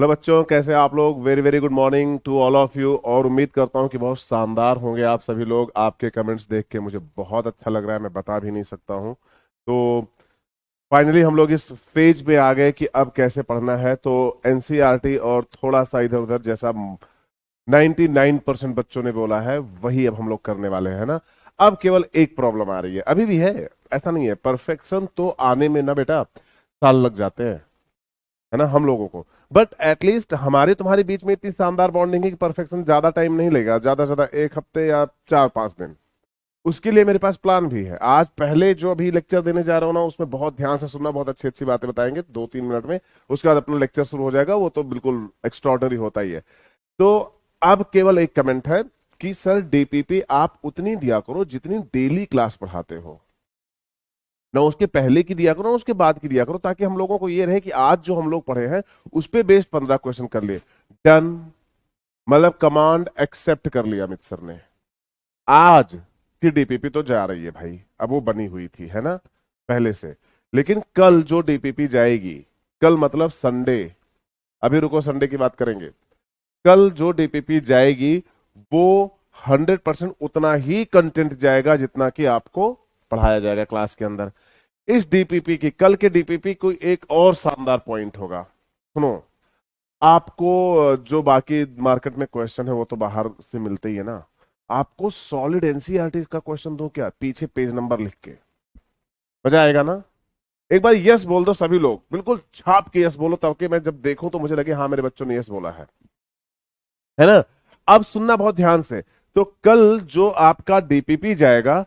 Hello बच्चों, कैसे हैं आप लोग। Very very good morning to all of you. और उम्मीद करता हूं कि बहुत शानदार होंगे आप सभी लोग। आपके कमेंट्स देख के मुझे बहुत अच्छा लग रहा है, मैं बता भी नहीं सकता हूं। तो फाइनली हम लोग इस फेज पे आ गए कि अब कैसे पढ़ना है। तो एनसीईआरटी और थोड़ा सा इधर उधर जैसा 99% बच्चों ने बोला है वही अब हम लोग करने वाले हैं ना। अब केवल एक प्रॉब्लम आ रही है, अभी भी है, ऐसा नहीं है। परफेक्शन तो आने में ना बेटा साल लग जाते हैं, है ना, हम लोगों को। बट एटलीस्ट हमारे तुम्हारे बीच में इतनी शानदार बॉन्डिंग है कि परफेक्शन ज्यादा टाइम नहीं लेगा, ज्यादा से ज्यादा 1 हफ्ते या 4-5 दिन। उसके लिए मेरे पास प्लान भी है। आज पहले जो अभी लेक्चर देने जा रहा हूँ ना, उसमें बहुत ध्यान से सुनना, बहुत अच्छी अच्छी बातें बताएंगे 2-3 मिनट में। उसके बाद अपना लेक्चर शुरू हो जाएगा, वो तो बिल्कुल एक्स्ट्रॉर्डनरी होता ही है। तो अब केवल एक कमेंट है कि सर डीपीपी आप उतनी दिया करो जितनी डेली क्लास पढ़ाते हो, ना उसके पहले की दिया करो ना उसके बाद की दिया करो, ताकि हम लोगों को ये रहे कि आज जो हम लोग पढ़े हैं उस पे बेस्ड 15 क्वेश्चन कर लिए। डन, मतलब कमांड एक्सेप्ट कर लिया अमित सर ने। आज की डीपीपी तो जा रही है भाई, अब वो बनी हुई थी है ना पहले से। लेकिन कल जो डीपीपी जाएगी, कल मतलब संडे, अभी रुको संडे की बात करेंगे। कल जो डीपीपी जाएगी वो 100% उतना ही कंटेंट जाएगा जितना कि आपको पढ़ाया जाएगा क्लास के अंदर। इस डीपीपी की, कल के डीपीपी को एक और शानदार पॉइंट होगा। सुनो, आपको जो बाकी मार्केट में क्वेश्चन है वो तो बाहर से मिलते ही है ना। आपको सॉलिड एनसीईआरटी का क्वेश्चन दो क्या, पीछे पेज नंबर लिख के। मजा आएगा ना। एक बार यस बोल दो सभी लोग, बिल्कुल छाप के यस बोलो, ताकि मैं जब देखूं तो मुझे लगे हाँ मेरे बच्चों ने यस बोला है ना। अब सुनना बहुत ध्यान से। तो कल जो आपका डीपीपी जाएगा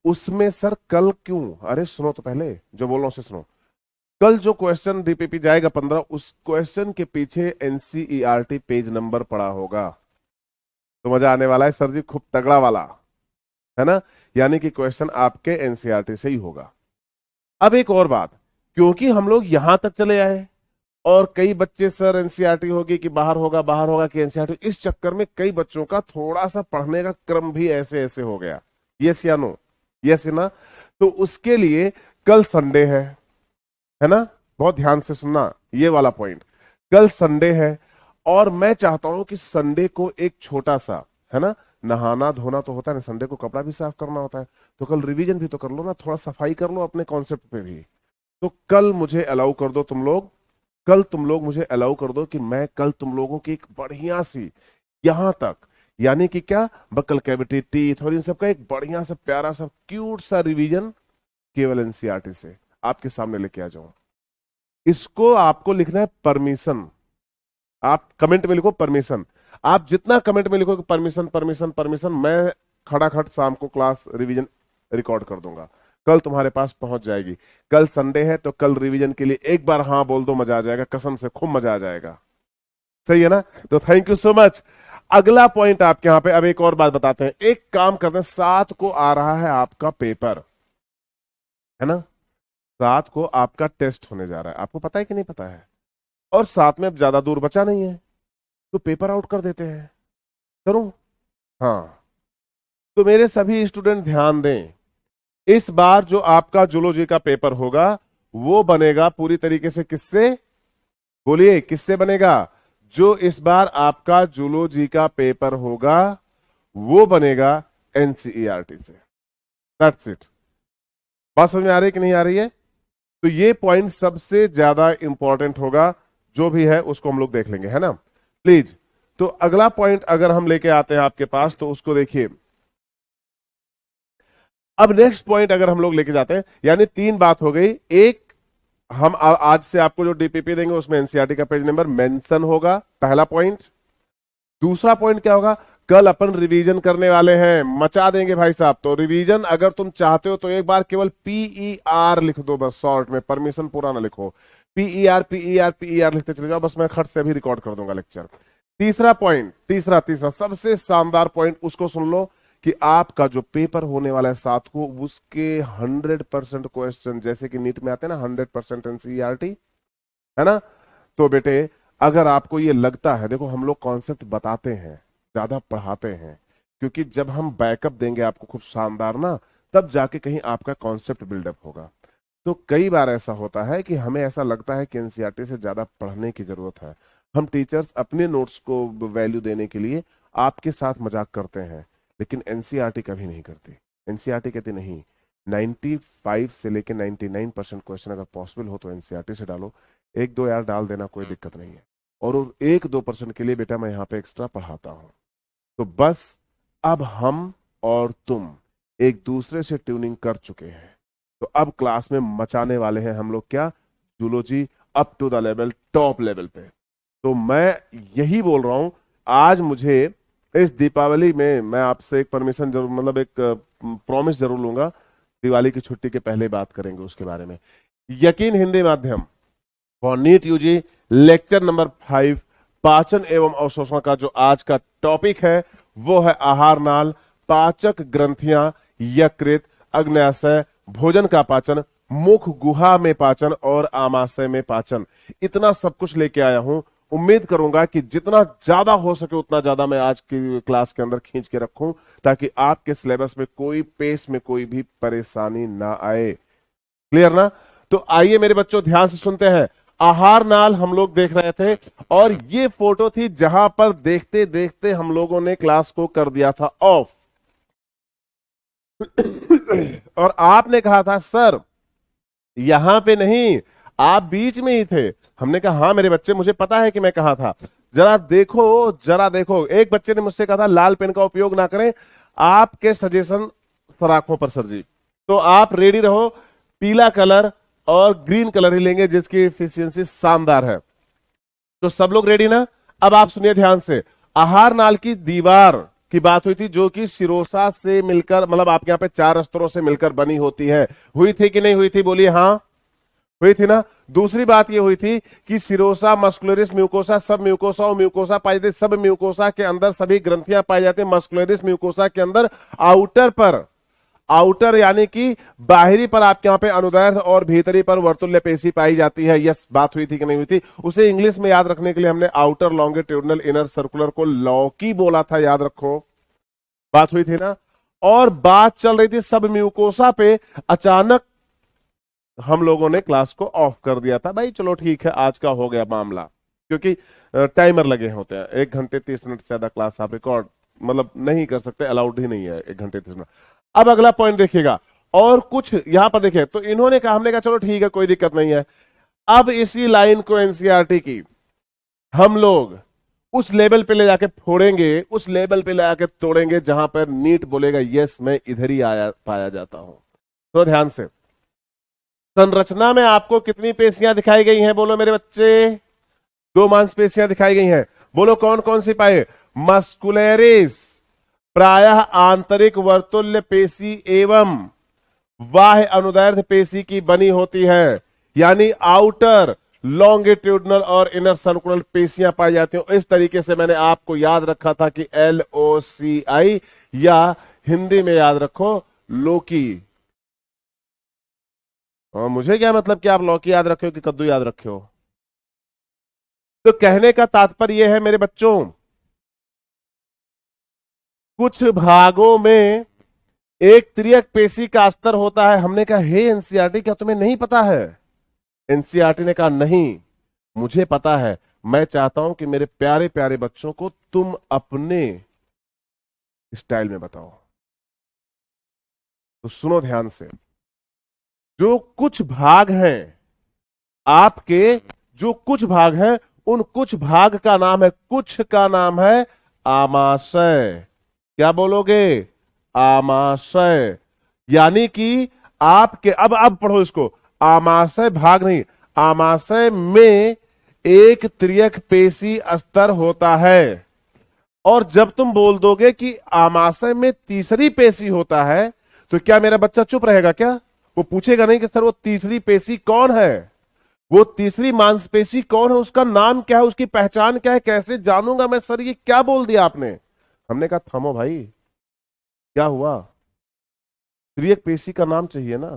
उसमें सर कल क्यों, अरे सुनो तो पहले, जो बोल रहा हूं उसे सुनो। कल जो क्वेश्चन डीपीपी जाएगा 15, उस क्वेश्चन के पीछे एनसीईआरटी पेज नंबर पड़ा होगा। तो मजा आने वाला है सर जी, खूब तगड़ा वाला, है ना। यानी कि क्वेश्चन आपके एनसीईआरटी से ही होगा। अब एक और बात, क्योंकि हम लोग यहां तक चले आए और कई बच्चे सर एनसीईआरटी होगी कि बाहर होगा, बाहर होगा कि एनसीईआरटी, इस चक्कर में कई बच्चों का थोड़ा सा पढ़ने का क्रम भी ऐसे ऐसे हो गया। यस या नो, यस ना। तो उसके लिए कल संडे है ना। बहुत ध्यान से सुनना ये वाला पॉइंट। कल संडे है और मैं चाहता हूं कि संडे को एक छोटा सा, है ना, नहाना धोना तो होता है ना, संडे को कपड़ा भी साफ करना होता है। तो कल रिवीजन भी तो कर लो ना, थोड़ा सफाई कर लो अपने कॉन्सेप्ट पे भी। तो कल मुझे अलाउ कर दो तुम लोग, कल तुम लोग मुझे अलाउ कर दो कि मैं कल तुम लोगों की एक बढ़िया सी, यहां तक यानी कि क्या, बकल कैविटी, टीथ और इन सब का एक बढ़िया सा प्यारा सा क्यूट सा रिवीजन केवल एनसीईआरटी से आपके सामने लेके आ जाऊं। इसको आपको लिखना है परमिशन। आप कमेंट में लिखो परमिशन। आप जितना कमेंट में लिखो परमिशन परमिशन परमिशन, मैं खड़ा खट शाम को क्लास रिवीजन रिकॉर्ड कर दूंगा, कल तुम्हारे पास पहुंच जाएगी। कल संडे है तो कल रिवीजन के लिए एक बार हाँ बोल दो, मजा आ जाएगा, कसम से खूब मजा आ जाएगा। सही है ना। तो थैंक यू सो मच। अगला पॉइंट आपके यहां पे, अब एक और बात बताते हैं। एक काम करते हैं, 7 को आ रहा है आपका पेपर, है ना। 7 को आपका टेस्ट होने जा रहा है, आपको पता है कि नहीं पता है। और साथ में अब ज्यादा दूर बचा नहीं है, तो पेपर आउट कर देते हैं। करूं? हाँ। तो मेरे सभी स्टूडेंट ध्यान दें, इस बार जो आपका जूलॉजी का पेपर होगा वो बनेगा पूरी तरीके से किससे, बोलिए किससे बनेगा। जो इस बार आपका जूलॉजी का पेपर होगा वो बनेगा एनसीईआरटी से। That's it. बात समझ में आ रही है कि नहीं आ रही है। तो ये पॉइंट सबसे ज्यादा इंपॉर्टेंट होगा, जो भी है उसको हम लोग देख लेंगे, है ना, प्लीज। तो अगला पॉइंट अगर हम लेके आते हैं आपके पास तो उसको देखिए। अब नेक्स्ट पॉइंट अगर हम लोग लेके जाते हैं, यानी 3 बात हो गई। एक, हम आज से आपको जो डीपीपी देंगे उसमें एनसीईआरटी का पेज नंबर मेंशन होगा, पहला पॉइंट। दूसरा पॉइंट क्या होगा, कल अपन रिवीजन करने वाले हैं, मचा देंगे भाई साहब। तो रिवीजन अगर तुम चाहते हो तो एक बार केवल PER लिख दो बस, शॉर्ट में, परमिशन पूरा ना लिखो। PER PER PER लिखते चले जाओ बस, मैं खट से अभी रिकॉर्ड कर दूंगा लेक्चर। तीसरा पॉइंट, तीसरा तीसरा सबसे शानदार पॉइंट, उसको सुन लो कि आपका जो पेपर होने वाला है 7 को, उसके 100% क्वेश्चन, जैसे कि नीट में आते हैं ना 100% एनसीईआरटी, है ना। तो बेटे अगर आपको ये लगता है, देखो हम लोग कॉन्सेप्ट बताते हैं, ज्यादा पढ़ाते हैं, क्योंकि जब हम बैकअप देंगे आपको खूब शानदार ना, तब जाके कहीं आपका कॉन्सेप्ट बिल्डअप होगा। तो कई बार ऐसा होता है कि हमें ऐसा लगता है कि एनसीईआरटी से ज्यादा पढ़ने की जरूरत है। हम टीचर्स अपने नोट्स को वैल्यू देने के लिए आपके साथ मजाक करते हैं, लेकिन एनसीईआरटी कभी नहीं करती। एनसीईआरटी कहती नहीं, 95 से लेकर 99% क्वेश्चन अगर पॉसिबल हो तो एनसीईआरटी से डालो, एक दो यार डाल देना, कोई दिक्कत नहीं है। और 1-2% के लिए बेटा मैं यहाँ पे एक्स्ट्रा पढ़ाता हूँ। तो बस अब हम और तुम एक दूसरे से ट्यूनिंग कर चुके हैं, तो अब क्लास में मचाने वाले हैं हम लोग क्या, zoology up to the level, top level पे। तो मैं यही बोल रहा हूं, आज मुझे इस दीपावली में मैं आपसे एक परमिशन जरूर, मतलब एक प्रॉमिस जरूर लूंगा, दिवाली की छुट्टी के पहले बात करेंगे उसके बारे में। यकीन हिंदी माध्यम for NEET UG lecture number 5, पाचन एवं अवशोषण का जो आज का टॉपिक है वो है आहार नाल, पाचक ग्रंथियां, यकृत, अग्न्याशय, भोजन का पाचन, मुख गुहा में पाचन और आमाशय में पाचन। इतना सब कुछ लेके आया हूं। उम्मीद करूंगा कि जितना ज्यादा हो सके उतना ज्यादा मैं आज की क्लास के अंदर खींच के रखूं, ताकि आपके सिलेबस में कोई पेस में कोई भी परेशानी ना आए। क्लियर ना? तो आइए मेरे बच्चों ध्यान से सुनते हैं। आहार नाल हम लोग देख रहे थे, और ये फोटो थी जहां पर देखते देखते हम लोगों ने क्लास को कर दिया था ऑफ। और आपने कहा था सर यहां पे नहीं, आप बीच में ही थे। हमने कहा हाँ मेरे बच्चे, मुझे पता है कि मैं कहा था, जरा देखो जरा देखो। एक बच्चे ने मुझसे कहा था लाल पेन का उपयोग ना करें, आपके सजेशन सराखों पर सर जी। तो आप रेडी रहो, पीला कलर और ग्रीन कलर ही लेंगे जिसकी एफिशिएंसी शानदार है। तो सब लोग रेडी ना? अब आप सुनिए ध्यान से। आहार नाल की दीवार की बात हुई थी, जो कि सिरोसा से मिलकर, मतलब आपके यहाँ पे 4 स्तरों से मिलकर बनी होती है। हुई थी कि नहीं हुई थी? बोलिए हाँ, हुई थी ना। दूसरी बात यह हुई थी कि सिरोसा, मस्कुलरिस, म्यूकोसा, सब म्यूकोसा और म्यूकोसा पाई जाती। सब म्यूकोसा के अंदर सभी ग्रंथियां पाई जाती है। मस्कुलरिस म्यूकोसा के अंदर आउटर पर, आउटर यानी कि बाहरी पर आपके यहाँ पे अनुदैर्ध्य और भीतरी पर वर्तुल्य पेशी पाई जाती है। यस, बात हुई थी कि नहीं हुई थी? उसे इंग्लिश में याद रखने के लिए हमने आउटर लॉन्गिट्यूडनल इनर सर्कुलर को लॉकी बोला था, याद रखो। बात हुई थी ना? और बात चल रही थी सब म्यूकोसा पे, अचानक हम लोगों ने क्लास को ऑफ कर दिया था। भाई चलो ठीक है, आज का हो गया मामला, क्योंकि टाइमर लगे होते हैं। 1 घंटे 30 मिनट से ज्यादा क्लास आप रिकॉर्ड मतलब नहीं कर सकते, अलाउड ही नहीं है 1 घंटे 30 मिनट। अब अगला पॉइंट देखिएगा, और कुछ यहां पर देखिए। तो इन्होंने कहा, हमने कहा चलो ठीक है कोई दिक्कत नहीं है। अब इसी लाइन को एनसीईआरटी की हम लोग उस लेवल पे ले जाके फोड़ेंगे, उस लेवल पे ले जाके तोड़ेंगे जहां पर नीट बोलेगा यस मैं इधर ही आया पाया जाता हूं। तो ध्यान से, संरचना में आपको कितनी पेशियां दिखाई गई हैं? बोलो मेरे बच्चे। 2 मांसपेशियां दिखाई गई हैं। बोलो कौन कौन सी पाए? मस्कुलरिस प्रायः आंतरिक वर्तुल्य पेशी एवं बाह्य अनुदैर्ध्य पेशी की बनी होती है, यानी आउटर लॉन्गिट्यूडनल और इनर सर्कुलर पेशियां पाई जाती हैं। इस तरीके से मैंने आपको याद रखा था कि LOCI, या हिंदी में याद रखो लोकी। और मुझे क्या मतलब कि आप लौकी याद रखे हो कि कद्दू याद रखे हो? तो कहने का तात्पर्य यह है मेरे बच्चों, कुछ भागों में एक त्रियक पेशी का स्तर होता है। हमने कहा हे एनसीईआरटी क्या तुम्हें नहीं पता है? एनसीईआरटी ने कहा नहीं मुझे पता है, मैं चाहता हूं कि मेरे प्यारे प्यारे बच्चों को तुम अपने स्टाइल में बताओ। तो सुनो ध्यान से, जो कुछ भाग हैं आपके, जो कुछ भाग हैं, उन कुछ भाग का नाम है, कुछ का नाम है आमाशय। क्या बोलोगे? आमाशय। यानी कि आपके, अब पढ़ो इसको, आमाशय भाग नहीं, आमाशय में एक त्रियक पेशी स्तर होता है। और जब तुम बोल दोगे कि आमाशय में तीसरी पेशी होता है, तो क्या मेरा बच्चा चुप रहेगा क्या? वो पूछेगा नहीं कि सर वो तीसरी पेशी कौन है, वो तीसरी मांसपेशी कौन है, उसका नाम क्या है, उसकी पहचान क्या है, कैसे जानूंगा मैं? सर ये क्या बोल दिया आपने? हमने कहा थमो भाई, क्या हुआ? त्रियक पेशी का नाम चाहिए ना,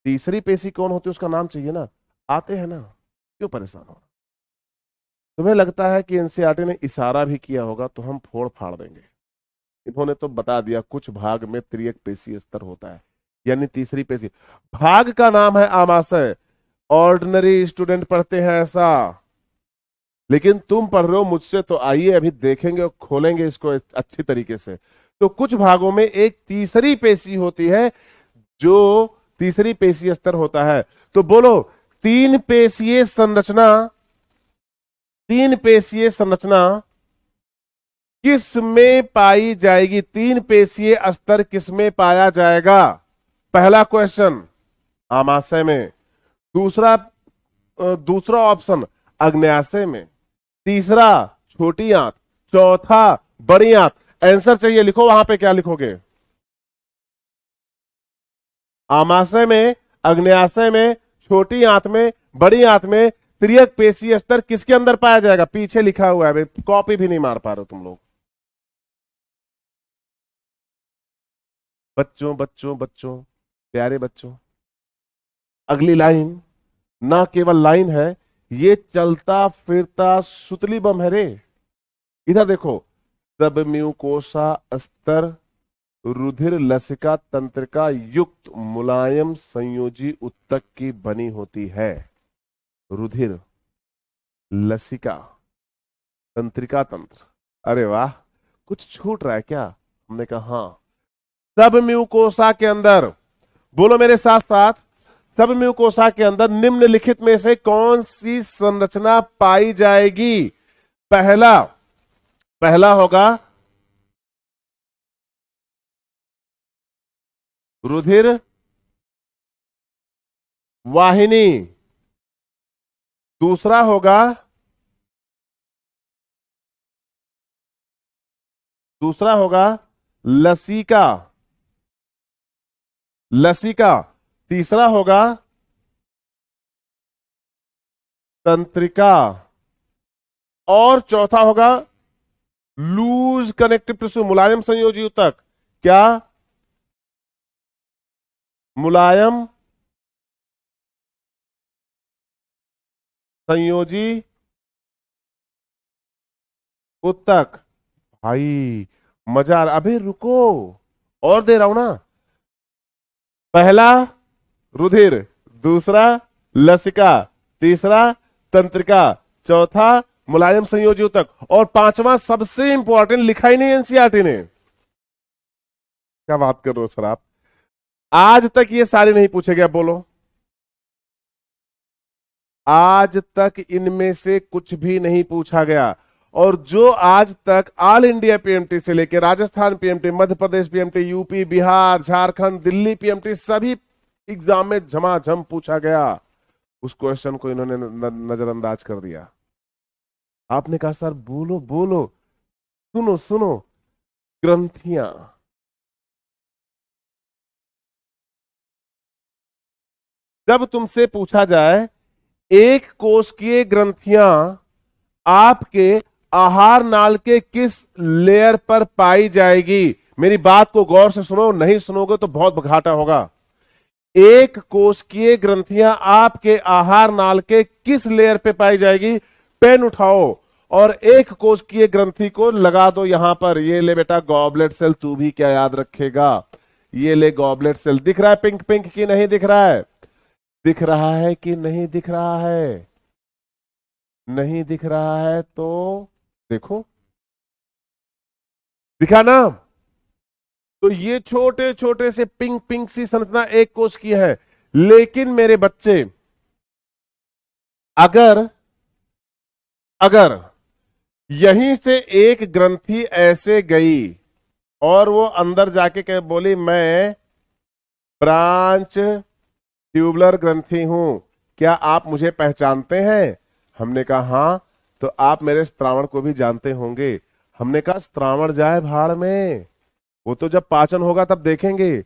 तीसरी पेशी कौन होती है उसका नाम चाहिए ना। आते हैं ना, क्यों परेशान हो? तुम्हें लगता है कि एनसीईआरटी ने इशारा भी किया होगा तो हम फोड़ फाड़ देंगे? इन्होंने तो बता दिया कुछ भाग में त्रियक पेशी स्तर होता है, यानी तीसरी पेशी। भाग का नाम है आमाशय। ऑर्डिनरी स्टूडेंट पढ़ते हैं ऐसा, लेकिन तुम पढ़ रहे हो मुझसे, तो आइए अभी देखेंगे और खोलेंगे इसको अच्छी तरीके से। तो कुछ भागों में एक तीसरी पेशी होती है, जो तीसरी पेशीय स्तर होता है। तो बोलो, तीन पेशीय संरचना, तीन पेशीय संरचना किस में पाई जाएगी? तीन पेशीय स्तर किस में पाया जाएगा? पहला क्वेश्चन आमाशय में, दूसरा दूसरा ऑप्शन अग्न्याशय में, तीसरा छोटी आंत, चौथा बड़ी आंत। आंसर चाहिए, लिखो वहां पे क्या लिखोगे? आमाशय में, अग्न्याशय में, छोटी आंत में, बड़ी आंत में तिर्यक पेशीय स्तर किसके अंदर पाया जाएगा? पीछे लिखा हुआ है, कॉपी भी नहीं मार पा रहे हो तुम लोग। बच्चों बच्चों बच्चों, प्यारे बच्चों, अगली लाइन ना केवल लाइन है, ये चलता फिरता सुतली बम है रे। इधर देखो, सब म्यूकोसा स्तर रुधिर लसिका तंत्रिका युक्त मुलायम संयोजी उत्तक की बनी होती है। रुधिर लसिका तंत्रिका तंत्र, अरे वाह, कुछ छूट रहा है क्या? हमने कहा हाँ। सब म्यूकोसा के अंदर, बोलो मेरे साथ साथ, सब म्यूकोसा के अंदर निम्नलिखित में से कौन सी संरचना पाई जाएगी? पहला, पहला होगा रुधिर वाहिनी, दूसरा होगा, दूसरा होगा लसिका, लसिका, तीसरा होगा तंत्रिका, और चौथा होगा लूज कनेक्टिव टिश्यू, मुलायम संयोजी ऊतक। क्या? मुलायम संयोजी ऊतक। भाई मजा आ रहा, अभी रुको, और दे रहा हूं ना। पहला रुधिर, दूसरा लसिका, तीसरा तंत्रिका, चौथा मुलायम संयोजी ऊतक, और पांचवा सबसे इंपॉर्टेंट लिखा ही नहीं एनसीईआरटी ने। क्या बात कर रहे हो सर आप? आज तक ये सारे नहीं पूछे गए, बोलो। आज तक इनमें से कुछ भी नहीं पूछा गया। और जो आज तक ऑल इंडिया पीएमटी से लेकर Rajasthan PMT, Madhya Pradesh PMT, UP, Bihar, Jharkhand, Delhi PMT, सभी एग्जाम में झमाझम पूछा गया, उस क्वेश्चन को इन्होंने नजरअंदाज कर दिया। आपने कहा सर बोलो बोलो, सुनो सुनो, ग्रंथियां। जब तुमसे पूछा जाए एक कोशिकीय ग्रंथियां आपके आहार नाल के किस लेयर पर पाई जाएगी, मेरी बात को गौर से सुनो, नहीं सुनोगे तो बहुत घाटा होगा। एक कोशिकीय ग्रंथियां आपके आहार नाल के किस लेयर पे पाई जाएगी? पेन उठाओ और एक कोशिकीय ग्रंथि को लगा दो यहां पर। ये ले बेटा गॉबलेट सेल, तू भी क्या याद रखेगा? ये ले गॉबलेट सेल। दिख रहा है पिंक पिंक की नहीं दिख रहा है? दिख रहा है कि नहीं दिख रहा है? नहीं दिख रहा है तो देखो, दिखा ना? तो ये छोटे छोटे से पिंक पिंक सी संरचना एक कोश की है। लेकिन मेरे बच्चे, अगर अगर यहीं से एक ग्रंथि ऐसे गई और वो अंदर जाके कह बोली मैं ब्रांच ट्यूबुलर ग्रंथि हूं, क्या आप मुझे पहचानते हैं? हमने कहा हां। तो आप मेरे स्त्रावण को भी जानते होंगे। हमने कहा स्त्रावण जाए भाड़ में, वो तो जब पाचन होगा तब देखेंगे।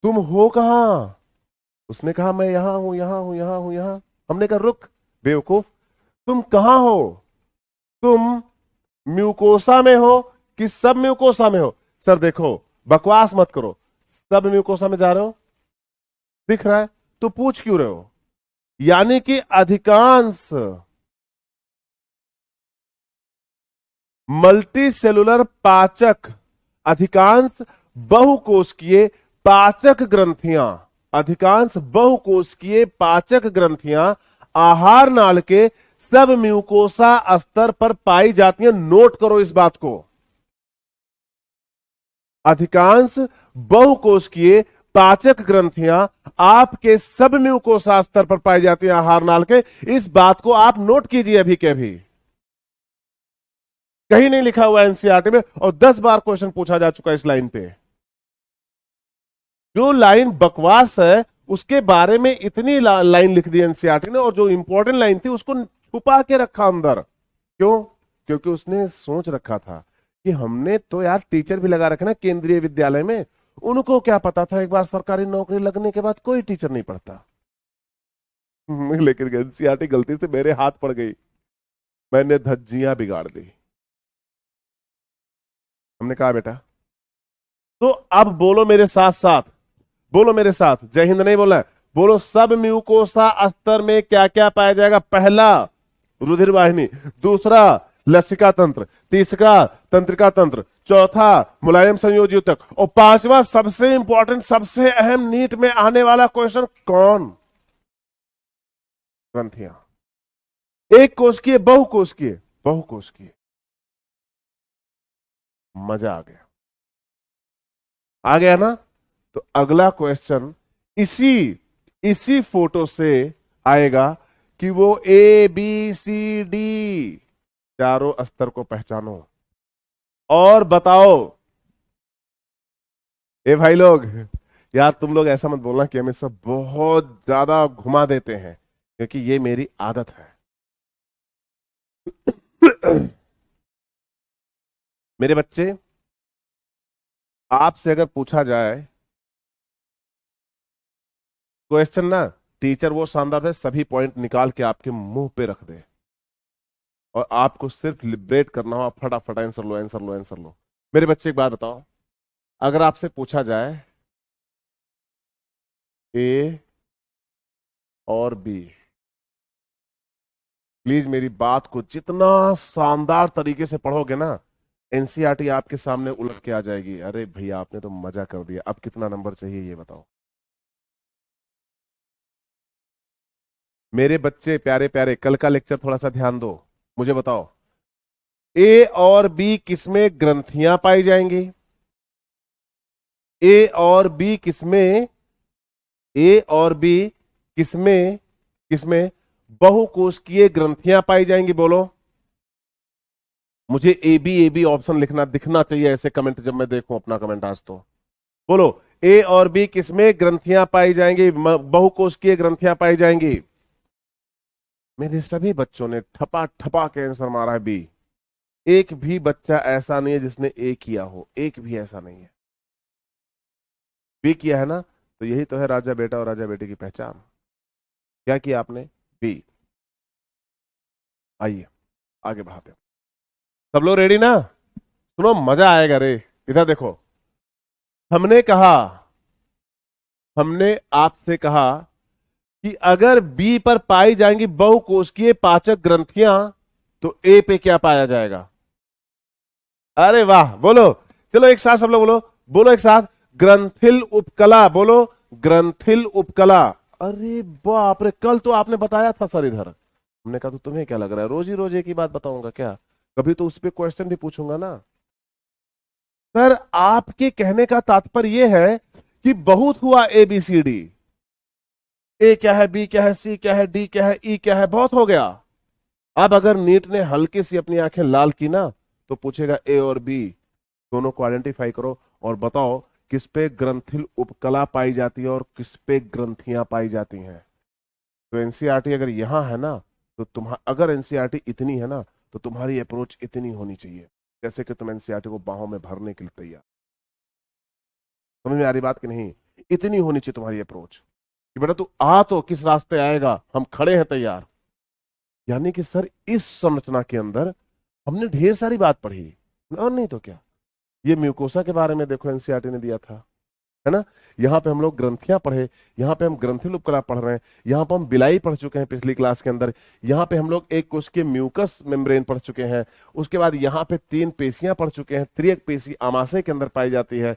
तुम हो कहां? उसने कहा मैं यहां हूं, यहां हूं, यहां हूं, यहां। हमने कहा रुक बेवकूफ, तुम कहां हो? तुम म्यूकोसा में हो कि सब म्यूकोसा में हो? सर देखो बकवास मत करो, सब म्यूकोसा में जा रहे हो, दिख रहा है, तो पूछ क्यों रहे हो? यानी कि अधिकांश मल्टी सेलुलर पाचक, अधिकांश बहुकोशिकीय पाचक ग्रंथियां, अधिकांश बहुकोशिकीय पाचक ग्रंथियां आहार नाल के सब म्यूकोसा स्तर पर पाई जाती है। नोट करो इस बात को। अधिकांश बहुकोशिकीय पाचक ग्रंथियां आपके सब म्यूकोसा स्तर पर पाई जाती हैं आहार नाल के। इस बात को आप नोट कीजिए अभी के अभी। कहीं नहीं लिखा हुआ एनसीईआरटी में, और 10 बार क्वेश्चन पूछा जा चुका है इस लाइन पे। जो लाइन बकवास है उसके बारे में इतनी लाइन लिख दी एनसीईआरटी ने, और जो इंपॉर्टेंट लाइन थी उसको छुपा के रखा अंदर। क्यों? क्योंकि उसने सोच रखा था कि हमने तो यार टीचर भी लगा रखे ना केंद्रीय विद्यालय में, उनको क्या पता था एक बार सरकारी नौकरी लगने के बाद कोई टीचर नहीं पढ़ता। लेकिन एनसीईआरटी गलती से मेरे हाथ पड़ गई, मैंने धज्जियां बिगाड़ दी। हमने कहा बेटा, तो अब बोलो मेरे साथ साथ, बोलो मेरे साथ, जय हिंद नहीं बोला है, बोलो सब म्यूकोसा स्तर में क्या क्या पाया जाएगा? पहला रुधिर वाहिनी, दूसरा लसिका तंत्र, तीसरा तंत्रिका तंत्र, चौथा मुलायम संयोजी ऊतक, और पांचवा सबसे इंपॉर्टेंट सबसे अहम नीट में आने वाला क्वेश्चन, कौन? ग्रंथियां। एक कोशिकीय बहुकोशिकीय, बहुकोशिकीय। मजा आ गया, आ गया ना? तो अगला क्वेश्चन इसी फोटो से आएगा कि वो ए बी सी डी चारों स्तर को पहचानो और बताओ। ए भाई लोग, यार तुम लोग ऐसा मत बोलना कि हमें सब बहुत ज्यादा घुमा देते हैं, क्योंकि ये मेरी आदत है। मेरे बच्चे, आपसे अगर पूछा जाए क्वेश्चन ना, टीचर वो शानदार है, सभी पॉइंट निकाल के आपके मुंह पे रख दे और आपको सिर्फ लिबरेट करना हो, फटाफट आंसर लो, आंसर लो, आंसर लो। मेरे बच्चे एक बात बताओ, अगर आपसे पूछा जाए ए और बी, प्लीज मेरी बात को जितना शानदार तरीके से पढ़ोगे ना, एनसीईआरटी आपके सामने उलट के आ जाएगी। अरे भैया आपने तो मजा कर दिया, अब कितना नंबर चाहिए ये बताओ। मेरे बच्चे प्यारे प्यारे, कल का लेक्चर थोड़ा सा ध्यान दो, मुझे बताओ ए और बी किसमें ग्रंथियां पाई जाएंगी? ए और बी किसमें, ए और बी किसमें किसमें बहुकोशिकीय ग्रंथियां पाई जाएंगी? बोलो मुझे ए बी ऑप्शन लिखना दिखना चाहिए ऐसे कमेंट, जब मैं देखूं अपना कमेंट आज तो। बोलो ए और बी किसमें ग्रंथियां पाई जाएंगी, बहुकोशिकीय ग्रंथियां पाई जाएंगी? मेरे सभी बच्चों ने ठपा ठपा के आंसर मारा है बी। एक भी बच्चा ऐसा नहीं है जिसने ए किया हो, एक भी ऐसा नहीं है। बी किया है ना, तो यही तो है राजा बेटा और राजा बेटे की पहचान। क्या किया आपने? बी। आइए आगे बढ़ाते हैं। सब लोग रेडी ना? सुनो मजा आएगा रे। इधर देखो, हमने आपसे कहा कि अगर बी पर पाई जाएंगी बहुकोशिकीय पाचक ग्रंथियां, तो ए पे क्या पाया जाएगा? अरे वाह, बोलो, चलो एक साथ सब लोग बोलो, बोलो एक साथ, ग्रंथिल उपकला। बोलो ग्रंथिल उपकला। अरे बाप रे, कल तो आपने बताया था सर इधर। हमने कहा तो तुम्हें क्या लग रहा है रोज ही रोज एक ही बात बताऊंगा क्या? कभी तो उस पर क्वेश्चन भी पूछूंगा ना। सर आपके कहने का तात्पर्य यह है कि बहुत हुआ ए बी सी डी, ए क्या है, बी क्या है, सी क्या है, डी क्या है, ई क्या है, बहुत हो गया। अब अगर नीट ने हल्की सी अपनी आंखें लाल की ना, तो पूछेगा ए और बी दोनों को आइडेंटिफाई करो और बताओ किस पे ग्रंथिल उपकला पाई जाती है और किस पे ग्रंथियां पाई जाती हैं। तो एनसीईआरटी अगर यहां है ना, तो अगर एनसीईआरटी इतनी है ना, तो तुम्हारी अप्रोच इतनी होनी चाहिए जैसे कि तुम एनसीईआरटी को बाहों में भरने के लिए तैयार। समझ में आ रही बात कि नहीं? इतनी होनी चाहिए तुम्हारी अप्रोच कि बेटा तू आ तो किस रास्ते आएगा, हम खड़े हैं तैयार। यानी कि सर इस संरचना के अंदर हमने ढेर सारी बात पढ़ी, और नहीं तो क्या। ये म्यूकोसा के बारे में देखो एनसीईआरटी ने दिया था, है ना। यहाँ पे हम लोग ग्रंथियां पढ़े, यहाँ पे हम ग्रंथिल उपकला पढ़ रहे हैं, यहाँ पे हम बिलाई पढ़ चुके हैं पिछली क्लास के अंदर, यहाँ पे हम लोग एक कोश के म्यूकस मेम्ब्रेन पढ़ चुके हैं। उसके बाद यहाँ पे 3 पेशियां पढ़ चुके हैं। त्रियक पेशी आमाशय के अंदर पाई जाती है।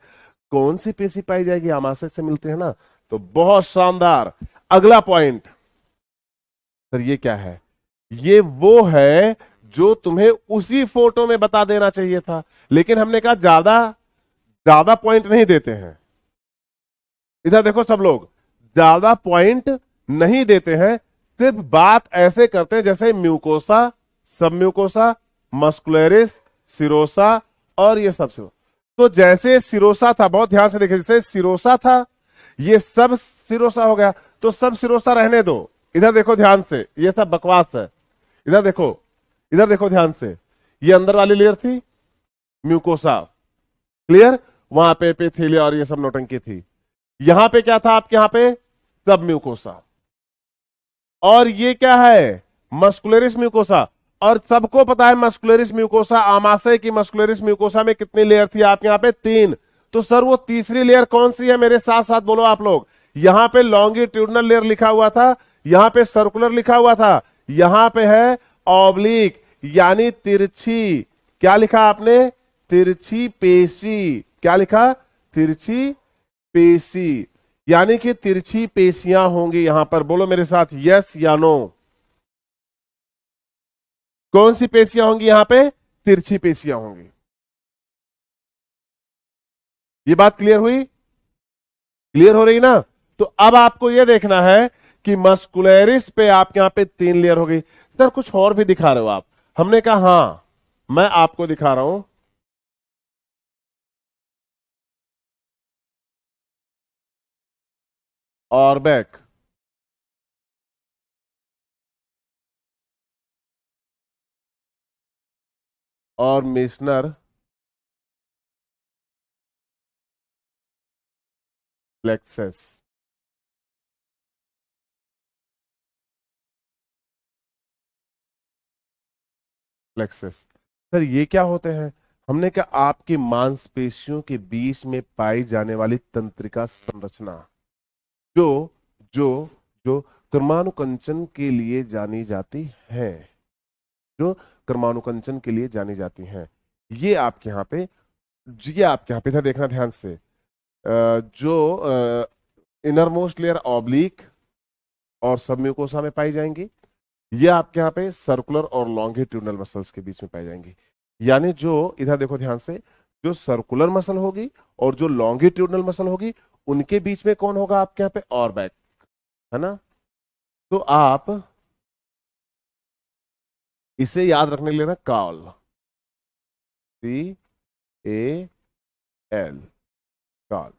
कौन सी पेशी पाई जाएगी? आमाशय से मिलते हैं ना, तो बहुत शानदार। अगला पॉइंट सर ये क्या है? ये वो है जो तुम्हें उसी फोटो में बता देना चाहिए था, लेकिन हमने कहा ज्यादा ज्यादा पॉइंट नहीं देते हैं। इधर देखो सब लोग, ज्यादा पॉइंट नहीं देते हैं, सिर्फ बात ऐसे करते हैं जैसे म्यूकोसा, सब म्यूकोसा, मस्कुलरिस, सिरोसा और ये सब सिरोसा। तो जैसे सिरोसा था, बहुत ध्यान से देखिए, जैसे सिरोसा था ये सब सिरोसा हो गया, तो सब सिरोसा रहने दो। इधर देखो ध्यान से, ये सब बकवास है। इधर देखो, इधर देखो ध्यान से, ये अंदर वाली लेयर थी म्यूकोसा, क्लियर, वहां पे एपिथेलिया और ये सब नौटंकी थी। यहां पे क्या था आपके, यहां पे सब म्यूकोसा, और ये क्या है, मस्कुलरिस म्यूकोसा। और सबको पता है मस्कुलरिस म्यूकोसा, आमाशय की मस्कुलरिस म्यूकोसा में कितनी लेयर थी आपके यहां पे, 3। तो सर वो तीसरी लेयर कौन सी है, मेरे साथ साथ बोलो आप लोग। यहां पे लॉन्गिट्यूडनल लेयर लिखा हुआ था, यहां पे सर्कुलर लिखा हुआ था, यहां पे है ऑब्लिक यानी तिरछी। क्या लिखा आपने, तिरछी पेशी। क्या लिखा, तिरछी पेशी, यानी कि तिरछी पेशियां होंगी यहां पर। बोलो मेरे साथ, यस या नो। कौन सी पेशियां होंगी यहां पे, तिरछी पेशियां होंगी। ये बात क्लियर हुई, क्लियर हो रही ना। तो अब आपको यह देखना है कि मस्कुलरिस पे आप यहां पे 3 लेयर हो गई। सर कुछ और भी दिखा रहे हो आप, हमने कहा हां मैं आपको दिखा रहा हूं। और बैक, और मिशनर प्लेक्सस। प्लेक्सस, सर ये क्या होते हैं। हमने कहा आपकी मांसपेशियों के बीच में पाई जाने वाली तंत्रिका संरचना, जो जो जो कर्मानुकंचन के लिए जानी जाती है, जो कर्मानुकंचन के लिए जानी जाती हैं। ये आपके यहाँ पे, ये आपके यहाँ पे था, देखना ध्यान से। जो इनर मोस्ट लेयर ऑब्लिक और सबम्यूकोसा में पाई जाएंगी, ये आपके यहाँ पे सर्कुलर और लॉन्गिट्यूडनल मसल्स के बीच में पाई जाएंगी। यानी जो, इधर देखो ध्यान से, जो सर्कुलर मसल होगी और जो लॉन्गिट्यूडनल मसल होगी, उनके बीच में कौन होगा आपके यहाँ पे, और बैक, है ना। तो आप इसे याद रखने के लिए ना, काल, CAL, काल,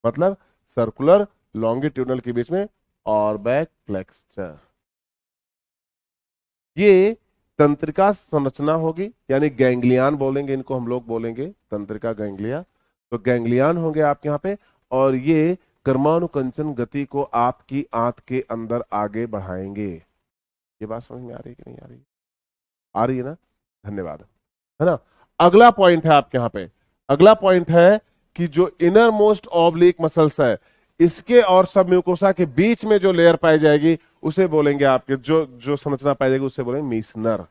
मतलब सर्कुलर लॉन्गिट्यूडनल के बीच में और बैक फ्लेक्सर। ये तंत्रिका संरचना होगी, यानी गैंग्लियान बोलेंगे इनको हम लोग, बोलेंगे तंत्रिका गैंग्लिया। तो गैंग्लियान होंगे आपके यहाँ पे, और ये कर्मानुकंचन गति को आपकी आंत के अंदर आगे बढ़ाएंगे। ये बात समझ में आ रही है कि नहीं आ रही है, आ रही है ना, धन्यवाद, है ना। अगला पॉइंट है आपके यहाँ पे, अगला पॉइंट है कि जो इनर मोस्ट ऑब्लिक मसल्स है, इसके और सब म्यूकोसा के बीच में जो लेयर पाई जाएगी उसे बोलेंगे आपके, जो जो संरचना पाई जाएगी उसे बोलेंगे मिशनर।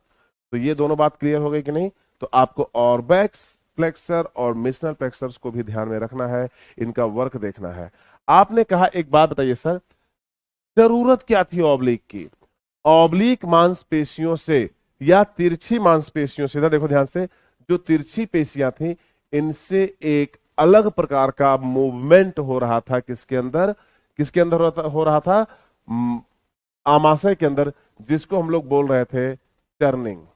तो ये दोनों बात क्लियर हो गई कि नहीं। तो आपको ऑर्बैक्स फ्लेक्सर और मिशनर फ्लेक्सर्स को भी ध्यान में रखना है, इनका वर्क देखना है। आपने कहा, एक बात बताइए सर, जरूरत क्या थी ऑब्लिक की, ऑब्लिक मांसपेशियों से या तिरछी मांसपेशियों से, इधर देखो ध्यान से, जो तिरछी पेशियां थी इनसे एक अलग प्रकार का मूवमेंट हो रहा था, किसके अंदर, किसके अंदर हो रहा था, आमाशय के अंदर, जिसको हम लोग बोल रहे थे टर्निंग,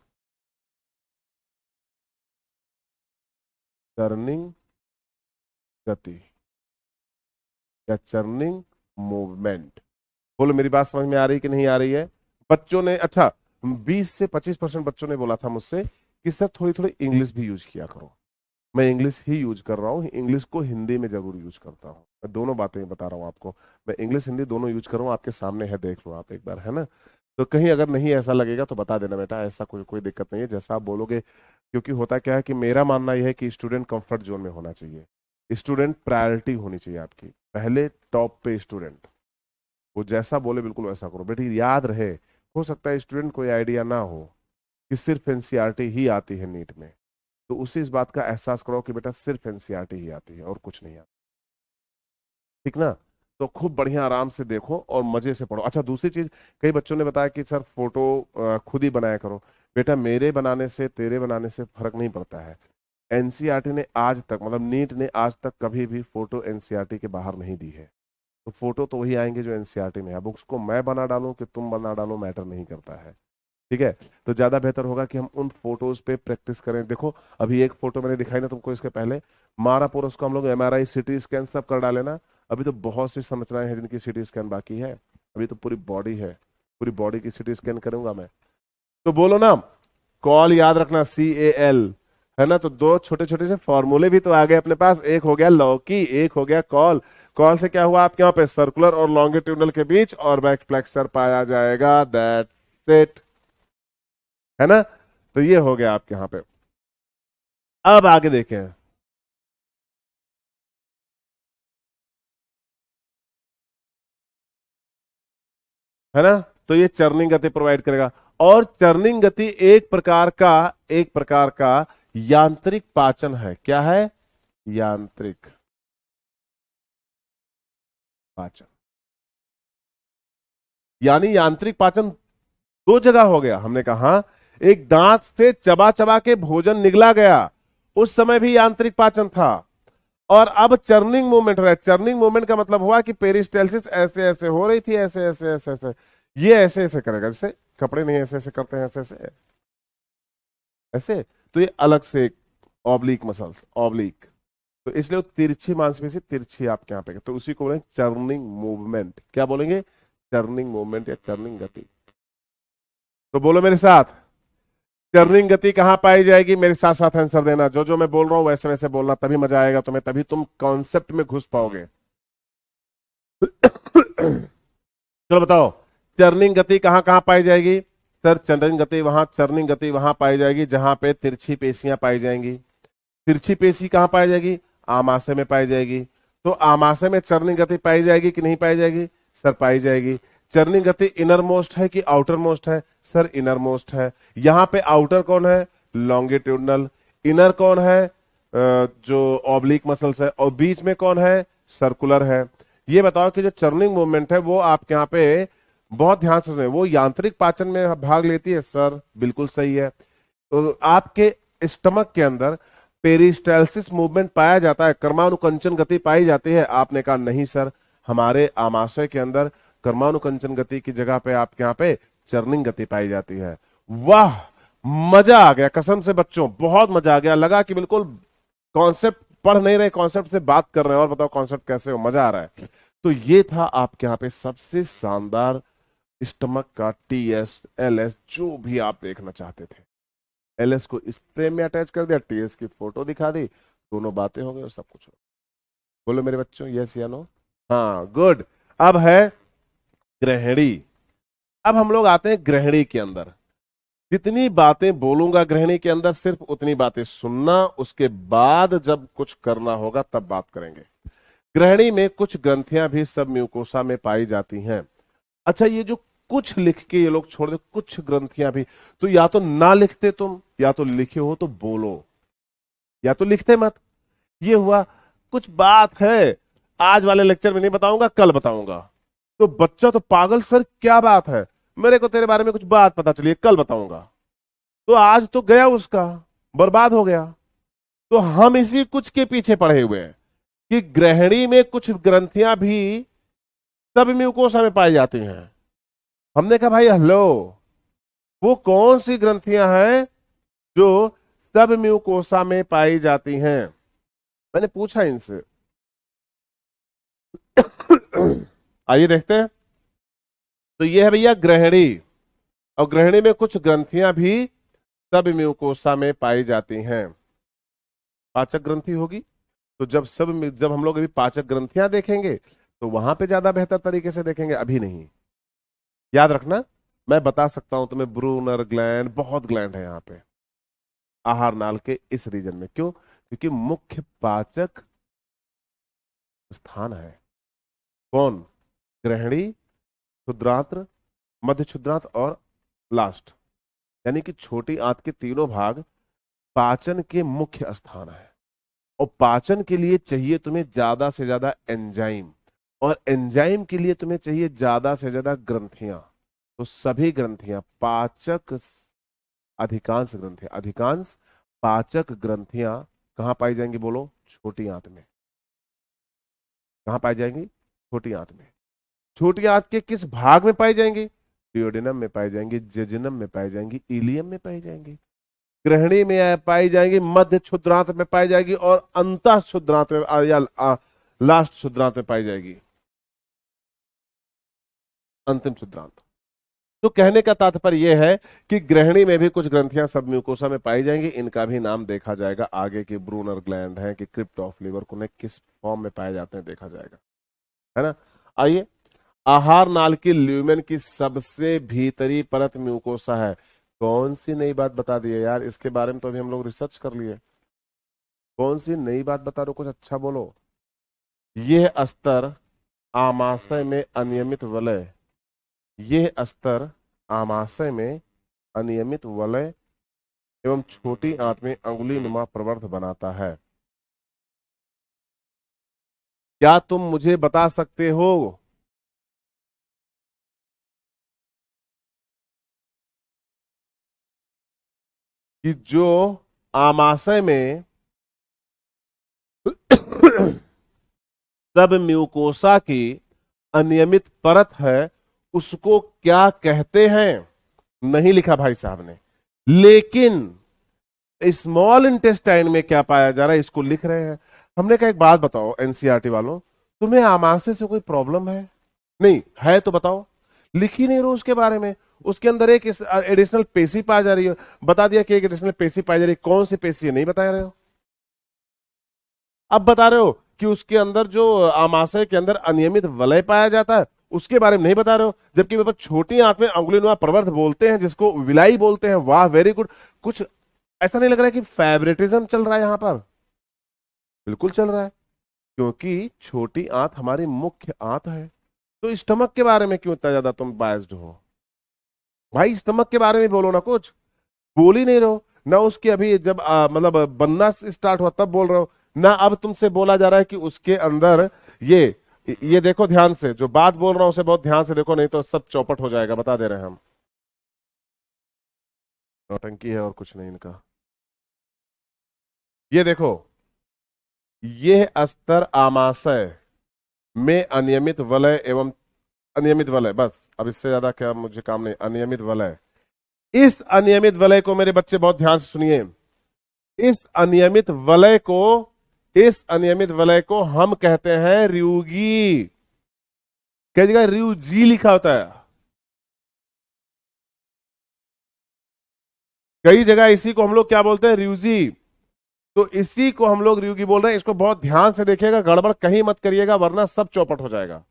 टर्निंग गति या चर्निंग मूवमेंट। बोलो मेरी बात समझ में आ रही कि नहीं आ रही है। बच्चों ने, अच्छा 20 से 25% बच्चों ने बोला था मुझसे कि सर थोड़ी थोड़ी इंग्लिश भी यूज किया करो। मैं इंग्लिश ही यूज कर रहा हूँ, इंग्लिश को हिंदी में जरूर यूज करता हूँ, मैं दोनों बातें बता रहा हूँ आपको। मैं इंग्लिश हिंदी दोनों यूज कर रहा हूँ, आपके सामने है, देख लो आप एक बार, है ना। तो कहीं अगर नहीं ऐसा लगेगा तो बता देना बेटा, ऐसा कोई कोई दिक्कत नहीं है, जैसा आप बोलोगे। क्योंकि होता क्या है कि मेरा मानना यह है कि स्टूडेंट कंफर्ट जोन में होना चाहिए, स्टूडेंट प्रायोरिटी होनी चाहिए आपकी, पहले टॉप पे स्टूडेंट। वो जैसा बोले बिल्कुल वैसा करो बेटी, याद रहे। हो सकता है स्टूडेंट को आइडिया ना हो कि सिर्फ एनसीईआरटी ही आती है नीट में, तो उसे इस बात का एहसास करो कि बेटा सिर्फ एनसीईआरटी ही आती है और कुछ नहीं आता, ठीक ना। तो खूब बढ़िया आराम से देखो और मजे से पढ़ो। अच्छा दूसरी चीज, कई बच्चों ने बताया कि सर फोटो खुद ही बनाया करो। बेटा मेरे बनाने से तेरे बनाने से फर्क नहीं पड़ता है। एनसीईआरटी ने आज तक, मतलब नीट ने आज तक कभी भी फोटो एनसीईआरटी के बाहर नहीं दी है। तो फोटो तो वही आएंगे जो एनसीईआरटी में है। अब उसको मैं बना डालूं कि तुम बना डालो मैटर नहीं करता है। ठीक है। तो ज्यादा बेहतर होगा कि हम उन फोटोज पे प्रैक्टिस करें। देखो अभी एक फोटो मैंने दिखाई ना तुमको, इसके पहले मारा पूरा उसको हम लोग एमआरआई सिटी स्कैन सब कर डाले ना। अभी तो बहुत सी संरचनाएं हैं जिनकी सिटी स्कैन बाकी है। अभी तो पूरी बॉडी है, पूरी बॉडी की सिटी स्कैन करूंगा मैं। तो बोलो ना, कॉल याद रखना, CAL, है ना। तो दो छोटे छोटे से फॉर्मूले भी तो आ गए अपने पास। एक हो गया लौकी, एक हो गया कॉल। कॉल से क्या हुआ आपके यहाँ पे, सर्कुलर और लॉन्गिट्यूडनल के बीच और बैक फ्लेक्सर पाया जाएगा। दैट्स इट, है ना। तो ये हो गया आपके यहाँ पे। अब आगे देखें। है ना। तो ये चर्निंग गति प्रोवाइड करेगा। और चर्निंग गति एक प्रकार का यांत्रिक पाचन है। क्या है? यांत्रिक पाचन। यानी यांत्रिक पाचन दो जगह हो गया। हमने कहा एक दांत से चबा चबा के भोजन निगला गया, उस समय भी यांत्रिक पाचन था। और अब चर्निंग मूवमेंट हो रहा है। चर्निंग मूवमेंट का मतलब हुआ कि पेरिस्टालसिस ऐसे ऐसे हो रही थी, ऐसे ऐसे ऐसे ऐसे, ये ऐसे ऐसे करेगा। जैसे कपड़े नहीं ऐसे ऐसे करते हैं, ऐसे ऐसे ऐसे। तो ये अलग से ऑब्लिक मसल्स, ऑब्लिक। तो इसलिए वो तिरछी मांसपेशी तिरछी आपके यहाँ पे, तो उसी को बोलेंगे चर्निंग मूवमेंट। क्या बोलेंगे? चर्निंग मूवमेंट या चर्निंग गति। तो बोलो मेरे साथ, टर्निंग गति कहां पाई जाएगी? मेरे साथ साथ आंसर देना। जो जो मैं बोल रहा हूं वैसे वैसे बोलना, तभी मजा आएगा तुम्हें, तभी तुम कॉन्सेप्ट में घुस पाओगे। चलो बताओ, टर्निंग गति कहां कहां पाई जाएगी? सर चर्निंग गति वहां पाई जाएगी जहां पे तिरछी पेशियां पाई जाएंगी। तिरछी पेशी कहां पाई जाएगी? आमाशय में पाई जाएगी। तो आमाशय में चर्निंग गति पाई जाएगी कि नहीं पाई जाएगी? सर पाई जाएगी। चर्निंग गति इनर मोस्ट है कि आउटर मोस्ट है? सर इनर मोस्ट है। यहां पे आउटर कौन है? लॉन्गिट्यूडनल। इनर कौन है? जो ऑब्लिक मसल्स है। और बीच में कौन है? सर्कुलर है। ये बताओ कि जो चर्निंग मूवमेंट है वो आपके यहाँ पे, बहुत ध्यान से सुने, वो यांत्रिक पाचन में भाग लेती है। सर बिल्कुल सही है। तो आपके स्टमक के अंदर पेरिस्टालसिस मूवमेंट पाया जाता है, कर्मानुकंचन गति पाई जाती है? आपने कहा नहीं सर, हमारे आमाशय के अंदर कर्मानुकंचन गति की जगह पे आपके यहाँ पे चर्निंग गति पाई जाती है। वाह, मजा आ गया कसम से बच्चों, बहुत मजा आ गया। लगा कि बिल्कुल कॉन्सेप्ट पढ़ नहीं रहे, कॉन्सेप्ट से बात कर रहे हैं। और बताओ कॉन्सेप्ट कैसे हो, मजा आ रहा है। तो ये था आपके यहाँ पे सबसे शानदार स्टमक का TS LS, जो भी आप देखना चाहते थे। LS को इस फ्रेम में अटैच कर दिया, TS की फोटो दिखा दी, दोनों बातें हो गई और सब कुछ हो। बोलो मेरे बच्चों, यस या नो? हाँ गुड। अब है ग्रहणी। अब हम लोग आते हैं ग्रहणी के अंदर। जितनी बातें बोलूंगा ग्रहणी के अंदर, सिर्फ उतनी बातें सुनना, उसके बाद जब कुछ करना होगा तब बात करेंगे। ग्रहणी में कुछ ग्रंथियां भी सब म्यूकोसा में पाई जाती हैं। अच्छा, ये जो कुछ लिख के ये लोग छोड़ दे, कुछ ग्रंथियां भी, तो या तो ना लिखते तुम, या तो लिखे हो तो बोलो, या तो लिखते मत। ये हुआ कुछ बात है, आज वाले लेक्चर में नहीं बताऊंगा, कल बताऊंगा। तो बच्चा तो पागल, सर क्या बात है, मेरे को तेरे बारे में कुछ बात पता चली है, कल बताऊंगा। तो आज तो गया उसका, बर्बाद हो गया। तो हम इसी कुछ के पीछे पड़े हुए हैं कि ग्रहणी में कुछ ग्रंथियां भी सब म्यूकोसा में पाई जाती हैं। हमने कहा भाई हेलो, वो कौन सी ग्रंथियां हैं जो सब म्यूकोसा में पाई जाती हैं? मैंने पूछा इनसे। आइए देखते हैं। तो ये है भैया ग्रहणी, और ग्रहणी में कुछ ग्रंथियां भी सब म्यूकोसा में पाई जाती हैं। पाचक ग्रंथि होगी, तो जब हम लोग अभी पाचक ग्रंथियां देखेंगे तो वहां पे ज्यादा बेहतर तरीके से देखेंगे, अभी नहीं। याद रखना, मैं बता सकता हूं तुम्हें, ब्रूनर ग्लैंड, बहुत ग्लैंड है यहाँ पे आहार नाल के इस रीजन में। क्यों? क्योंकि मुख्य पाचक स्थान है कौन? ग्रहणी, क्षुद्रांत्र, मध्य क्षुद्रांत और लास्ट। यानी कि छोटी आंत के तीनों भाग पाचन के मुख्य स्थान है। और पाचन के लिए चाहिए तुम्हें ज्यादा से ज्यादा एंजाइम, और एंजाइम के लिए तुम्हें चाहिए ज्यादा से ज्यादा ग्रंथियां। तो सभी ग्रंथियां पाचक, अधिकांश पाचक ग्रंथियां कहां पाई जाएंगी बोलो? छोटी आंत में। कहां पाई जाएंगी? छोटी आंत में। छोटी आंत के किस भाग में पाई जाएंगी? डियोडिनम में पाई जाएंगी, जेजिनम में पाई जाएंगी, इलियम में पाई जाएंगी, ग्रहणी में पाई जाएंगी, मध्य क्षुद्रांत में पाई जाएगी और अंतः क्षुद्रांत में या लास्ट क्षुद्रांत में पाई जाएगी, अंतिम क्षुद्रांत। तो कहने का तात्पर्य यह है कि ग्रहणी में भी कुछ ग्रंथियां सब म्यूकोसा में पाई जाएंगी। इनका भी नाम देखा जाएगा आगे, कि ब्रूनर ग्लैंड है कि क्रिप्ट ऑफ लीवर को किस फॉर्म में पाए जाते हैं देखा जाएगा, है ना। आइए, आहार नाल की ल्यूमेन की सबसे भीतरी परत म्यूकोसा है। कौन सी नई बात बता दी है यार? इसके बारे में तो अभी हम लोग रिसर्च कर लिए। कौन सी नई बात बता रहे हो? कुछ अच्छा बोलो। यह अस्तर आमाशय में अनियमित वलय, यह अस्तर आमाशय में अनियमित वलय एवं छोटी आंत में अंगुली नुमा प्रवर्ध बनाता है। क्या तुम मुझे बता सकते हो कि जो आमाशय में सब म्यूकोसा की अनियमित परत है उसको क्या कहते हैं? नहीं लिखा भाई साहब ने, लेकिन स्मॉल इंटेस्टाइन में क्या पाया जा रहा है इसको लिख रहे हैं। हमने कहा एक बात बताओ एनसीईआरटी वालों, तुम्हें आमाशय से कोई प्रॉब्लम है? नहीं है तो बताओ। लिख ही नहीं रहो उसके बारे में। उसके अंदर एक एडिशनल पेशी पाई जा रही है, बता दिया कि एक एडिशनल पेशी पाई जा रही है। कौन सी पेशी है नहीं बता रहे हो। अब बता रहे हो कि उसके अंदर जो आमाशय के अंदर अनियमित वलय पाया जाता है उसके बारे में नहीं बता रहे हो, जबकि मेरे पास छोटी आंत में अंगुलीनुमा प्रवर्ध बोलते हैं जिसको विलाई बोलते हैं। वाह, वेरी गुड। कुछ ऐसा नहीं लग रहा है कि फेवरेटिज्म चल रहा है यहां पर? बिल्कुल चल रहा है, क्योंकि छोटी आंत हमारी मुख्य आंत है। तो स्टमक के बारे में क्यों इतना ज्यादा तुम बायस्ड हो भाई? स्टमक के बारे में बोलो ना, कुछ बोल ही नहीं रहो ना। उसके अभी जब मतलब बनना स्टार्ट हुआ तब बोल रहे हो ना। अब तुमसे बोला जा रहा है कि उसके अंदर ये देखो ध्यान से, जो बात बोल रहा हूं उसे बहुत ध्यान से देखो, नहीं तो सब चौपट हो जाएगा। बता दे रहे हैं हम, नौटंकी है और कुछ नहीं इनका। ये देखो, यह अस्तर आमाशय में अनियमित वलय एवं अनियमित वलय, बस अब इससे ज्यादा क्या मुझे काम नहीं। अनियमित वलय, इस अनियमित वलय को मेरे बच्चे बहुत ध्यान से सुनिए, इस अनियमित वलय को, इस अनियमित वलय को हम कहते हैं रियुगी। कई जगह रियुजी लिखा होता है, कई जगह इसी को हम लोग क्या बोलते हैं? रियुजी। तो इसी को हम लोग रियुगी बोल रहे हैं। इसको बहुत ध्यान से देखिएगा, गड़बड़ कहीं मत करिएगा वरना सब चौपट हो जाएगा।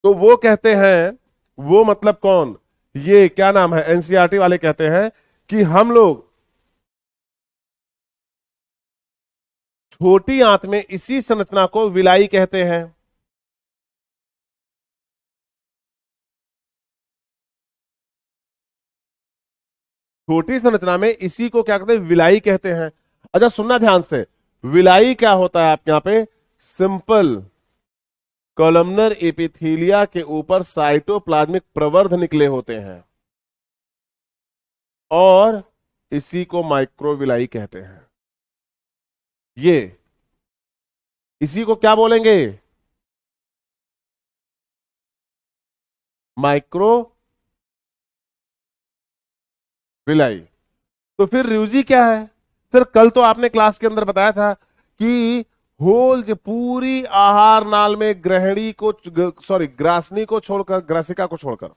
तो वो कहते हैं, वो मतलब कौन? ये क्या नाम है, एनसीईआरटी वाले कहते हैं कि हम लोग छोटी आंत में इसी संरचना को विलाई कहते हैं। छोटी संरचना में इसी को क्या कहते हैं? विलाई कहते हैं। अच्छा सुनना ध्यान से, विलाई क्या होता है? आप यहां पे सिंपल कॉलमनर एपिथेलिया के ऊपर साइटोप्लाज्मिक प्रवर्ध निकले होते हैं और इसी को माइक्रोविलाई कहते हैं। ये इसी को क्या बोलेंगे? Micro villi. तो फिर रियुजी क्या है? सर कल तो आपने क्लास के अंदर बताया था कि होल जो पूरी आहार नाल में ग्रहणी को, सॉरी ग्रासनी को छोड़कर, ग्रासिका को छोड़कर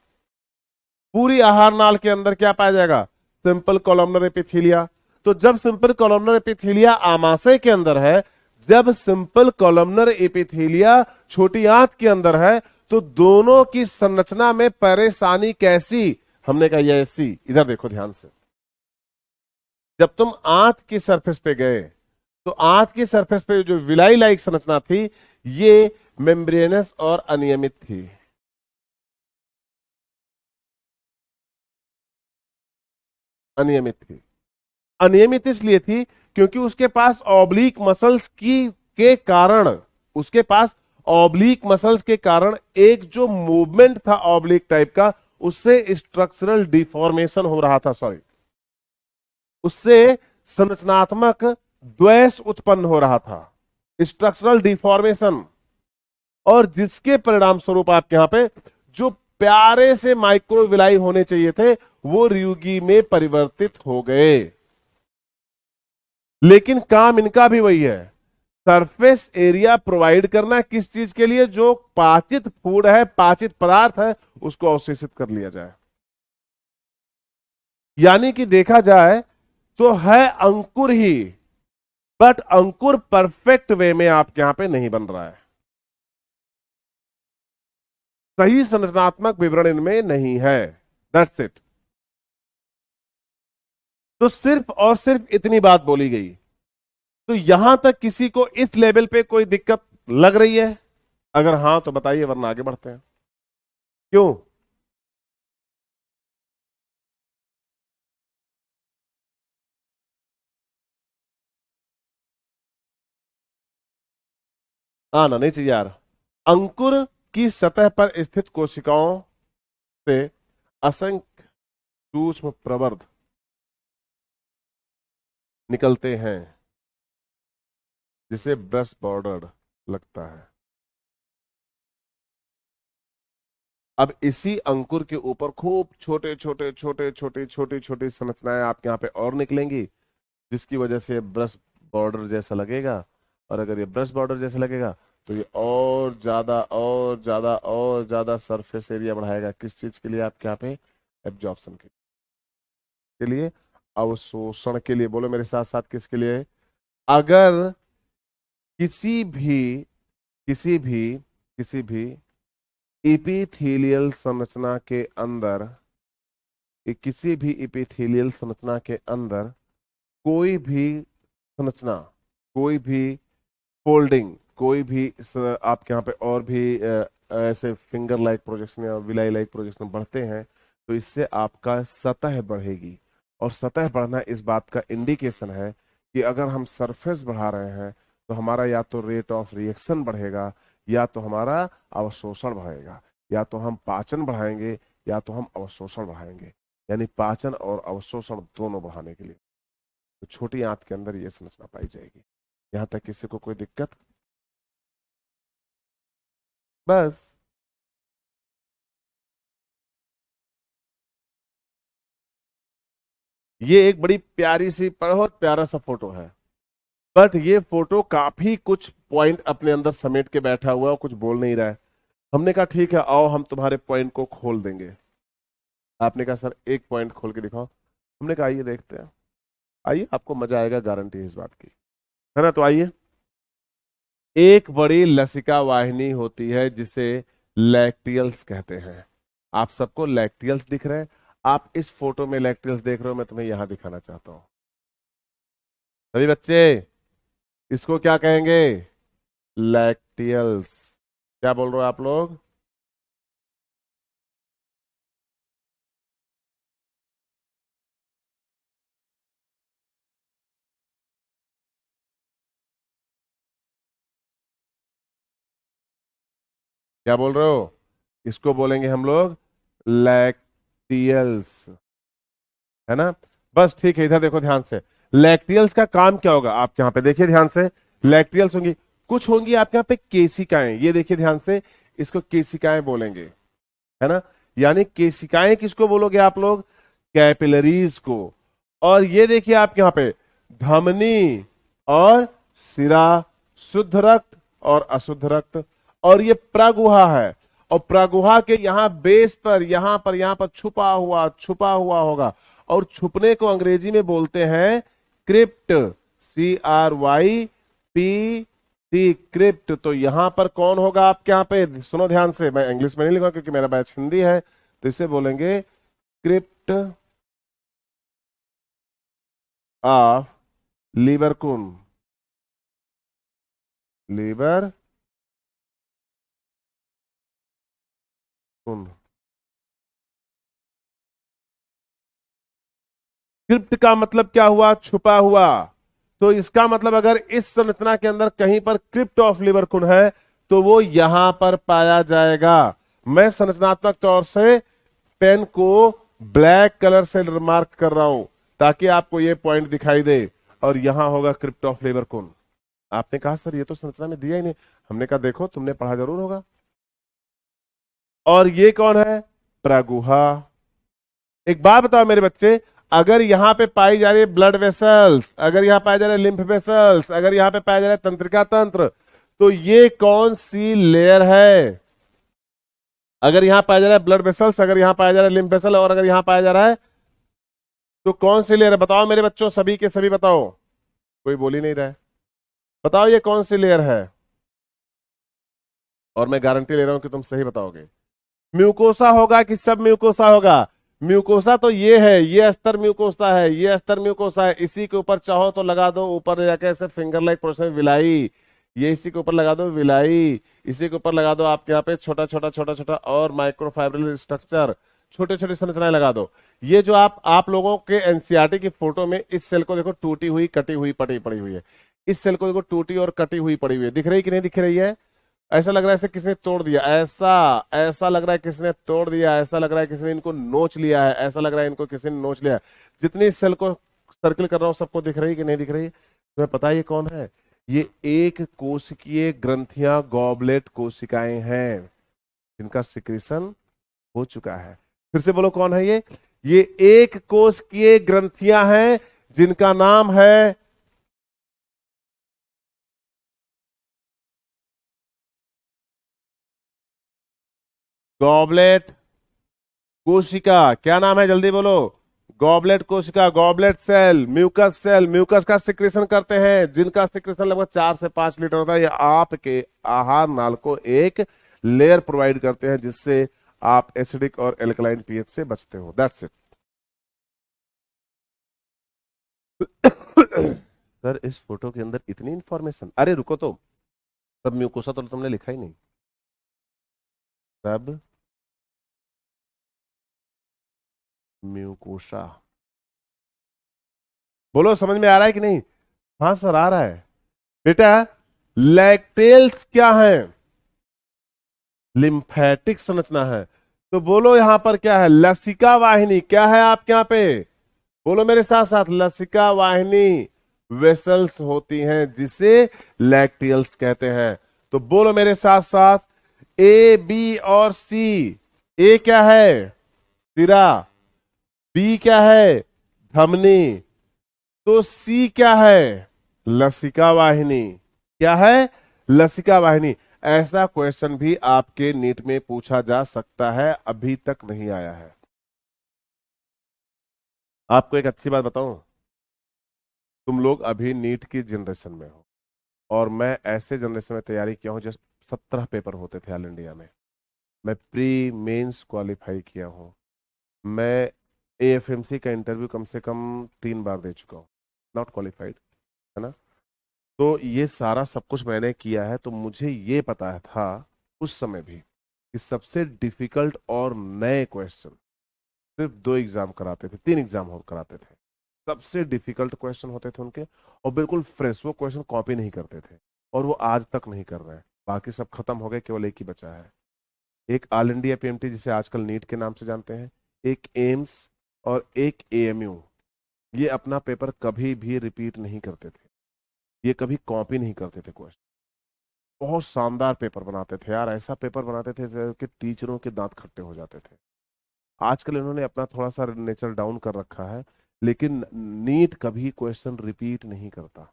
पूरी आहार नाल के अंदर क्या पाया जाएगा? Simple columnar epithelia. तो जब सिंपल कॉलमनर एपिथेलिया आमाशय के अंदर है, जब सिंपल कॉलमनर एपिथेलिया छोटी आंत के अंदर है, तो दोनों की संरचना में परेशानी कैसी? हमने कहा ये ऐसी। इधर देखो ध्यान से, जब तुम आंत की सरफेस पे गए तो आंत की सरफेस पे जो विलाई लाइक संरचना थी ये मेम्ब्रेनस और अनियमित थी। अनियमित थी। अनियमित इसलिए थी क्योंकि उसके पास ऑब्लिक मसल्स की के कारण, उसके पास ऑब्लिक मसल्स के कारण एक जो मूवमेंट था ऑब्लिक टाइप का, उससे स्ट्रक्चरल डिफॉर्मेशन हो रहा था, सॉरी, उससे संरचनात्मक द्वैष उत्पन्न हो रहा था, स्ट्रक्चरल डिफॉर्मेशन, और जिसके परिणाम स्वरूप आपके यहां पे जो प्यारे से माइक्रोविलाई होने चाहिए थे वो रियुगी में परिवर्तित हो गए। लेकिन काम इनका भी वही है, सरफेस एरिया प्रोवाइड करना, किस चीज के लिए? जो पाचित फूड है, पाचित पदार्थ है, उसको अवशोषित कर लिया जाए। यानी कि देखा जाए तो है अंकुर ही, बट अंकुर परफेक्ट वे में आपके यहां पे नहीं बन रहा है, सही संरचनात्मक विवरण इनमें नहीं है। That's it. तो सिर्फ और सिर्फ इतनी बात बोली गई। तो यहां तक किसी को इस लेवल पे कोई दिक्कत लग रही है? अगर हां तो बताइए, वरना आगे बढ़ते हैं। क्यों? आना नहीं चाहिए यार। अंकुर की सतह पर स्थित कोशिकाओं से असंख्य सूक्ष्म प्रवर्ध निकलते हैं, जिसे ब्रश बॉर्डर लगता है। अब इसी अंकुर के ऊपर खूब छोटे छोटे छोटे छोटे छोटी छोटी संरचनाएं आपके यहाँ पे और निकलेंगी, जिसकी वजह से ब्रश बॉर्डर जैसा लगेगा। और अगर ये ब्रश बॉर्डर जैसा लगेगा तो ये और ज्यादा और ज्यादा और ज्यादा सरफेस एरिया बढ़ाएगा। किस चीज के लिए? आपके यहाँ पे एब्जॉर्प्शन के लिए, अवशोषण के लिए। बोलो मेरे साथ साथ, किसके लिए? अगर किसी भी किसी भी किसी भी इपिथेलियल संरचना के अंदर, किसी भी इपिथेलियल संरचना के अंदर कोई भी संरचना, कोई भी फोल्डिंग, कोई भी आपके यहाँ पे और भी ऐसे फिंगर लाइक प्रोजेक्शन या विलाई लाइक प्रोजेक्शन बढ़ते हैं, तो इससे आपका सतह बढ़ेगी। और सतह बढ़ना इस बात का इंडिकेशन है कि अगर हम सरफेस बढ़ा रहे हैं तो हमारा या तो रेट ऑफ रिएक्शन बढ़ेगा, या तो हमारा अवशोषण बढ़ेगा, या तो हम पाचन बढ़ाएंगे, या तो हम अवशोषण बढ़ाएंगे। यानी पाचन और अवशोषण दोनों बढ़ाने के लिए तो छोटी आंत के अंदर यह संरचना पाई जाएगी। यहां तक किसी को कोई दिक्कत? बस। ये एक बड़ी प्यारी सी, बहुत प्यारा सा फोटो है, बट ये फोटो काफी कुछ पॉइंट अपने अंदर समेट के बैठा हुआ है और कुछ बोल नहीं रहा है। हमने कहा ठीक है, आओ हम तुम्हारे पॉइंट को खोल देंगे। आपने कहा सर एक पॉइंट खोल के दिखाओ। हमने कहा आइए देखते हैं, आइए आपको मजा आएगा, गारंटी है इस बात की, है ना? तो आइए। एक बड़ी लसिका वाहिनी होती है जिसे लैक्टियल्स कहते हैं। आप सबको लैक्टियल्स दिख रहे हैं? आप इस फोटो में लैक्टियल्स देख रहे हो, मैं तुम्हें यहां दिखाना चाहता हूं। सभी बच्चे, इसको क्या कहेंगे? लैक्टियल्स। क्या बोल रहे हो आप लोग? क्या बोल रहे हो? इसको बोलेंगे हम लोग लैक्टियल्स, है ना? बस ठीक है, इधर देखो ध्यान से। लैक्टियल्स का काम क्या होगा? आप यहाँ पे देखिए ध्यान से। लैक्टियल्स होंगी, कुछ होंगी आपके यहाँ पे केशिकाएं, ये देखिए ध्यान से, इसको केशिकाएं बोलेंगे, है ना? यानी केशिकाएं किसको बोलोगे आप लोग? कैपिलरीज को। और ये देखिए आपके यहाँ पे धमनी और सिरा, शुद्ध रक्त और अशुद्ध रक्त, और ये प्रगुहा है। और प्रगुहा के यहाँ बेस पर, यहां पर छुपा हुआ होगा, और छुपने को अंग्रेजी में बोलते हैं क्रिप्ट, CRYPT, क्रिप्ट। तो यहां पर कौन होगा आपके यहाँ पे? सुनो ध्यान से, मैं इंग्लिश में नहीं लिखूंगा क्योंकि मेरा बैच हिंदी है, तो इसे बोलेंगे क्रिप्ट ऑफ लीबरकुन, लीबर कुन। क्रिप्ट का मतलब क्या हुआ? छुपा हुआ। तो इसका मतलब अगर इस संरचना के अंदर कहीं पर क्रिप्ट ऑफ लिबरकुन है तो वो यहां पर पाया जाएगा। मैं संरचनात्मक तौर से पेन को ब्लैक कलर से मार्क कर रहा हूं ताकि आपको ये पॉइंट दिखाई दे। और यहां होगा क्रिप्ट ऑफ लेबर कोन। आपने कहा सर ये तो संरचना में दिया ही नहीं। हमने कहा देखो तुमने पढ़ा जरूर होगा। और ये कौन है? प्रगुहा। एक बात बताओ मेरे बच्चे, अगर यहां पे पाई जा रही है ब्लड वेसल्स, अगर यहां पाया जा रहा है लिम्फ वेसल्स, अगर यहां पे पाया जा रहा है तंत्रिका तंत्र, तो ये कौन सी लेयर है? अगर यहां पाया जा रहा है ब्लड वेसल्स, अगर यहां पाया जा रहा है लिम्फ वेसल, और अगर यहां पाया जा रहा है, तो कौन सी लेयर है? बताओ मेरे बच्चों, सभी के सभी बताओ। कोई बोल ही नहीं रहा है। बताओ ये कौन सी लेयर है? और मैं गारंटी ले रहा हूं कि तुम सही बताओगे। म्यूकोसा होगा कि सब म्यूकोसा होगा? म्यूकोसा तो ये है, ये अस्तर म्यूकोसा है, ये अस्तर म्यूकोसा है। इसी के ऊपर चाहो तो लगा दो ऊपर ले जाके ऐसे फिंगर लाइक पोर्शन विलाई। ये इसी के ऊपर लगा दो विलाई। इसी के ऊपर लगा दो आपके यहाँ पे छोटा छोटा छोटा छोटा और माइक्रोफाइब्रिल स्ट्रक्चर, छोटे छोटे संरचनाएं लगा दो। ये जो आप लोगों के एनसीईआरटी की फोटो में इस सेल को देखो, टूटी हुई कटी हुई पड़ी पड़ी हुई है। इस सेल को देखो टूटी और कटी हुई पड़ी हुई है। दिख रही कि नहीं दिख रही है? ऐसा लग रहा है ऐसे किसने तोड़ दिया, ऐसा ऐसा लग रहा है किसने तोड़ दिया, ऐसा लग रहा है किसने इनको नोच लिया है, ऐसा लग रहा है इनको किसी ने नोच लिया है। जितनी इस सेल को सर्किल कर रहा हूं सबको दिख रही कि नहीं दिख रही? तुम्हें पता है ये कौन है? ये एक कोशिकीय ग्रंथियां, गॉबलेट कोशिकाएं हैं जिनका सिक्रीशन हो चुका है। फिर से बोलो कौन है ये एक कोशिकीय ग्रंथियां हैं जिनका नाम है गॉबलेट कोशिका। क्या नाम है जल्दी बोलो? गॉबलेट कोशिका, goblet cell, mucus cell. Mucus का सिक्रेशन करते हैं जिनका सिक्रेशन लगभग 4 से 5 लीटर होता है। ये आपके आहार नाल को एक लेयर प्रोवाइड करते हैं जिससे आप एसिडिक और एल्कलाइन पीएच से बचते हो। That's it. सर इस फोटो के अंदर इतनी इंफॉर्मेशन, अरे रुको तो, सब म्यूकोसा तो तुमने लिखा ही नहीं। सब म्यूकोसा, बोलो समझ में आ रहा है कि नहीं? हाँ सर आ रहा है। बेटा लैक्टेल्स क्या है? लिम्फेटिक संरचना है। तो बोलो यहां पर क्या है? लसिका वाहिनी क्या है आपके यहाँ पे? बोलो मेरे साथ साथ, लसिका वाहिनी वेसल्स होती हैं जिसे लैक्टियल्स कहते हैं। तो बोलो मेरे साथ साथ, ए बी और सी। ए क्या है? सिरा। बी क्या है? धमनी। तो सी क्या है? लसिका वाहिनी। क्या है? लसिका वाहिनी। ऐसा क्वेश्चन भी आपके नीट में पूछा जा सकता है, अभी तक नहीं आया है। आपको एक अच्छी बात बताऊं, तुम लोग अभी नीट की जनरेशन में हो और मैं ऐसे जनरेशन में तैयारी किया हूं जस्ट 17 पेपर होते थे ऑल इंडिया में। मैं प्री मेंस क्वालिफाई किया हूं। मैं एएफएमसी का इंटरव्यू कम से कम 3 बार दे चुका हूं, नॉट क्वालिफाइड, है ना? तो ये सारा सब कुछ मैंने किया है, तो मुझे ये पता था उस समय भी कि सबसे डिफिकल्ट और नए क्वेश्चन सिर्फ 2 एग्जाम कराते थे, 3 एग्जाम और कराते थे। सबसे डिफिकल्ट क्वेश्चन होते थे उनके, और बिल्कुल फ्रेश, वो क्वेश्चन कॉपी नहीं करते थे, और वो आज तक नहीं कर रहे हैं। बाकी सब खत्म हो गए, केवल एक ही बचा है। एक ऑल इंडिया पीएमटी जिसे आजकल नीट के नाम से जानते हैं, एक एम्स और एक एएमयू। ये अपना पेपर कभी भी रिपीट नहीं करते थे, ये कभी कॉपी नहीं करते थे क्वेश्चन। बहुत शानदार पेपर बनाते थे यार, ऐसा पेपर बनाते थे कि टीचरों के दांत खट्टे हो जाते थे। आजकल इन्होंने अपना थोड़ा सा नेचर डाउन कर रखा है, लेकिन नीट कभी क्वेश्चन रिपीट नहीं करता।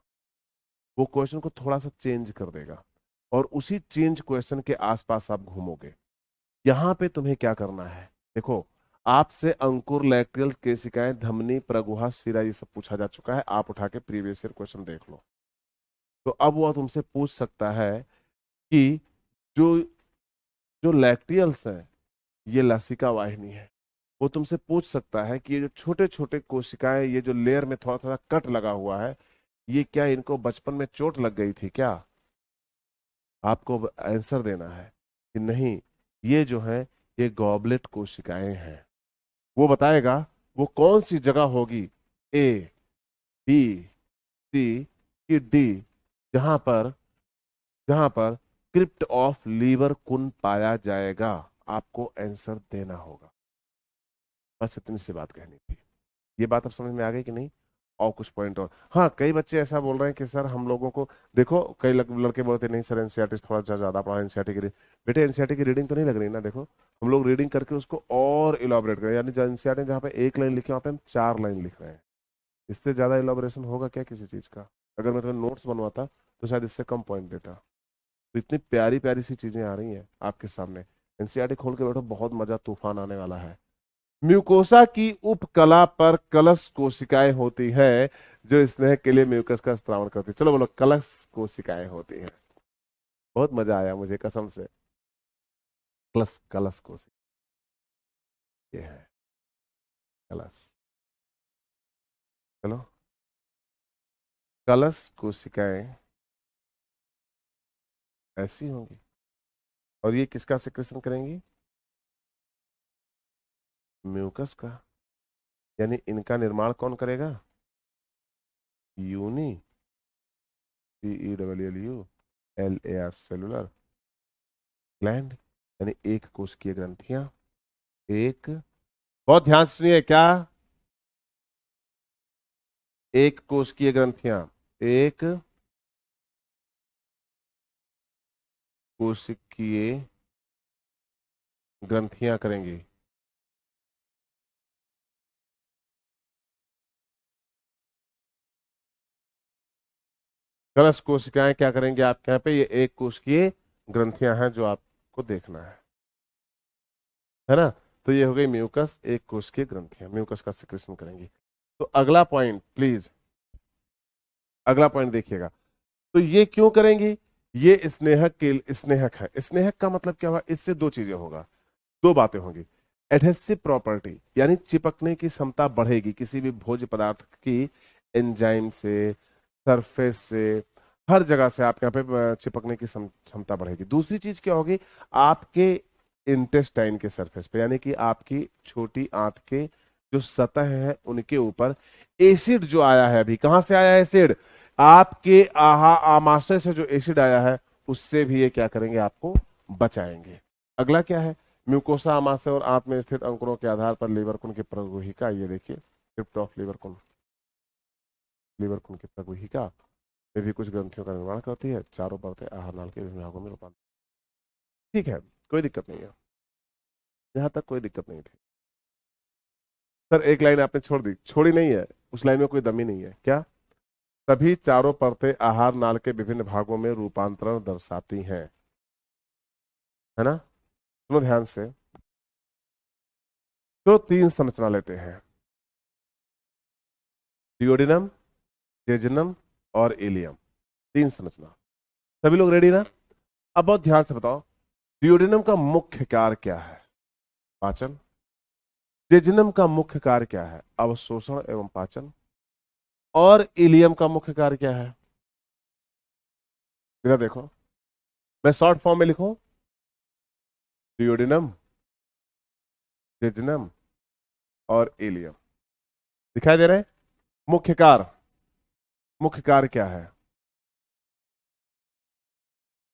वो क्वेश्चन को थोड़ा सा चेंज कर देगा, और उसी चेंज क्वेश्चन के आसपास आप घूमोगे। यहां पे तुम्हें क्या करना है? देखो, आपसे अंकुर, लैक्टियल, केशिकाएं, धमनी, प्रगुहा, सिरा, ये सब पूछा जा चुका है। आप उठा के प्रीवियस ईयर क्वेश्चन देख लो। तो अब वो तुमसे पूछ सकता है कि जो जो लैक्टियल्स है ये लसिका वाहिनी है। वो तुमसे पूछ सकता है कि ये जो छोटे छोटे कोशिकाएं, ये जो लेयर में थोड़ा थोड़ा कट लगा हुआ है, ये क्या इनको बचपन में चोट लग गई थी क्या? आपको आंसर देना है कि नहीं, ये जो है ये गॉबलेट कोशिकाएं हैं। वो बताएगा वो कौन सी जगह होगी, ए, बी, सी की डी, जहां पर क्रिप्ट ऑफ लीवर कुन पाया जाएगा? आपको आंसर देना होगा। बस इतनी सी बात कहनी थी। ये बात अब समझ में आ गई कि नहीं? और कुछ पॉइंट और, हाँ, कई बच्चे ऐसा बोल रहे हैं कि सर हम लोगों को, देखो कई लड़के बोलते नहीं सर एनसीईआरटी थोड़ा सा ज्यादा पढ़ा, एनसीईआरटी की बेटे एनसीईआरटी की रीडिंग तो नहीं लग रही ना। देखो हम लोग रीडिंग करके उसको और इलाबोरेट करें, यानी एनसीईआरटी जहाँ पे एक लाइन लिखे वहाँ पे हम 4 लाइन लिख रहे हैं। इससे ज्यादा इलाबोरेशन होगा क्या किसी चीज का? अगर मैं तुम्हें नोट्स बनवाता तो शायद इससे कम पॉइंट देता। तो इतनी प्यारी प्यारी सी चीजें आ रही हैं आपके सामने, एनसीईआरटी खोल के बैठो, बहुत मजा तूफान आने वाला है। म्यूकोसा की उपकला पर कलश कोशिकाएं होती है जो स्नेह के लिए म्यूकस का स्त्राव करती है। चलो बोलो, कलश कोशिकाएं होती हैं। बहुत मजा आया मुझे कसम से। कलश कलश कोशिका, ये है कलश। चलो, कलश कोशिकाएं ऐसी होंगी और ये किसका सिक्रेशन करेंगी? म्यूकस का। यानी इनका निर्माण कौन करेगा? यूनी, CELLULAR, सेलुलर ग्लैंड, यानी एक कोशिकीय ग्रंथियां। एक, बहुत ध्यान से सुनिए, क्या? एक कोशिकीय ग्रंथियां, एक कोशिकीय ग्रंथियां करेंगी। कलश कोशिकाएं क्या करेंगे आपके यहाँ पे? ये एक कोशिकीय ग्रंथियां हैं जो आपको देखना है ना? तो ये हो गई म्यूकस, एक कोशिकीय ग्रंथियां म्यूकस का सिक्रेशन करेंगी। तो अगला पॉइंट प्लीज, अगला पॉइंट देखिएगा। तो ये क्यों करेंगी? ये स्नेहक के, स्नेहक है। स्नेहक का मतलब क्या हुआ? इससे दो चीजें होगा, दो बातें होंगी। एडहेसिव प्रॉपर्टी, यानी चिपकने की क्षमता बढ़ेगी किसी भी भोज्य पदार्थ की, एंजाइम से, सरफेस से, हर जगह से आपके यहाँ पे चिपकने की क्षमता बढ़ेगी। दूसरी चीज क्या होगी? आपके इंटेस्टाइन के सरफेस पे, यानी कि आपकी छोटी आंत के जो सतह है उनके ऊपर एसिड जो आया है, अभी कहां से आया है एसिड? आपके आमाशय से जो एसिड आया है उससे भी ये क्या करेंगे? आपको बचाएंगे। अगला क्या है? म्यूकोसा, आमाशय और आंत में स्थित अंकुरों के आधार पर लीवर कुन की प्रगुहिका, ये देखिए क्रिप्ट ऑफ लीवर कुन, लीवर कुन की प्रगुहिका में भी कुछ ग्रंथियों का निर्माण करती है। चारों परतें आहार नाल के विभिन्न भागों में रूपांतरित। ठीक है, कोई दिक्कत नहीं है, यहां तक कोई दिक्कत नहीं थी। सर एक लाइन आपने छोड़ दी, छोड़ी नहीं है, उस लाइन में कोई दमी नहीं है। क्या? सभी चारों परतें आहार नाल के विभिन्न भागों में रूपांतरण दर्शाती हैं, है ना? सुनो ध्यान से। तो 3 संरचना लेते हैं, डियोडिनम, जेजुनम और इलियम। 3 संरचना। सभी लोग रेडी ना? अब बहुत ध्यान से बताओ, डियोडिनम का मुख्य कार्य क्या है? पाचन। जेजुनम का मुख्य कार्य क्या है? अवशोषण एवं पाचन। और इलियम का मुख्य कार्य क्या है? इधर देखो, मैं शॉर्ट फॉर्म में लिखूं, डियोडिनम, जेजुनम और इलियम। दिखाई दे रहे हैं? मुख्य कार्य, मुख्य कार्य क्या है?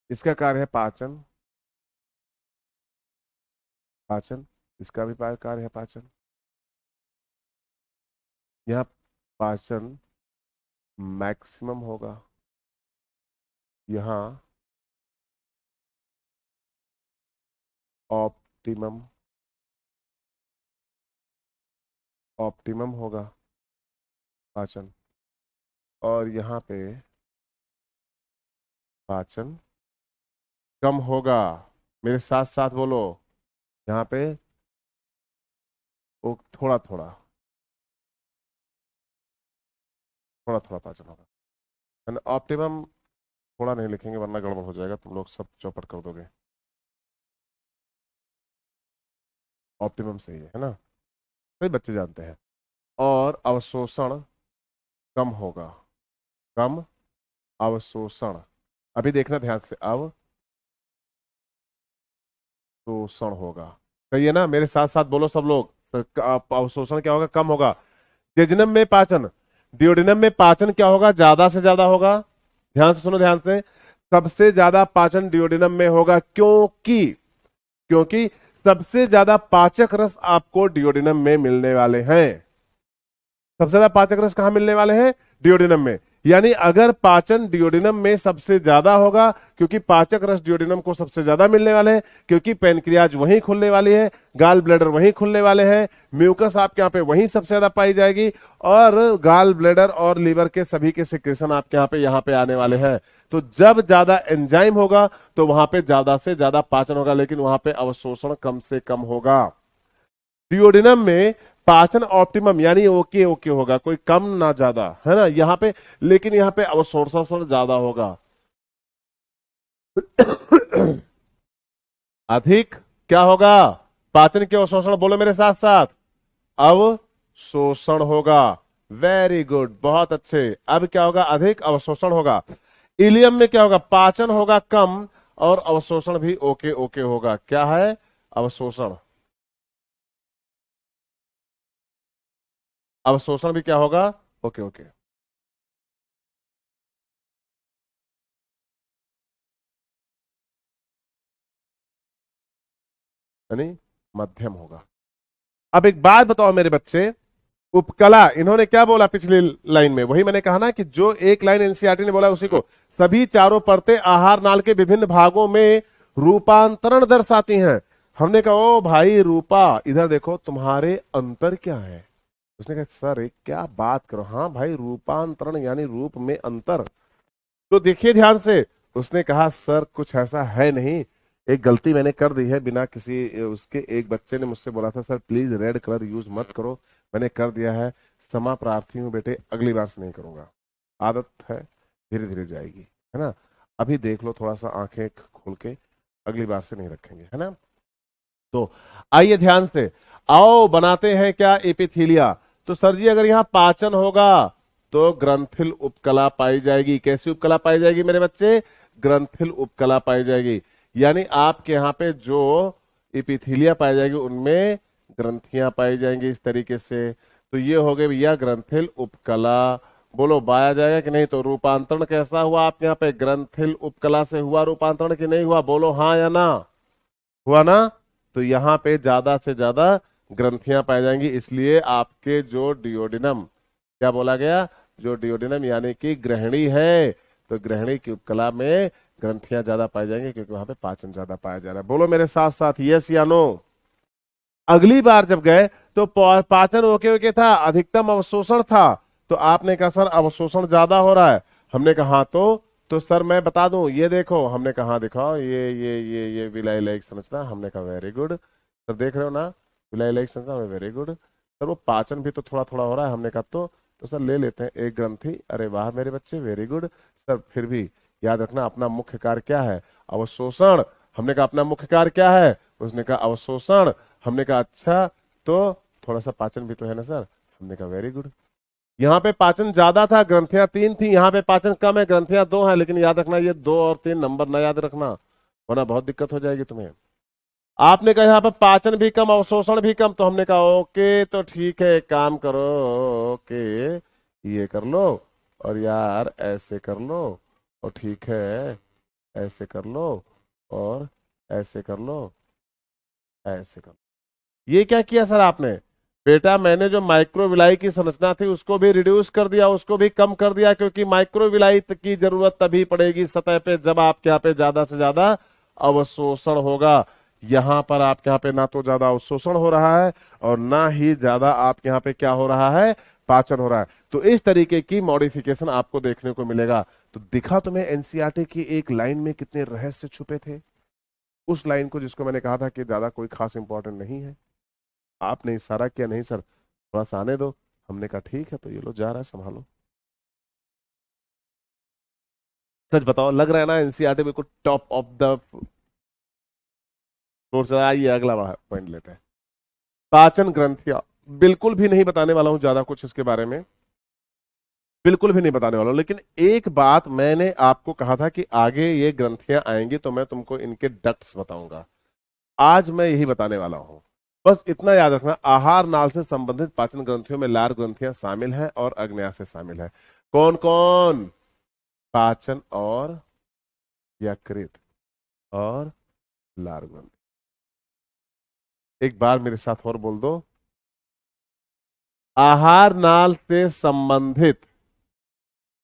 इसका कार्य है पाचन, पाचन। इसका भी कार्य है पाचन। यहाँ पाचन मैक्सिमम होगा, यहाँ ऑप्टिमम, ऑप्टिमम होगा पाचन। और यहाँ पे पाचन कम होगा। मेरे साथ साथ बोलो, यहाँ पे वो थोड़ा थोड़ा, थोड़ा थोड़ा पाचन होगा। ऑप्टिमम थोड़ा नहीं लिखेंगे वरना गड़बड़ हो जाएगा, तुम लोग सब चौपट कर दोगे। ऑप्टिमम सही है ना? सभी बच्चे जानते हैं। और अवशोषण कम होगा, कम अवशोषण। अभी देखना ध्यान से, अवशोषण होगा। सही है ना? मेरे साथ साथ बोलो सब लोग, अवशोषण क्या होगा? कम होगा। जेजुनम में पाचन, डियोडिनम में पाचन क्या होगा? ज्यादा से ज्यादा होगा। ध्यान से सुनो, ध्यान से। सबसे ज्यादा पाचन डियोडिनम में होगा, क्योंकि क्योंकि सबसे ज्यादा पाचक रस आपको डियोडिनम में मिलने वाले हैं। सबसे ज्यादा पाचक रस कहां मिलने वाले हैं? डियोडिनम में। यानी अगर पाचन डियोडिनम में सबसे ज्यादा होगा, क्योंकि पाचक रस डियोडिनम को सबसे ज्यादा मिलने वाले हैं, क्योंकि पेनक्रियाज वहीं खुलने वाली है, गाल ब्लैडर वहीं खुलने वाले हैं, म्यूकस आपके यहाँ पे वहीं सबसे ज्यादा पाई जाएगी, और गाल ब्लैडर और लीवर के सभी के सिक्रेशन आपके यहाँ पे आने वाले हैं। तो जब ज्यादा एंजाइम होगा तो वहां पे ज्यादा से ज्यादा पाचन होगा, लेकिन वहां पे अवशोषण कम से कम होगा। डियोडिनम में पाचन ऑप्टिमम यानी ओके ओके होगा, कोई कम ना ज्यादा, है ना यहाँ पे, लेकिन यहाँ पे अवशोषण ज्यादा होगा। अधिक क्या होगा? पाचन के अवशोषण, बोलो मेरे साथ साथ, अवशोषण होगा। वेरी गुड, बहुत अच्छे। अब क्या होगा? अधिक अवशोषण होगा। इलियम में क्या होगा? पाचन होगा कम और अवशोषण भी ओके ओके होगा। क्या है? अवशोषण। अवशोषण भी क्या होगा? Okay okay. यानी मध्यम होगा। अब एक बात बताओ मेरे बच्चे, उपकला इन्होंने क्या बोला पिछली लाइन में? वही मैंने कहा ना कि जो एक लाइन एनसीईआरटी ने बोला उसी को, सभी चारों परतें आहार नाल के विभिन्न भागों में रूपांतरण दर्शाती हैं। हमने कहा ओ भाई रूपा इधर देखो, तुम्हारे अंतर क्या है? उसने कहा सर एक क्या बात करो, हाँ भाई रूपांतरण यानी रूप में अंतर। तो देखिए ध्यान से, उसने कहा सर कुछ ऐसा है नहीं, एक गलती मैंने कर दी है बिना किसी उसके, एक बच्चे ने मुझसे बोला था sir please red colour use मत करो, मैंने कर दिया है, क्षमा प्रार्थी हूं बेटे, अगली बार से नहीं करूंगा, आदत है धीरे धीरे जाएगी, है ना। अभी देख लो थोड़ा सा आंखें खोल के, अगली बार से नहीं रखेंगे, है ना। तो आइए ध्यान से, आओ बनाते हैं क्या? एपिथीलिया। तो सर जी अगर यहां पाचन होगा तो ग्रंथिल उपकला पाई जाएगी। कैसी उपकला पाई जाएगी मेरे बच्चे? ग्रंथिल उपकला पाई जाएगी। यानी आपके यहाँ पे जो एपिथीलिया पाई जाएगी उनमें ग्रंथियां पाई जाएंगी इस तरीके से। तो ये हो गए भैया ग्रंथिल उपकला। बोलो पाया जाएगा कि नहीं? तो रूपांतरण कैसा हुआ आपके यहाँ पे? ग्रंथिल उपकला से हुआ रूपांतरण कि नहीं हुआ? बोलो हाँ या ना। हुआ ना। तो यहाँ पे ज्यादा से ज्यादा ग्रंथियां पाई जाएंगी, इसलिए आपके जो डियोडिनम, क्या बोला गया? जो डियोडिनम यानी कि ग्रहणी है, तो ग्रहणी की उपकला में ग्रंथियां ज्यादा पाई जाएंगी, क्योंकि वहां पे पाचन ज्यादा पाया जा रहा है। बोलो मेरे साथ साथ यस या नो। अगली बार जब गए तो पाचन ओके ओके था, अधिकतम अवशोषण था, तो आपने कहा सर अवशोषण ज्यादा हो रहा है। हमने कहा हाँ, तो सर मैं बता दूं, ये देखो, हमने कहा दिखाओ, ये विलाई लाइक संरचना। हमने कहा वेरी गुड सर, देख रहे हो ना विलाई लाइक संरचना, वेरी गुड सर। वो पाचन भी तो थोड़ा थोड़ा हो रहा है। हमने कहा तो सर ले लेते हैं एक ग्रंथि। अरे वाह मेरे बच्चे, वेरी गुड सर। फिर भी याद रखना अपना मुख्य कार्य क्या है? अवशोषण। हमने कहा अपना मुख्य कार्य क्या है? उसने कहा अवशोषण। हमने कहा अच्छा, तो थोड़ा सा पाचन भी तो है ना सर। हमने कहा वेरी गुड। यहाँ पे पाचन ज्यादा था, ग्रंथियां 3 थी, यहाँ पे पाचन कम है, ग्रंथियां 2 है। लेकिन याद रखना ये 2 और 3 नंबर ना याद रखना, वरना बहुत दिक्कत हो जाएगी तुम्हें। आपने कहा यहाँ पे पाचन भी कम अवशोषण भी कम, तो हमने कहा ओके तो ठीक है, एक काम करो, ओके ये कर लो, और यार ऐसे कर लो, और ठीक है ऐसे कर लो, और ऐसे कर लो, ऐसे कर लो। ये क्या किया सर आपने? बेटा मैंने जो माइक्रोविलाई की संरचना थी उसको भी रिड्यूस कर दिया, उसको भी कम कर दिया, क्योंकि माइक्रोविलाई की जरूरत तभी पड़ेगी सतह पे जब आपके यहाँ पे ज्यादा से ज्यादा अवशोषण होगा। यहाँ पर आपके यहाँ पे ना तो ज्यादा अवशोषण हो रहा है और ना ही ज्यादा आपके यहाँ पे क्या हो रहा है? पाचन हो रहा है। तो इस तरीके की मॉडिफिकेशन आपको देखने को मिलेगा। तो दिखा तुम्हें एनसीईआरटी की एक लाइन में कितने रहस्य छुपे थे? उस लाइन को जिसको मैंने कहा था कि ज्यादा कोई खास इंपॉर्टेंट नहीं है, आपने इशारा किया नहीं सर थोड़ा सा आने दो। हमने कहा ठीक है, तो ये लो जा रहा है, संभालो। सच बताओ लग रहा है ना एनसीईआरटी बिल्कुल टॉप ऑफ द फ्लोर से? आइए अगला पॉइंट लेते हैं, पाचन ग्रंथियां। बिल्कुल भी नहीं बताने वाला हूं ज्यादा कुछ इसके बारे में, बिल्कुल भी नहीं बताने वाला हूं। लेकिन एक बात मैंने आपको कहा था कि आगे ये ग्रंथियां आएंगी तो मैं तुमको इनके डक्ट्स बताऊंगा, आज मैं यही बताने वाला हूं। बस इतना याद रखना, आहार नाल से संबंधित पाचन ग्रंथियों में लार ग्रंथियां शामिल हैं और अग्न्याशय शामिल है। कौन कौन? पाचन और यकृत और लार ग्रंथि। एक बार मेरे साथ और बोल दो। आहार नाल से संबंधित,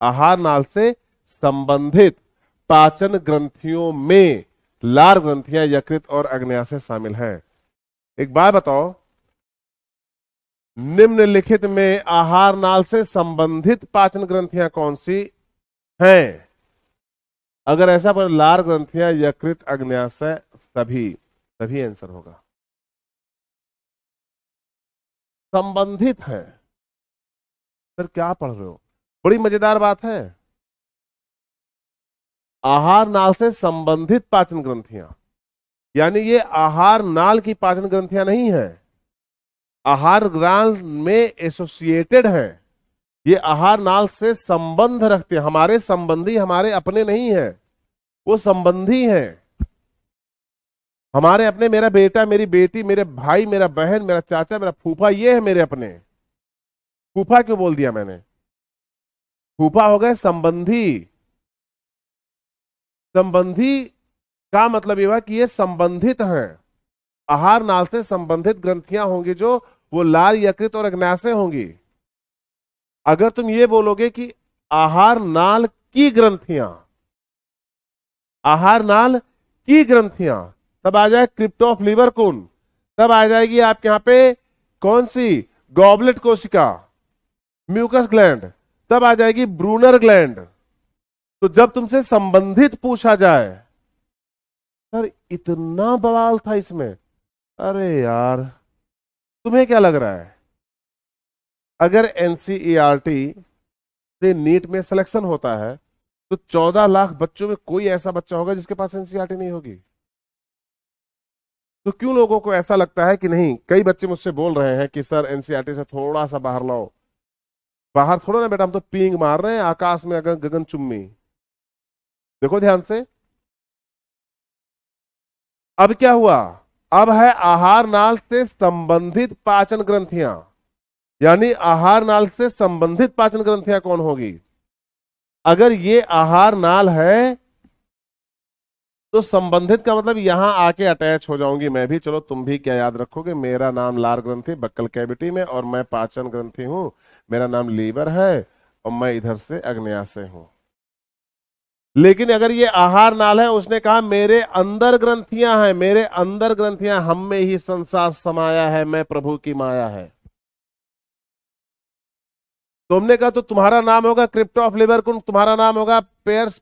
आहार नाल से संबंधित पाचन ग्रंथियों में लार ग्रंथियां यकृत और अग्न्याशय शामिल हैं। एक बात बताओ, निम्नलिखित में आहार नाल से संबंधित पाचन ग्रंथियां कौन सी हैं? अगर ऐसा पर लार ग्रंथियां यकृत अग्न्याशय सभी, सभी आंसर होगा। संबंधित है। सर क्या पढ़ रहे हो? बड़ी मजेदार बात है। आहार नाल से संबंधित पाचन ग्रंथियां, यानी ये आहार नाल की पाचन ग्रंथियां नहीं है, आहार नाल में एसोसिएटेड है। ये आहार नाल से संबंध रखते हैं, हमारे संबंधी, हमारे अपने नहीं है, वो संबंधी हैं हमारे अपने। मेरा बेटा, मेरी बेटी, मेरे भाई, मेरा बहन, मेरा चाचा, मेरा फूफा, ये है मेरे अपने। फूफा क्यों बोल दिया मैंने? फूफा हो गए संबंधी। संबंधी का मतलब यह हुआ कि ये संबंधित हैं। आहार नाल से संबंधित ग्रंथियां होंगी जो वो लार, यकृत और अग्न्याशय होंगी। अगर तुम ये बोलोगे कि आहार नाल की ग्रंथियां, आहार नाल की ग्रंथियां, तब आ जाए क्रिप्ट ऑफ लीवर कून, तब आ जाएगी आपके यहां पे कौन सी? गॉबलेट कोशिका, म्यूकस ग्लैंड, तब आ जाएगी ब्रूनर ग्लैंड। तो जब तुमसे संबंधित पूछा जाए, सर इतना बवाल था इसमें, अरे यार तुम्हें क्या लग रहा है? अगर एनसीईआरटी से नीट में सिलेक्शन होता है तो 14 लाख बच्चों में कोई ऐसा बच्चा होगा जिसके पास एनसीईआरटी नहीं होगी। तो क्यों लोगों को ऐसा लगता है कि नहीं? कई बच्चे मुझसे बोल रहे हैं कि सर एनसीईआरटी से थोड़ा सा बाहर लाओ। बाहर थोड़ा ना बेटा, हम तो पींग मार रहे हैं आकाश में, अगर गगन चुम्मी। देखो ध्यान से, अब क्या हुआ? अब है आहार नाल से संबंधित पाचन ग्रंथियां, यानी आहार नाल से संबंधित पाचन ग्रंथियां कौन होगी? अगर ये आहार नाल है तो संबंधित का मतलब यहां आके अटैच हो जाऊंगी मैं भी। चलो तुम भी क्या याद रखोगे, मेरा नाम लार ग्रंथि बक्कल कैविटी में, और मैं पाचन ग्रंथि हूं, मेरा नाम लीवर है, और मैं इधर से अग्न्याशय हूं। लेकिन अगर ये आहार नाल है, उसने कहा मेरे अंदर ग्रंथियां हैं, मेरे अंदर ग्रंथियां, हम में ही संसार समाया है, मैं प्रभु की माया है। तुमने कहा तो तुम्हारा नाम होगा क्रिप्ट ऑफ लिवर कुन, तुम्हारा नाम होगा पेयर्स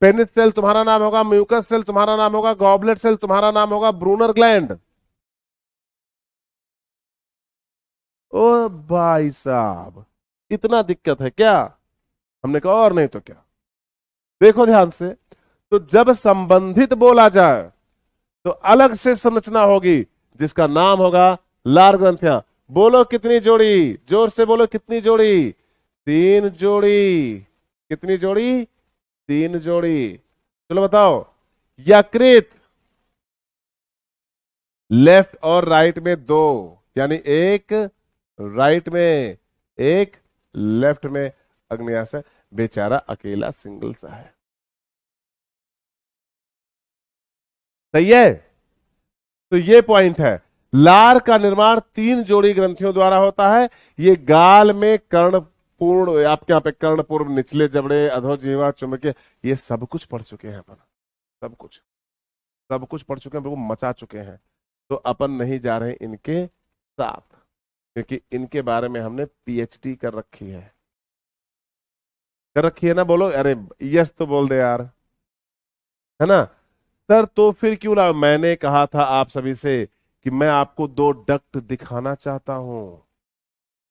पेनिस सेल, तुम्हारा नाम होगा म्यूकस सेल, तुम्हारा नाम होगा गॉबलेट सेल, तुम्हारा नाम होगा ब्रूनर ग्लैंड। ओ भाई साहब, इतना दिक्कत है क्या? हमने कहा और नहीं तो क्या। देखो ध्यान से, तो जब संबंधित बोला जाए तो अलग से संरचना होगी जिसका नाम होगा लार ग्रंथियां। बोलो कितनी जोड़ी? जोर से बोलो कितनी जोड़ी? 3 जोड़ी। कितनी जोड़ी? 3 जोड़ी। चलो बताओ। यकृत लेफ्ट और राइट में 2, यानी एक राइट में, एक लेफ्ट में अग्न्याशय। बेचारा अकेला सिंगल सा है। सही है? तो ये पॉइंट है। लार का निर्माण 3 जोड़ी ग्रंथियों द्वारा होता है। ये गाल में कर्णपूर्ण, आपके यहां पे कर्णपूर्व, निचले जबड़े, अधोजीवा, चुंबकीय, ये सब कुछ पढ़ चुके हैं अपन। सब कुछ, सब कुछ पढ़ चुके हैं, बिल्कुल मचा चुके हैं। तो अपन नहीं जा रहे इनके साथ, क्योंकि इनके बारे में हमने पीएचडी कर रखी है। कर रखी है ना? बोलो अरे यस तो बोल दे यार, है ना? सर तो फिर क्यों ला? मैंने कहा था आप सभी से कि मैं आपको 2 डक्ट दिखाना चाहता हूं।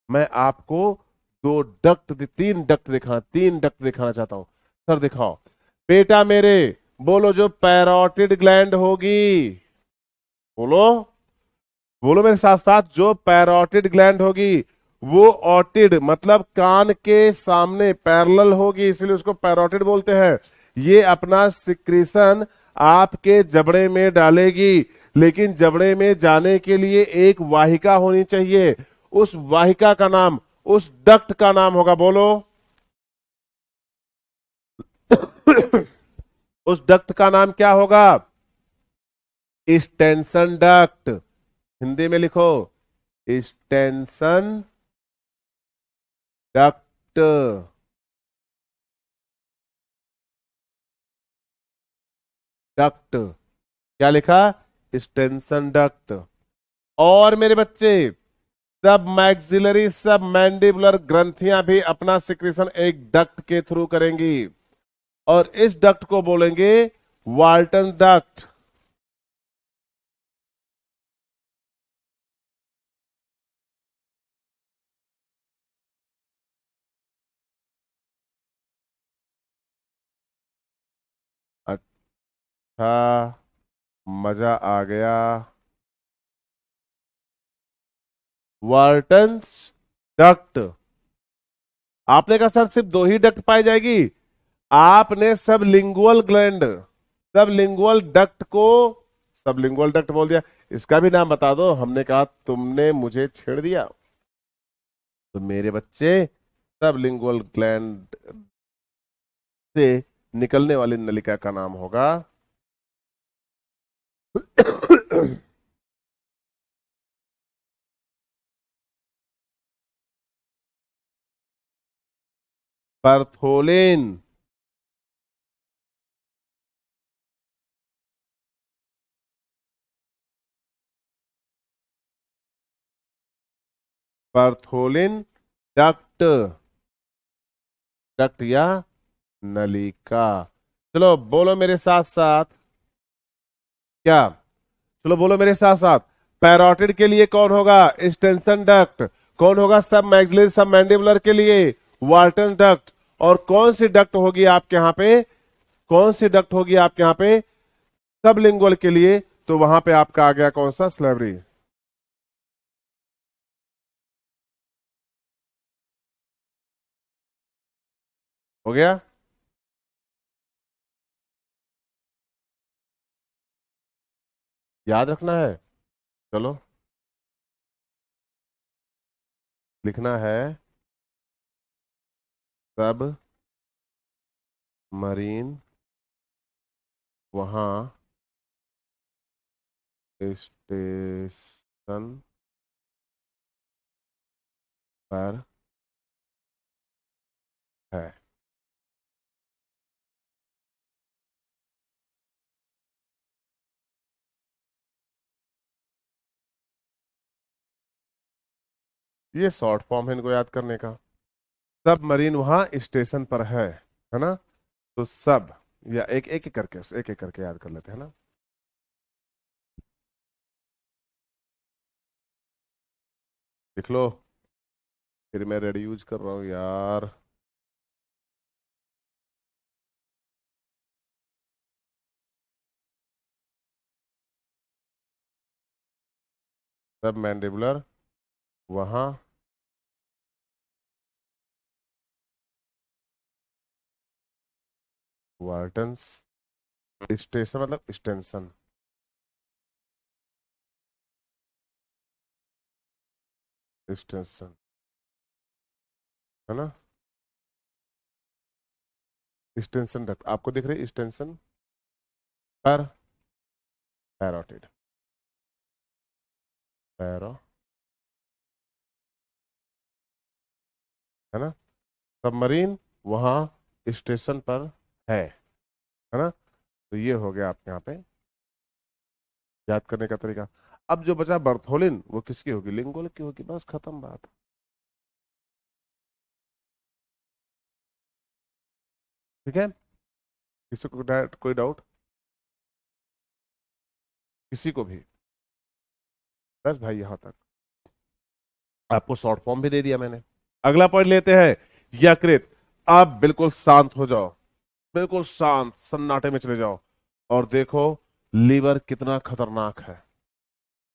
मैं आपको 3 डक्ट दिखाना, 3 डक्ट दिखाना चाहता हूं। सर दिखाओ बेटा मेरे। बोलो जो पैरोटिड ग्लैंड होगी, बोलो, बोलो मेरे साथ साथ, जो पैरोटिड ग्लैंड होगी वो ऑटिड मतलब कान के सामने पैरेलल होगी, इसलिए उसको पैरोटिड बोलते हैं। ये अपना सिक्रीशन आपके जबड़े में डालेगी, लेकिन जबड़े में जाने के लिए एक वाहिका होनी चाहिए। उस वाहिका का नाम, उस डक्ट का नाम होगा, बोलो उस डक्ट का नाम क्या होगा? Extension duct. हिंदी में लिखो, एक्सटेंशन डक्ट। डक्ट क्या लिखा? Extension duct. और मेरे बच्चे, सब मैक्सिलरी सब मैंडिबुलर ग्रंथियां भी अपना सिक्रेशन एक डक्ट के थ्रू करेंगी, और इस डक्ट को बोलेंगे वाल्टन डक्ट। अच्छा, मजा आ गया। Walton duct. आपने कहा सर सिर्फ दो ही डक्ट पाई जाएगी? आपने सब लिंगुअल ग्लैंड, सब लिंगुअल डक्ट को सब लिंगुअल डक्ट बोल दिया। इसका भी नाम बता दो। हमने कहा तुमने मुझे छेड़ दिया। तो मेरे बच्चे, सब लिंगुअल ग्लैंड से निकलने वाली नलिका का नाम होगा बर्थोलिन। Bartholin duct. डक्ट या नलिका। चलो बोलो मेरे साथ साथ। क्या? चलो बोलो मेरे साथ साथ। पैरोटिड के लिए कौन होगा? Extension duct. कौन होगा सब मैक्सिलरी सब मैंडिबुलर के लिए? Walton duct. और कौन सी डक्ट होगी आपके यहां पे? कौन सी डक्ट होगी आपके यहां पे सब लिंगुअल के लिए? तो वहां पे आपका आ गया कौन सा? स्लेवरी। हो गया? याद रखना है। चलो लिखना है, सब मरीन वहां स्टेशन पर है। ये शॉर्ट फॉर्म है इनको याद करने का। सब मरीन वहां स्टेशन पर है ना? तो सब, या एक एक करके, एक एक करके याद कर लेते हैं ना। लिख लो, फिर मैं रेडी यूज कर रहा हूं यार। सब मैंडिबुलर वहां वार्टन्स स्टेशन मतलब एक्सटेंशन, एक्सटेंशन है ना? एक्सटेंशन डक्ट आपको दिख रही है, एक्सटेंशन पर पैरोटिड। पैरो है ना? सबमरीन वहां स्टेशन पर है ना? तो ये हो गया आपके यहाँ पे याद करने का तरीका। अब जो बचा बर्थोलिन, वो किसकी होगी? लिंगुअल की होगी। बस खत्म बात। ठीक है? किसी को कोई डाउट? किसी को भी? बस भाई यहां तक। आपको शॉर्ट फॉर्म भी दे दिया मैंने। अगला पॉइंट लेते हैं, यकृत। आप बिल्कुल शांत हो जाओ, बिल्कुल शांत सन्नाटे में चले जाओ और देखो लीवर कितना खतरनाक है।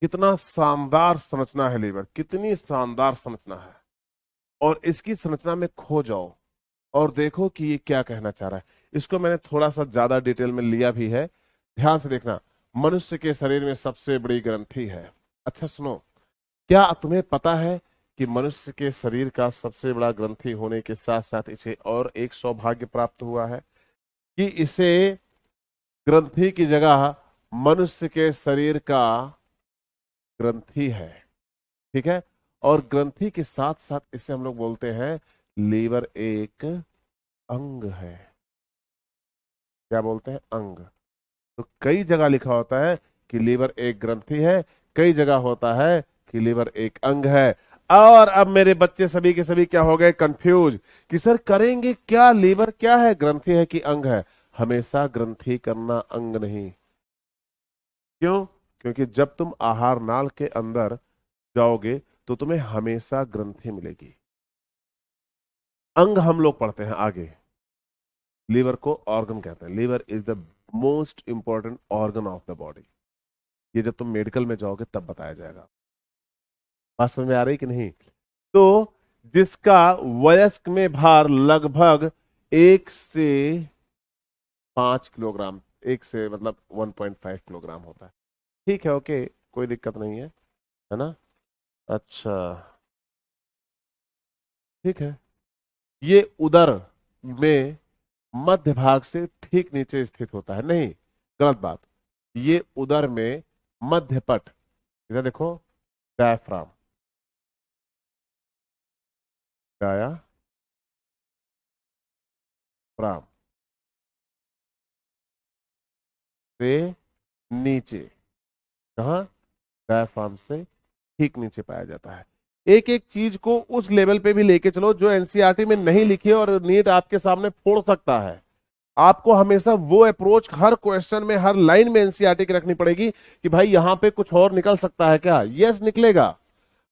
कितना शानदार संरचना है लीवर, कितनी शानदार संरचना है। और इसकी संरचना में खो जाओ और देखो कि ये क्या कहना चाह रहा है। इसको मैंने थोड़ा सा ज्यादा डिटेल में लिया भी है, ध्यान से देखना। मनुष्य के शरीर में सबसे बड़ी ग्रंथि है। अच्छा सुनो, क्या तुम्हें पता है कि मनुष्य के शरीर का सबसे बड़ा ग्रंथि होने के साथ साथ इसे और एक सौभाग्य प्राप्त हुआ है कि इसे ग्रंथि की जगह मनुष्य के शरीर का ग्रंथि है, ठीक है। और ग्रंथि के साथ साथ इसे हम लोग बोलते हैं लीवर एक अंग है। क्या बोलते हैं? अंग। तो कई जगह लिखा होता है कि लीवर एक ग्रंथि है, कई जगह होता है कि लीवर एक अंग है। और अब मेरे बच्चे सभी के सभी क्या हो गए? कंफ्यूज कि सर करेंगे क्या, लीवर क्या है, ग्रंथि है कि अंग है? हमेशा ग्रंथि करना, अंग नहीं। क्यों? क्योंकि जब तुम आहार नाल के अंदर जाओगे तो तुम्हें हमेशा ग्रंथि मिलेगी। अंग हम लोग पढ़ते हैं आगे। लीवर को ऑर्गन कहते हैं। Liver is the most important organ of the body. ये जब तुम मेडिकल में जाओगे तब बताया जाएगा। बात समझ में आ रही कि नहीं? तो जिसका वयस्क में भार लगभग 1 से 5 किलोग्राम, 1 से मतलब 1.5 किलोग्राम होता है। ठीक है, ओके, कोई दिक्कत नहीं है ना? अच्छा, ठीक है। ये उदर में मध्य भाग से ठीक नीचे स्थित होता है। नहीं, गलत बात। ये उदर में मध्य पट, इधर देखो, डायफ्राम, डायाफ्राम से नीचे, कहा? डायफ्राम से ठीक नीचे पाया जाता है। एक एक चीज को उस लेवल पे भी लेके चलो जो एनसीईआरटी में नहीं लिखी है और नीट आपके सामने फोड़ सकता है। आपको हमेशा वो अप्रोच हर क्वेश्चन में, हर लाइन में एनसीईआरटी की रखनी पड़ेगी कि भाई यहां पे कुछ और निकल सकता है क्या? यस, निकलेगा,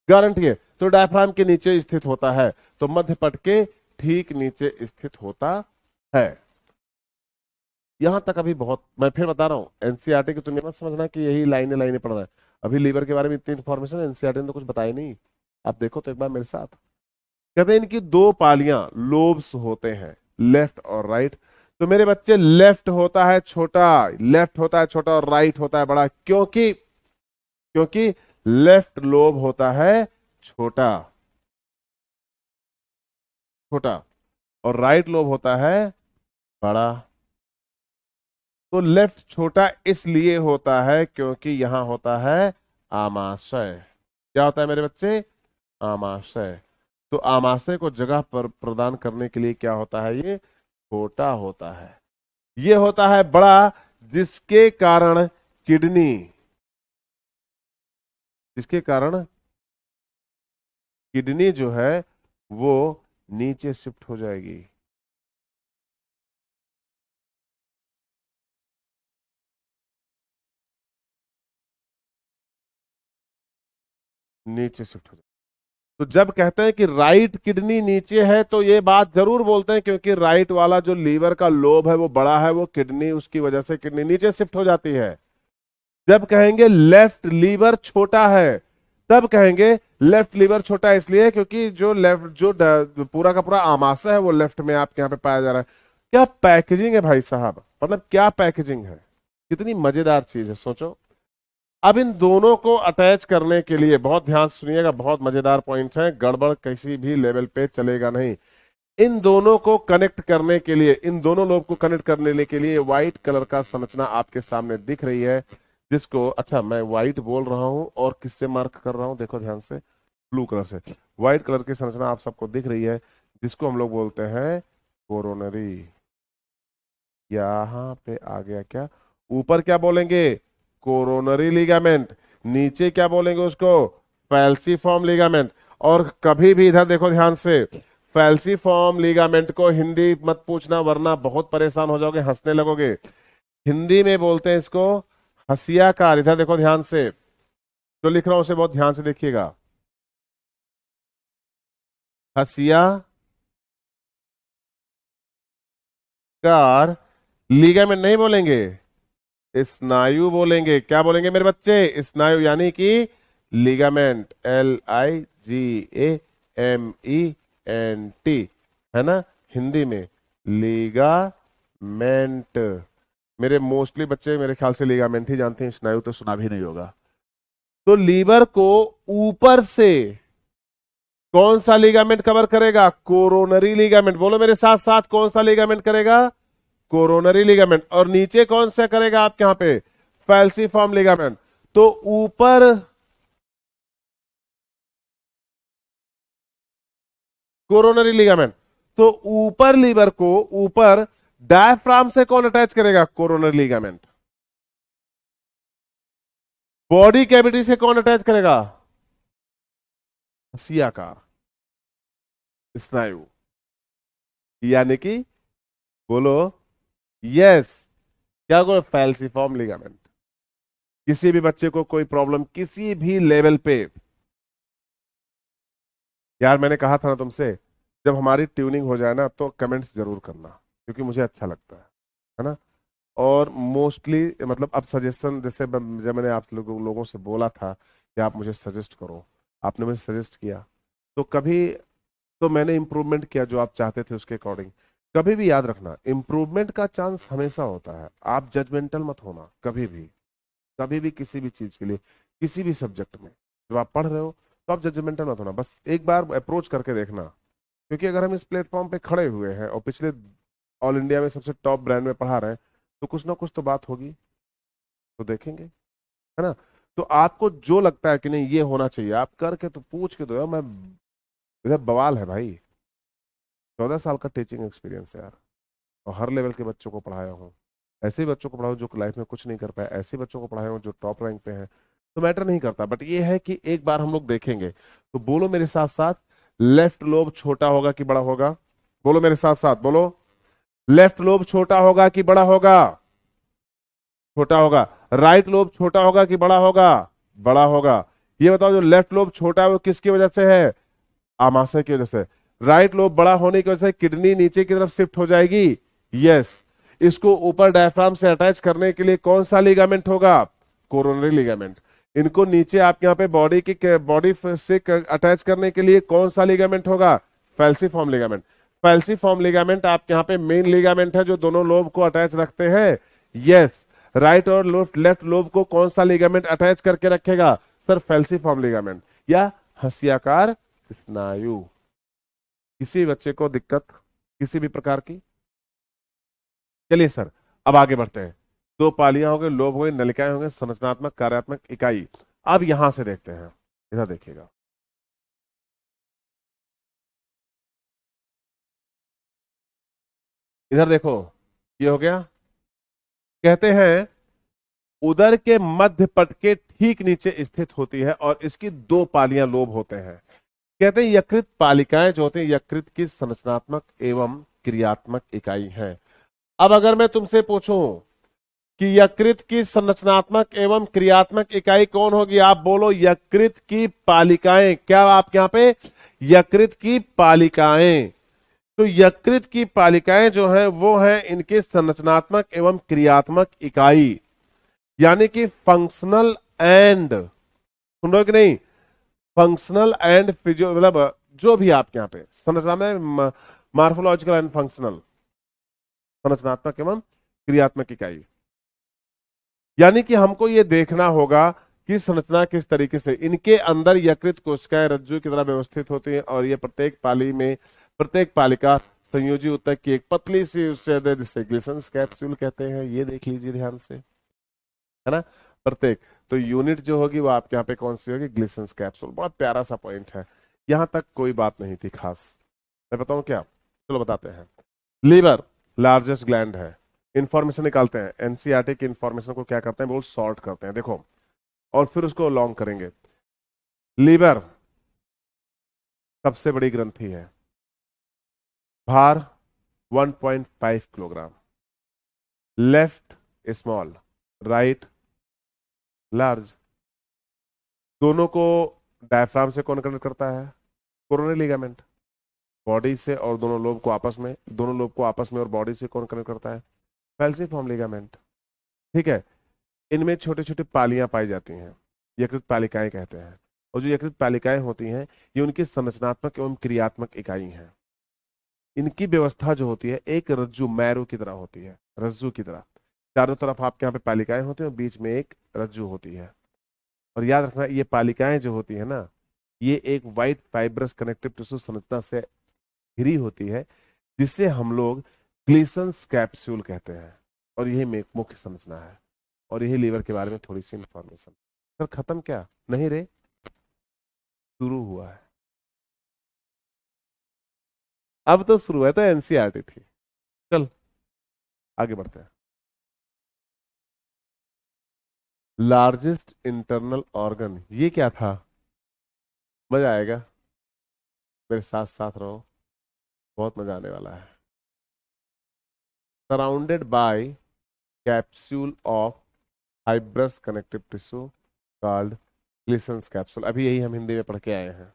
गारंटी है। तो डायफ्राम के नीचे स्थित होता है, तो मध्य पट के ठीक नीचे स्थित होता है। यहां तक अभी बहुत, मैं फिर बता रहा हूं, एनसीईआरटी की तुम मत समझना कि यही लाइनें लाइनें पढ़ रहा है। अभी लीवर के बारे में इतनी इंफॉर्मेशन एनसीईआरटी ने तो कुछ बताई नहीं। आप देखो तो एक बार मेरे साथ। कहते हैं इनकी दो पालियां, लोब्स होते हैं, लेफ्ट और राइट। तो मेरे बच्चे, लेफ्ट होता है छोटा, लेफ्ट होता है छोटा और राइट होता है बड़ा। क्योंकि क्योंकि लेफ्ट लोब होता है छोटा, छोटा, और राइट लोब होता है बड़ा। तो लेफ्ट छोटा इसलिए होता है क्योंकि यहां होता है आमाशय। क्या होता है मेरे बच्चे? आमाशय। तो आमाशय को जगह पर प्रदान करने के लिए क्या होता है? ये छोटा होता है। ये होता है बड़ा, जिसके कारण किडनी, जिसके कारण किडनी जो है वो नीचे शिफ्ट हो जाएगी। नीचे शिफ्ट हो जाएगी। तो जब कहते हैं कि राइट किडनी नीचे है तो ये बात जरूर बोलते हैं क्योंकि राइट वाला जो लीवर का लोब है वो बड़ा है, वो किडनी, उसकी वजह से किडनी नीचे शिफ्ट हो जाती है। जब कहेंगे लेफ्ट लीवर छोटा है, तब कहेंगे लेफ्ट लीवर छोटा है इसलिए क्योंकि जो लेफ्ट, जो पूरा का पूरा आमाशय है वो लेफ्ट में आपके यहाँ पे पाया जा रहा है। क्या पैकेजिंग है भाई साहब, मतलब क्या पैकेजिंग है, कितनी मजेदार चीज है, सोचो। अब इन दोनों को अटैच करने के लिए बहुत ध्यान से सुनिएगा, बहुत मजेदार पॉइंट है, गड़बड़ किसी भी लेवल पे चलेगा नहीं। इन दोनों को कनेक्ट करने के लिए, इन दोनों लोब को कनेक्ट करने के लिए व्हाइट कलर का संरचना आपके सामने दिख रही है, जिसको, अच्छा मैं व्हाइट बोल रहा हूं और किससे मार्क कर रहा हूं, देखो ध्यान से, ब्लू कलर से। व्हाइट कलर की संरचना आप सबको दिख रही है, जिसको हम लोग बोलते हैं कोरोनरी। यहां पे आ गया क्या? ऊपर क्या बोलेंगे? Coronary ligament. नीचे क्या बोलेंगे उसको? फैल्सीफॉर्म लिगामेंट। और कभी भी इधर देखो ध्यान से, फैल्सीफॉर्म लिगामेंट को हिंदी मत पूछना वरना बहुत परेशान हो जाओगे, हंसने लगोगे। हिंदी में बोलते हैं इसको हसियाकार। इधर देखो ध्यान से, जो लिख रहा हूं उसे बहुत ध्यान से देखिएगा। हसिया कार लिगामेंट नहीं बोलेंगे, स्नायु बोलेंगे। क्या बोलेंगे मेरे बच्चे? स्नायु, यानी कि लिगामेंट, LIGAMENT, है ना हिंदी में, लिगामेंट। मेरे मोस्टली बच्चे मेरे ख्याल से लिगामेंट ही जानते हैं, स्नायु तो सुना भी नहीं होगा। तो लीवर को ऊपर से कौन सा लिगामेंट कवर करेगा? Coronary ligament. बोलो मेरे साथ साथ, कौन सा लिगामेंट करेगा? कोरोनरी लिगामेंट, और नीचे कौन सा करेगा आपके यहां पे, फैल्सीफॉर्म लिगामेंट। तो ऊपर कोरोनरी लिगामेंट, तो ऊपर लीवर को, ऊपर डायफ्राम से कौन अटैच करेगा, कोरोनरी लिगामेंट। बॉडी कैविटी से कौन अटैच करेगा, हंसियाकार स्नायु, यानी कि बोलो यस, क्या बोलो, फैल्सीफॉर्म लिगामेंट। किसी भी बच्चे को कोई प्रॉब्लम किसी भी लेवल पे, यार मैंने कहा था ना तुमसे, जब हमारी ट्यूनिंग हो जाए ना तो कमेंट्स जरूर करना, क्योंकि मुझे अच्छा लगता है ना। और मोस्टली मतलब अब सजेशन, जैसे जब मैंने आप लोगों से बोला था कि आप मुझे सजेस्ट करो, आपने मुझे सजेस्ट किया, तो कभी तो मैंने इम्प्रूवमेंट किया जो आप चाहते थे उसके अकॉर्डिंग। कभी भी याद रखना, इम्प्रूवमेंट का चांस हमेशा होता है, आप जजमेंटल मत होना कभी भी, कभी भी किसी भी चीज के लिए, किसी भी सब्जेक्ट में जब आप पढ़ रहे हो तो आप जजमेंटल मत होना, बस एक बार अप्रोच करके देखना। क्योंकि अगर हम इस प्लेटफॉर्म पे खड़े हुए हैं और पिछले ऑल इंडिया में सबसे टॉप ब्रांड में पढ़ा रहे हैं, तो कुछ ना कुछ तो बात होगी, तो देखेंगे, है ना। तो आपको जो लगता है कि नहीं ये होना चाहिए, आप करके तो पूछ के दो यार। मैं, इधर बवाल है भाई, 14 साल का टीचिंग एक्सपीरियंस है यार, और हर लेवल के बच्चों को पढ़ाया हूँ। ऐसे ही बच्चों को पढ़ाओ जो लाइफ में कुछ नहीं कर पाए, ऐसे बच्चों को पढ़ाया हूँ जो टॉप रैंक पे हैं, तो मैटर नहीं करता। बट ये है कि एक बार हम लोग देखेंगे, तो बोलो मेरे साथ साथ, लेफ्ट लोब छोटा होगा कि बड़ा होगा, बोलो मेरे साथ साथ, बोलो लेफ्ट लोब छोटा होगा कि बड़ा होगा, छोटा होगा। राइट लोब छोटा होगा कि बड़ा होगा, बड़ा होगा। ये बताओ जो लेफ्ट लोब छोटा है वो किसकी वजह से है, आमाशय की वजह से। राइट लोब बड़ा होने की वजह से किडनी नीचे की तरफ शिफ्ट हो जाएगी, यस। इसको ऊपर डायफ्राम से अटैच करने के लिए कौन सा लिगामेंट होगा, कोरोनरी लिगामेंट। इनको नीचे आप यहाँ पे बॉडी से अटैच करने के लिए कौन सा लिगामेंट होगा, फैल्सीफॉर्म लिगामेंट। फैल्सीफॉर्म लिगामेंट आपके यहाँ पे मेन लिगामेंट है जो दोनों लोब को अटैच रखते हैं, यस। राइट और लेफ्ट लोब को कौन सा लिगामेंट अटैच करके रखेगा, सर फैल्सीफॉर्म लिगामेंट या हंसियाकार स्नायु। किसी बच्चे को दिक्कत किसी भी प्रकार की, चलिए सर अब आगे बढ़ते हैं। दो पालियां हो गई, लोब हो गए, नलिकाएं हो गए, संरचनात्मक कार्यात्मक इकाई। अब यहां से देखते हैं, इधर देखिएगा, इधर देखो, ये हो गया। कहते हैं उदर के मध्य पट के ठीक नीचे स्थित होती है और इसकी दो पालियां लोब होते हैं। कहते हैं यकृत पालिकाएं जो होते हैं यकृत की संरचनात्मक एवं क्रियात्मक इकाई हैं। अब अगर मैं तुमसे पूछूं कि यकृत की संरचनात्मक एवं क्रियात्मक इकाई कौन होगी, आप बोलो यकृत की पालिकाएं। क्या आपके यहां पे, यकृत की पालिकाएं। तो यकृत की पालिकाएं जो है वो है इनकी संरचनात्मक एवं क्रियात्मक इकाई, यानी कि फंक्शनल एंड, सुन रहे हो कि नहीं, फंक्शनल एंड फिजियो, मतलब जो भी आपके यहाँ पे संरचना में, मार्फोलॉजिकल एंड फंक्शनल, संरचनात्मक एवं क्रियात्मक इकाई। यानी कि हमको ये देखना होगा कि संरचना किस तरीके से, इनके अंदर यकृत कोशिकाएं रज्जु की तरह व्यवस्थित होती हैं और ये प्रत्येक पाली में, प्रत्येक पालिका संयोजी ऊतक की एक पतली सी उससे जिसे ग्लिसन्स कैप्सूल कहते हैं, ये देख लीजिए ध्यान से, है ना, प्रत्येक। तो यूनिट जो होगी वो आपके यहाँ पे कौन सी होगी, ग्लिसन्स कैप्सूल। बहुत प्यारा सा पॉइंट है, यहां तक कोई बात नहीं थी खास, मैं बताऊं क्या, चलो बताते हैं। लीवर लार्जेस्ट ग्लैंड है, इंफॉर्मेशन निकालते हैं, एनसीईआरटी की इंफॉर्मेशन को क्या करते हैं, वो सॉर्ट करते हैं, देखो, और फिर उसको लॉन्ग करेंगे। लीवर सबसे बड़ी ग्रंथि है, भार 1.5 kilogram, left small, right large. दोनों को डायफ्राम से कौन कनेक्ट करता है, कोरोनरी लिगामेंट। बॉडी से और दोनों लोब को आपस में, दोनों लोब को आपस में और बॉडी से कौन कनेक्ट करता है, फैल्सीफॉर्म लिगामेंट। ठीक है, इनमें छोटे छोटे पालियां पाई जाती हैं, यकृत पालिकाएं कहते हैं। और जो यकृत पालिकाएं होती हैं ये उनकी संरचनात्मक एवं क्रियात्मक इकाई हैं। इनकी व्यवस्था जो होती है एक रज्जु मैरू की तरह होती है, रज्जु की तरह, चारों तरफ आपके यहाँ पे पालिकाएं होती हैं और बीच में एक रज्जु होती है। और याद रखना ये पालिकाएं जो होती है ना, ये एक वाइट फाइब्रस कनेक्टिव टिश्यू संरचना से घिरी होती है, जिससे हम लोग ग्लीसंस कैप्सूल कहते हैं, और यही मुख्य संरचना है, और यही लीवर के बारे में थोड़ी सी इंफॉर्मेशन। सर खत्म क्या? नहीं रे, शुरू हुआ है। अब तो शुरू है, तो एनसीईआरटी थी। चल आगे बढ़ते हैं। लार्जेस्ट इंटरनल ऑर्गन, ये क्या था? मजा आएगा, मेरे साथ साथ रहो, बहुत मजा आने वाला है। Surrounded by capsule of fibrous connective tissue called Glisson's capsule, अभी यही हम हिंदी में पढ़ के आए हैं।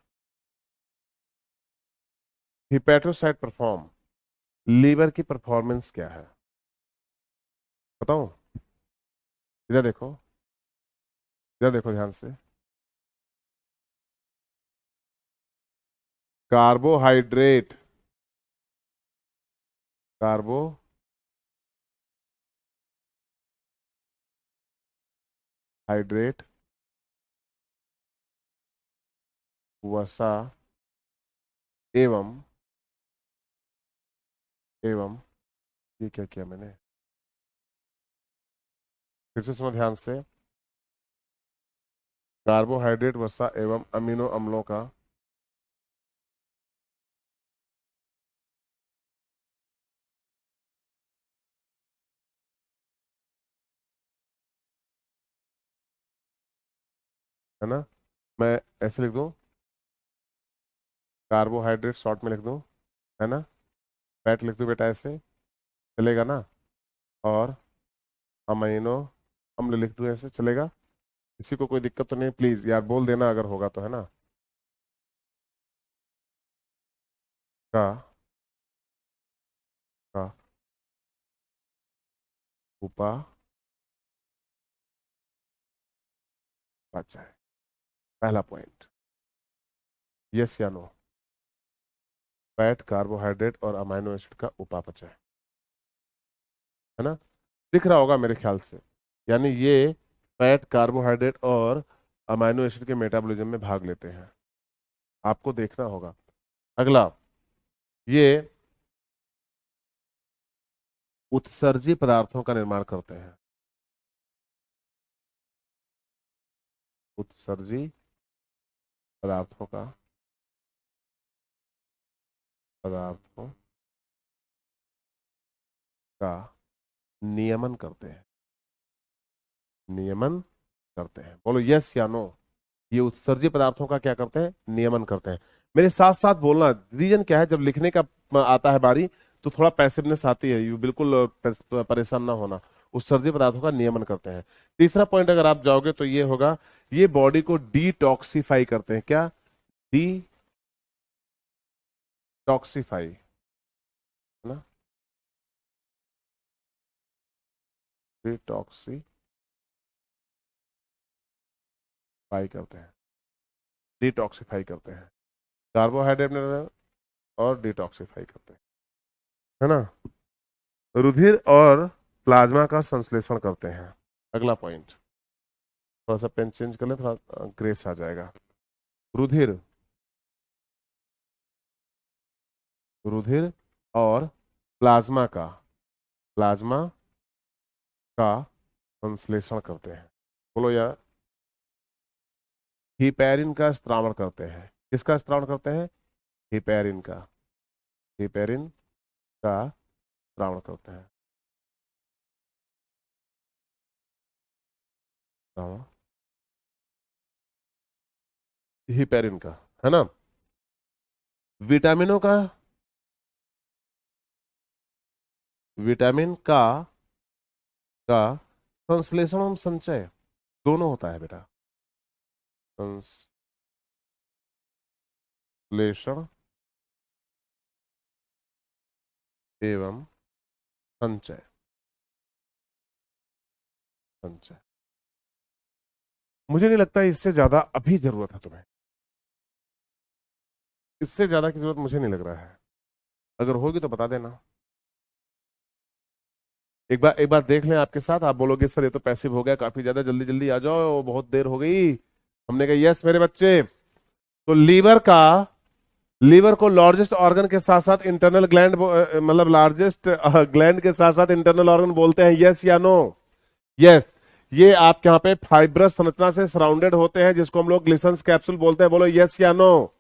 हिपैटोसाइट परफॉर्म, लीवर की परफॉर्मेंस क्या है बताओ? इधर देखो, इधर देखो ध्यान से। कार्बोहाइड्रेट, कार्बोहाइड्रेट वसा एवं एवं, ये क्या किया मैंने, फिर से सुनो ध्यान से। कार्बोहाइड्रेट वसा एवं अमीनो अम्लों का है ना, मैं ऐसे लिख दूं, कार्बोहाइड्रेट शॉर्ट में लिख दूं, है ना, फैट लिख दूं बेटा, ऐसे चलेगा ना, और अमीनो अम्ल लिख दूं, ऐसे चलेगा? किसी को कोई दिक्कत तो नहीं? प्लीज यार बोल देना अगर होगा तो, है ना। का का उपा पाचा है, पहला पॉइंट। यस या नो? फैट, कार्बोहाइड्रेट और अमाइनो एसिड का उपापचय, है ना, दिख रहा होगा मेरे ख्याल से। यानी ये फैट, कार्बोहाइड्रेट और अमाइनो एसिड के मेटाबॉलिज्म में भाग लेते हैं, आपको देखना होगा। अगला, ये उत्सर्जी पदार्थों का निर्माण करते हैं, उत्सर्जी पदार्थों का पदार्थों का नियमन करते हैं, नियमन करते हैं, बोलो यस या नो? ये उत्सर्जी पदार्थों का क्या करते हैं? नियमन करते हैं। मेरे साथ साथ बोलना, रीजन क्या है, जब लिखने का आता है बारी तो थोड़ा पैसिवनेस आती है, यू बिल्कुल परेशान ना होना। उत्सर्जी पदार्थों का नियमन करते हैं। तीसरा पॉइंट अगर आप जाओगे तो ये होगा, ये बॉडी को डिटॉक्सिफाई करते हैं। क्या? डिटॉक्सिफाई, है ना, डिटॉक्सिफाई करते हैं, डिटॉक्सिफाई करते हैं, कार्बोहाइड्रेट और डिटॉक्सिफाई करते हैं, है ना। रुधिर और प्लाज्मा का संश्लेषण करते हैं, अगला पॉइंट। थोड़ा सा पेन चेंज कर ले, थोड़ा ग्रेस आ जाएगा। रुधिर, रुधिर और प्लाज्मा का, प्लाज्मा का संश्लेषण करते हैं, बोलो यार। हिपैरिन का स्त्रावण करते हैं, किसका स्त्रावण करते हैं? हिपैरिन का, हिपैरिन का स्त्रावण करते हैं, स्त्रावण हिपैरिन का, है ना। विटामिनों का, विटामिन का संश्लेषण एवं संचय दोनों होता है बेटा, संश्लेषण एवं संचय, संचय। मुझे नहीं लगता इससे ज्यादा अभी जरूरत है तुम्हें, इससे ज्यादा की जरूरत मुझे नहीं लग रहा है, अगर होगी तो बता देना। एक बार देख लें आपके साथ, आप बोलोगे सर ये तो पैसिव हो गया काफी ज्यादा, जल्दी जल्दी आ जाओ बहुत देर हो गई। हमने कहा यस मेरे बच्चे। तो लीवर का लीवर को लार्जेस्ट ऑर्गन के साथ साथ इंटरनल ग्लैंड मतलब लार्जेस्ट ग्लैंड के साथ साथ इंटरनल ऑर्गन बोलते हैं, यस या नो? यस। ये आपके यहाँ पे फाइब्रस संरचना से सराउंडेड होते हैं जिसको हम लोग ग्लिसन्स कैप्सूल बोलते हैं, बोलो यस या नो?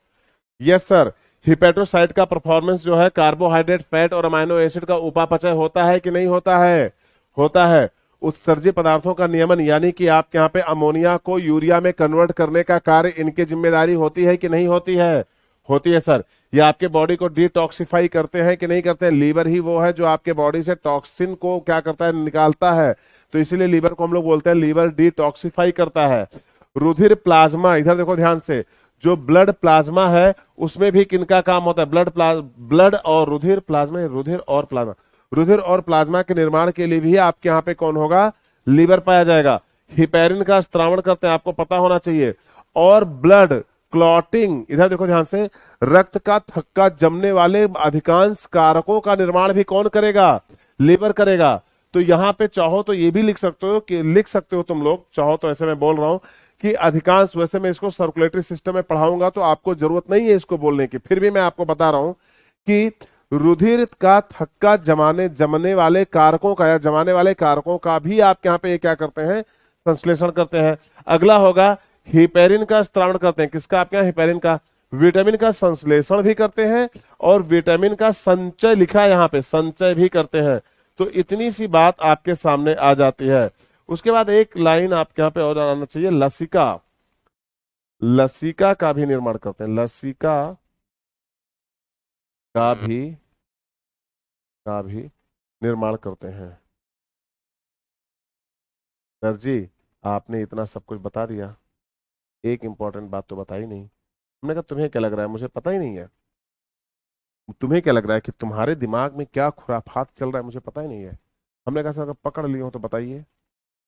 Yes sir. हिपेटोसाइट का परफॉर्मेंस जो है कार्बोहाइड्रेट, फैट और अमाइनो एसिड का उपापचय होता है कि नहीं होता है? होता है। उत्सर्जित पदार्थों का नियमन यानी कि आपके यहाँ पे अमोनिया को यूरिया में कन्वर्ट करने का कार्य इनकी जिम्मेदारी होती है कि नहीं होती है? होती है सर। ये आपके बॉडी को डिटॉक्सिफाई करते हैं कि नहीं करते हैं? लीवर ही वो है जो आपके बॉडी से टॉक्सिन को क्या करता है, निकालता है। तो इसीलिए लीवर को हम लोग बोलते हैं लीवर डिटॉक्सिफाई करता है। रुधिर प्लाज्मा, इधर देखो ध्यान से, जो ब्लड प्लाज्मा है उसमें भी किनका काम होता है? ब्लड और रुधिर प्लाज्मा, रुधिर और प्लाज्मा, रुधिर और प्लाज्मा के निर्माण के लिए भी आपके यहाँ पे कौन होगा? लीवर पाया जाएगा। हिपेरिन का स्त्रावण करते हैं, आपको पता होना चाहिए। और ब्लड क्लॉटिंग, इधर देखो ध्यान से, रक्त का थक्का जमने वाले अधिकांश कारकों का निर्माण भी कौन करेगा? लीवर करेगा। तो यहां पे चाहो तो ये भी लिख सकते हो तुम लोग, चाहो तो, ऐसे मैं बोल रहा हूं कि अधिकांश, वैसे मैं इसको सर्कुलेटरी सिस्टम में पढ़ाऊंगा तो आपको जरूरत नहीं है इसको बोलने की, फिर भी मैं आपको बता रहा हूं कि रुधिर का थक्का जमने वाले कारकों का या जमाने वाले कारकों का भी आप यहाँ पे क्या करते हैं? संश्लेषण करते हैं। अगला होगा हिपेरिन का स्त्रावण करते हैं। किसका? आपके यहाँ हिपेरिन का। विटामिन का संश्लेषण भी करते हैं और विटामिन का संचय, लिखा है यहाँ पे, संचय भी करते हैं। तो इतनी सी बात आपके सामने आ जाती है। उसके बाद एक लाइन आपके यहाँ पे और आना चाहिए, लसिका। लसिका का भी निर्माण करते हैं, लसिका का भी निर्माण करते हैं। सर जी आपने इतना सब कुछ बता दिया, एक इंपॉर्टेंट बात तो बताई नहीं। हमने कहा तुम्हें क्या लग रहा है, मुझे पता ही नहीं है। तुम्हें क्या लग रहा है कि तुम्हारे दिमाग में क्या खुराफात चल रहा है, मुझे पता ही नहीं है। हमने कहा सर अगर पकड़ लिए हो तो बताइए।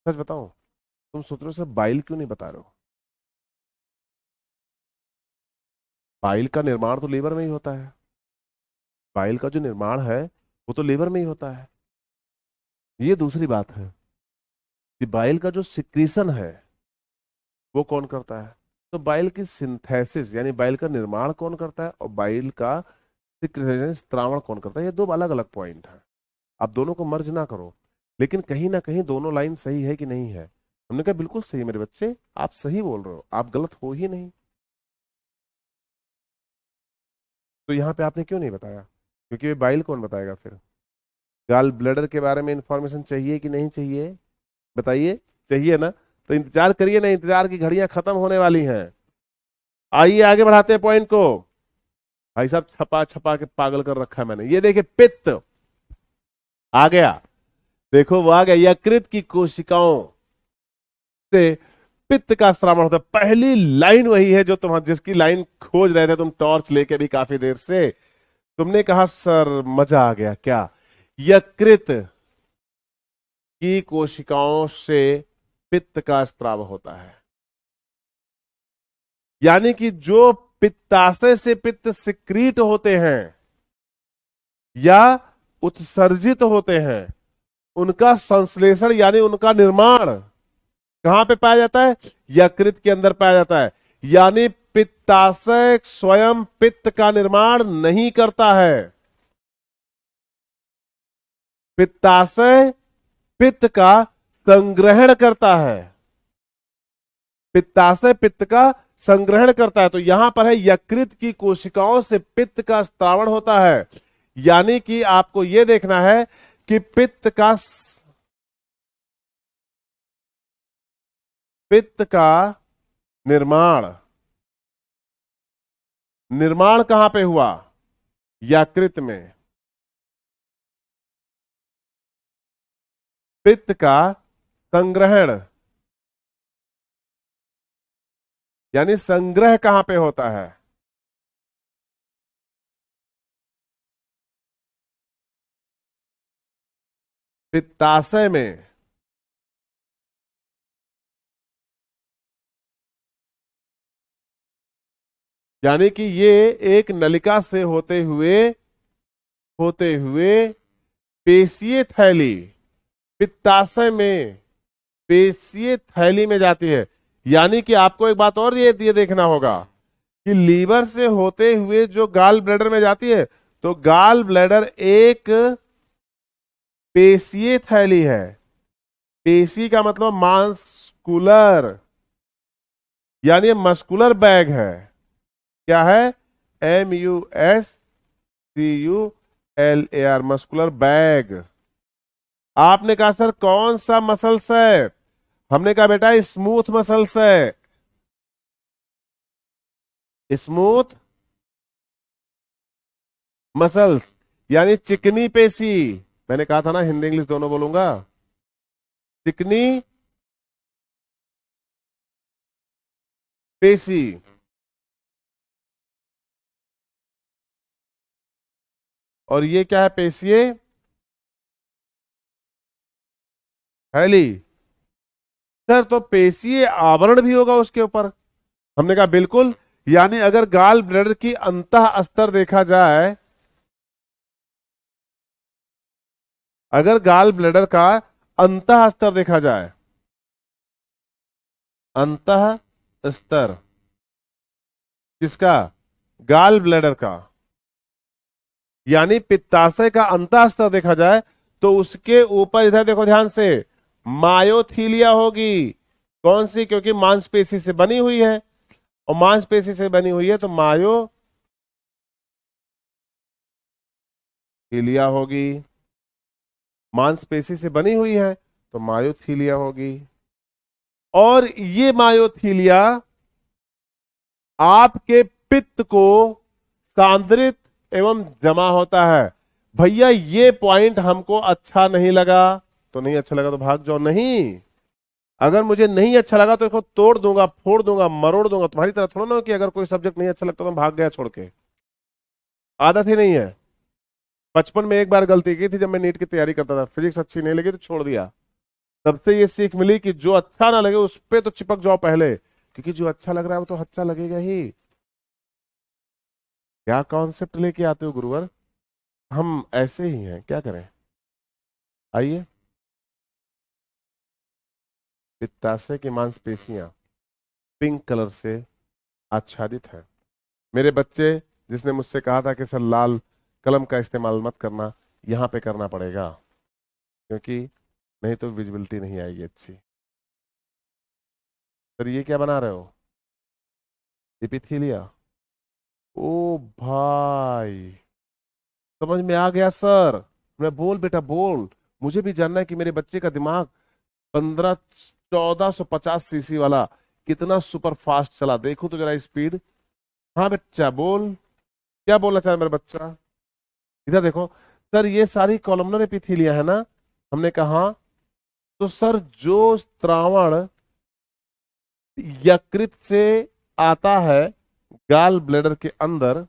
सच बताओ, तुम सोच रहे हो सर बाइल क्यों नहीं बता रहे हो? बाइल का निर्माण तो लीवर में ही होता है। बाइल का जो निर्माण है वो तो लीवर में ही होता है। ये दूसरी बात है कि बाइल का जो सिक्रीशन है वो कौन करता है? तो बाइल की सिंथेसिस यानी बाइल का निर्माण कौन करता है और बाइल का सिक्रीशन, स्त्रावण कौन करता है? ये दो अलग अलग पॉइंट है। आप दोनों को मर्ज ना करो, लेकिन कहीं ना कहीं दोनों लाइन सही है कि नहीं है? हमने कहा बिल्कुल सही मेरे बच्चे, आप सही बोल रहे हो, आप गलत हो ही नहीं। तो यहाँ पे आपने क्यों नहीं बताया? क्योंकि ये बाइल कौन बताएगा फिर? गाल ब्लडर के बारे में इंफॉर्मेशन चाहिए कि नहीं चाहिए? बताइए, चाहिए ना? तो इंतजार करिए ना, इंतजार की घड़ियां खत्म होने वाली हैं। आइए आगे बढ़ाते हैं पॉइंट को। भाई साहब छपा छपा के पागल कर रखा है मैंने। ये देखिए पित्त आ गया, देखो वो आ गया। यकृत की कोशिकाओं से पित्त का स्रावण होता है। पहली लाइन वही है जो तुम, जिसकी लाइन खोज रहे थे तुम टॉर्च लेके भी काफी देर से। तुमने कहा सर मजा आ गया क्या? यकृत की कोशिकाओं से पित्त का स्राव होता है, यानी कि जो पित्ताशय से पित्त सिक्रीट होते हैं या उत्सर्जित होते हैं उनका संश्लेषण यानी उनका निर्माण कहां पे पाया जाता है? यकृत के अंदर पाया जाता है। यानी पित्ताशय स्वयं पित्त का निर्माण नहीं करता है। पित्ताशय पित्त का संग्रहण करता है। पित्ताशय पित्त का संग्रहण करता है। तो यहां पर है यकृत की कोशिकाओं से पित्त का स्त्रावण होता है। यानी कि आपको यह देखना है कि पित्त का निर्माण कहां पे हुआ? यकृत में। पित्त का संग्रहण यानी संग्रह कहां पे होता है? पित्ताशय में। यानी कि ये एक नलिका से होते हुए पेशीय थैली, पित्ताशय में पेशीय थैली में जाती है। यानी कि आपको एक बात और ये देखना होगा कि लीवर से होते हुए जो गाल ब्लैडर में जाती है, तो गाल ब्लैडर एक पेशीय थैली है। पेशी का मतलब मांसकुलर, यानी मस्कुलर बैग है। क्या है? MUSCULAR, muscular bag. आपने कहा सर कौन सा मसल्स है? हमने कहा बेटा स्मूथ मसल्स है। स्मूथ मसल्स यानी चिकनी पेशी। मैंने कहा था ना हिंदी इंग्लिश दोनों बोलूंगा। चिकनी पेशी। और ये क्या है? पेशीय थैली। सर तो पेशीय आवरण भी होगा उसके ऊपर। हमने कहा बिल्कुल। यानी अगर गाल ब्लैडर की अंतः स्तर देखा जाए, अगर गाल ब्लैडर का अंतः स्तर देखा जाए, अंतः स्तर किसका? गाल ब्लैडर का। यानी पित्ताशय का अंतः स्तर देखा जाए तो उसके ऊपर, इधर देखो ध्यान से, मायोथीलिया होगी। कौन सी? क्योंकि मांसपेशी से बनी हुई है, और मांसपेशी से बनी हुई है तो मायोथीलिया होगी। मांसपेशी से बनी हुई है तो मायोथीलिया होगी। और ये मायोथीलिया आपके पित्त को सांद्रित एवं जमा होता है। भैया ये पॉइंट हमको अच्छा नहीं लगा तो नहीं अच्छा लगा तो भाग जाओ। नहीं, अगर मुझे नहीं अच्छा लगा तो इसको तोड़ दूंगा, फोड़ दूंगा, मरोड़ दूंगा। तुम्हारी तरह थोड़ा ना हो कि अगर कोई सब्जेक्ट नहीं अच्छा लगता तो भाग गया छोड़ के। आदत ही नहीं है। बचपन में एक बार गलती की थी, जब मैं नीट की तैयारी करता था, फिजिक्स अच्छी नहीं लगी तो छोड़ दिया। तब से ये सीख मिली कि जो अच्छा ना लगे उस पे तो चिपक जाओ पहले, क्योंकि जो अच्छा लग रहा है वो तो अच्छा लगेगा ही। क्या कॉन्सेप्ट लेके आते हो गुरुवर? हम ऐसे ही हैं, क्या करें। आइए। पित्ताशय की मांसपेशियां पिंक कलर से आच्छादित है। मेरे बच्चे, जिसने मुझसे कहा था कि सर लाल कलम का इस्तेमाल मत करना, यहां पे करना पड़ेगा, क्योंकि नहीं तो विजिबिलिटी नहीं आएगी अच्छी। सर ये क्या बना रहे हो? एपिथीलिया। ओ भाई, समझ में आ गया सर। मैं बोल बेटा बोल। मुझे भी जानना है कि मेरे बच्चे का दिमाग 1450 सीसी वाला कितना सुपर फास्ट चला, देखो तो जरा स्पीड। हाँ बच्चा बोल, क्या बोलना चाह रहा है मेरा बच्चा? इधर देखो। सर ये सारी कॉलमनर एपिथीलिया है ना? हमने कहा तो सर जो स्त्रावण यकृत से आता है गाल ब्लैडर के अंदर,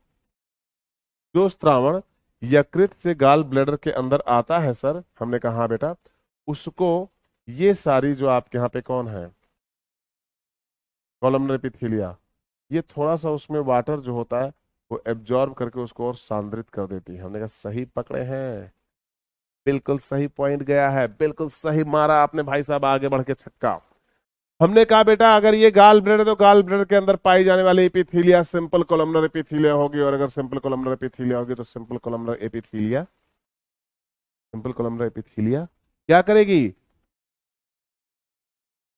जो स्त्रावण यकृत से गाल ब्लैडर के अंदर आता है सर, हमने कहा हाँ बेटा, उसको ये सारी जो आपके यहाँ पे कौन है, कॉलमनर एपिथीलिया, ये थोड़ा सा उसमें वाटर जो होता है वो एब्जॉर्ब करके उसको और सांद्रित कर देती है। हमने कहा सही पकड़े हैं, बिल्कुल सही पॉइंट गया है, बिल्कुल सही मारा आपने भाई साहब, आगे बढ़ के छक्का। हमने कहा बेटा अगर ये गाल ब्लैडर है तो गाल ब्लैडर के अंदर पाई जाने वाली एपिथीलिया सिंपल कोलमनर एपिथीलिया होगी, और अगर सिंपल कोलमनर एपिथीलिया होगी तो सिंपल कोलमनर एपिथीलिया, सिंपल कोलमनर एपिथीलिया क्या करेगी?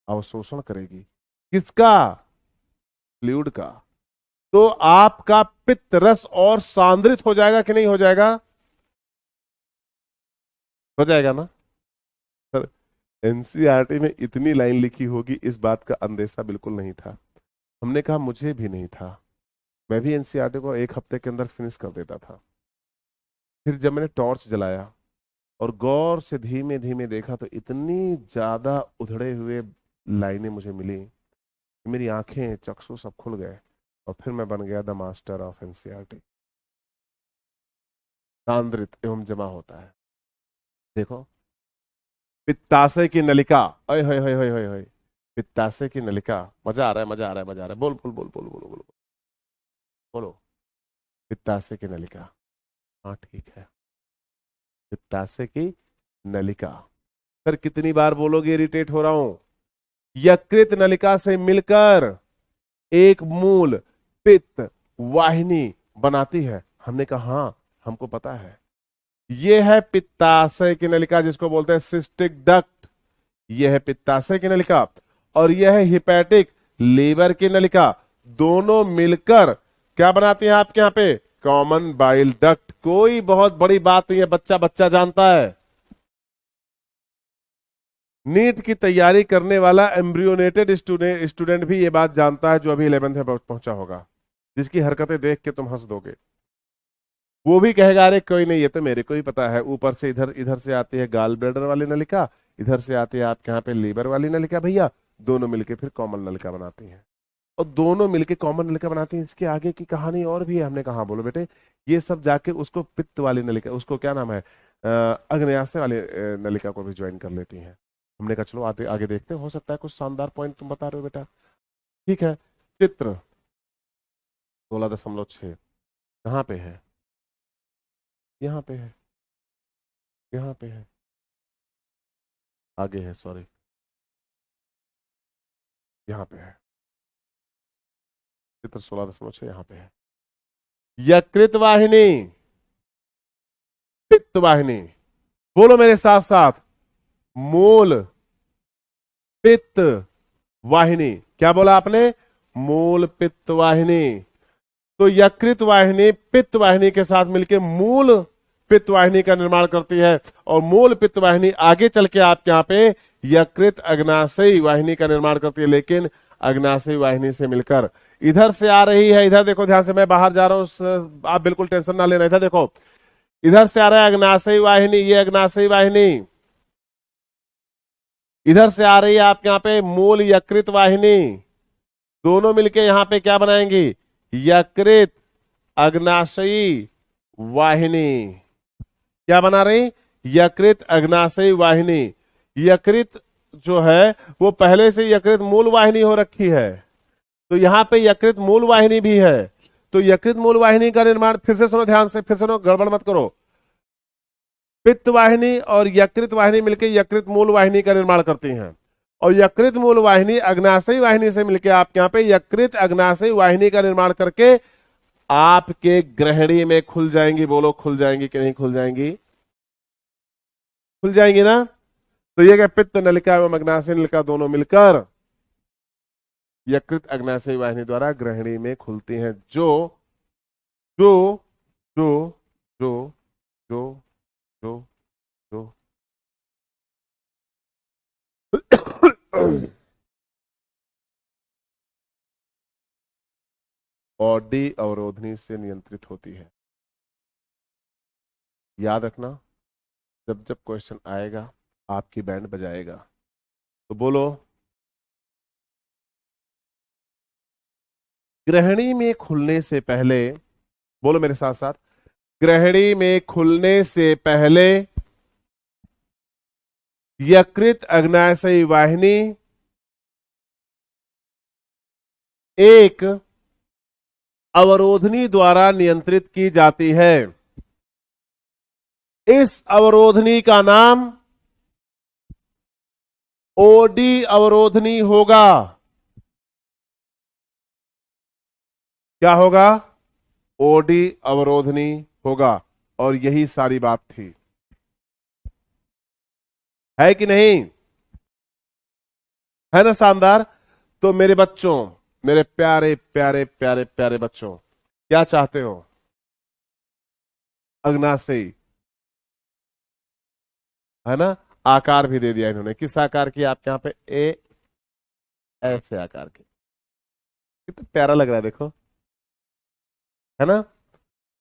अवशोषण करेगी। किसका? फ्लूइड का। तो आपका पित्त रस और सांद्रित हो जाएगा कि नहीं हो जाएगा? हो जाएगा ना सर? एनसीईआरटी में इतनी लाइन लिखी होगी इस बात का अंदेशा बिल्कुल नहीं था। हमने कहा मुझे भी नहीं था, मैं भी एनसीईआरटी को एक हफ्ते के अंदर फिनिश कर देता था। फिर जब मैंने टॉर्च जलाया और गौर से धीमे धीमे देखा तो इतनी ज्यादा उधड़े हुए लाइनें मुझे मिली कि मेरी आंखें चक्षु सब खुल गए, और फिर मैं बन गया द मास्टर ऑफ एनसीईआरटी। सांद्रित एवं जमा होता है। देखो, पित्ताशय की नलिका, अय होय होय होय होय होय, पित्ताशय की नलिका। मजा आ रहा है, मजा आ रहा है, मजा आ रहा है। बोल बोल बोल बोल बोलो बोलो बोलो। पित्ताशय की नलिका, हाँ ठीक है, पित्ताशय की नलिका। सर कितनी बार बोलोगे? इरिटेट हो रहा हूं। यकृत नलिका से मिलकर एक मूल पित्त वाहिनी बनाती है? हमने कहा हाँ, हमको पता है। ये है पित्ताशय की नलिका, जिसको बोलते हैं सिस्टिक डक्ट। यह है पित्ताशय की नलिका और यह है हिपैटिक लीवर की नलिका। दोनों मिलकर क्या बनाती है आपके यहां पे? Common bile duct. कोई बहुत बड़ी बात नहीं है, बच्चा बच्चा जानता है। नीट की तैयारी करने वाला एम्ब्रियोनेटेड स्टूडेंट भी ये बात जानता है, जो अभी 11th में पहुंचा होगा, जिसकी हरकतें देख के तुम हंस दोगे। वो भी कहेगा अरे कोई नहीं, ये तो मेरे को ही पता है। ऊपर से इधर इधर से आती है गाल ब्लैडर वाली नलिका, इधर से आती है आपके यहाँ पे लीवर वाली नलिका। भैया दोनों मिलके फिर कॉमन नलिका बनाती हैं, और दोनों मिलके कॉमन नलिका बनाती हैं। इसके आगे की कहानी और भी है। हमने कहा बोलो बेटे, ये सब जाके उसको पित्त वाली नलिका, उसको क्या नाम है, अग्न्याशय वाली नलिका को भी ज्वाइन कर लेती हैं। हमने कहा चलो आगे आगे देखते हैं, हो सकता है कुछ शानदार पॉइंट तुम बता रहे हो बेटा। ठीक है, चित्र 16.6 कहाँ पे है? यहाँ पे है, यहाँ पे है, आगे है, सॉरी, यहाँ पे है। चित्र 16.6 यहाँ पे है। यकृत वाहिनी, पित्त वाहिनी, बोलो मेरे साथ साथ, मूल पित्त वाहिनी। क्या बोला आपने? मूल पित्त वाहिनी। तो यकृत वाहिनी पित्त वाहिनी के साथ मिलकर मूल पित्त वाहिनी का निर्माण करती है, और मूल पित्त वाहिनी आगे चल के आपके यहाँ पे यकृत अग्नाशयी वाहिनी का निर्माण करती है। लेकिन अग्नाशयी वाहिनी से मिलकर इधर से आ रही है, इधर देखो ध्यान से, मैं बाहर जा रहा हूं, आप बिल्कुल टेंशन ना लेना। इधर देखो, इधर से आ रहा है अग्नाशयी वाहिनी, ये अग्नाशयी वाहिनी। इधर से आ रही है आपके यहाँ पे मूल यकृत वाहिनी। दोनों मिलके यहाँ पे क्या बनाएंगी? यकृत अग्नाशयी वाहिनी। क्या बना रही? यकृत अग्नाशयी वाहिनी। यकृत जो है वो पहले से यकृत मूल वाहिनी हो रखी है, तो यहां पे यकृत मूल वाहिनी भी है। तो यकृत मूल वाहिनी का निर्माण, फिर से सुनो ध्यान से, फिर सुनो, गड़बड़ मत करो। पित्त वाहिनी और यकृत वाहिनी मिलकर यकृत मूल वाहिनी का निर्माण करती हैं, और यकृत मूल वाहिनी अग्नाशयी वाहिनी से मिलकर आपके यहाँ पे यकृत अग्नाशयी वाहिनी का निर्माण करके आपके ग्रहणी में खुल जाएंगी। बोलो खुल जाएंगी कि नहीं खुल जाएंगी? खुल जाएंगी ना। तो ये क्या, पित्त नलिका एवं अग्नाशय नलिका दोनों मिलकर यकृत अग्नाशयी वाहिनी द्वारा ग्रहणी में खुलती हैं, जो जो जो जो जो जो जो ऑडी अवरोधनी से नियंत्रित होती है। याद रखना, जब जब क्वेश्चन आएगा आपकी बैंड बजाएगा। तो बोलो, ग्रहणी में खुलने से पहले, बोलो मेरे साथ साथ, ग्रहणी में खुलने से पहले यकृत अग्नाशयी वाहिनी एक अवरोधनी द्वारा नियंत्रित की जाती है। इस अवरोधनी का नाम ओडी अवरोधनी होगा। क्या होगा? ओडी अवरोधनी होगा। और यही सारी बात थी, है कि नहीं? है ना शानदार? तो मेरे बच्चों, मेरे प्यारे प्यारे प्यारे प्यारे बच्चों, क्या चाहते हो? अग्नाशयी, है ना? आकार भी दे दिया इन्होंने। किस आकार की? आपके यहाँ पे ऐसे आकार की। कितना प्यारा लग रहा है, देखो, है ना?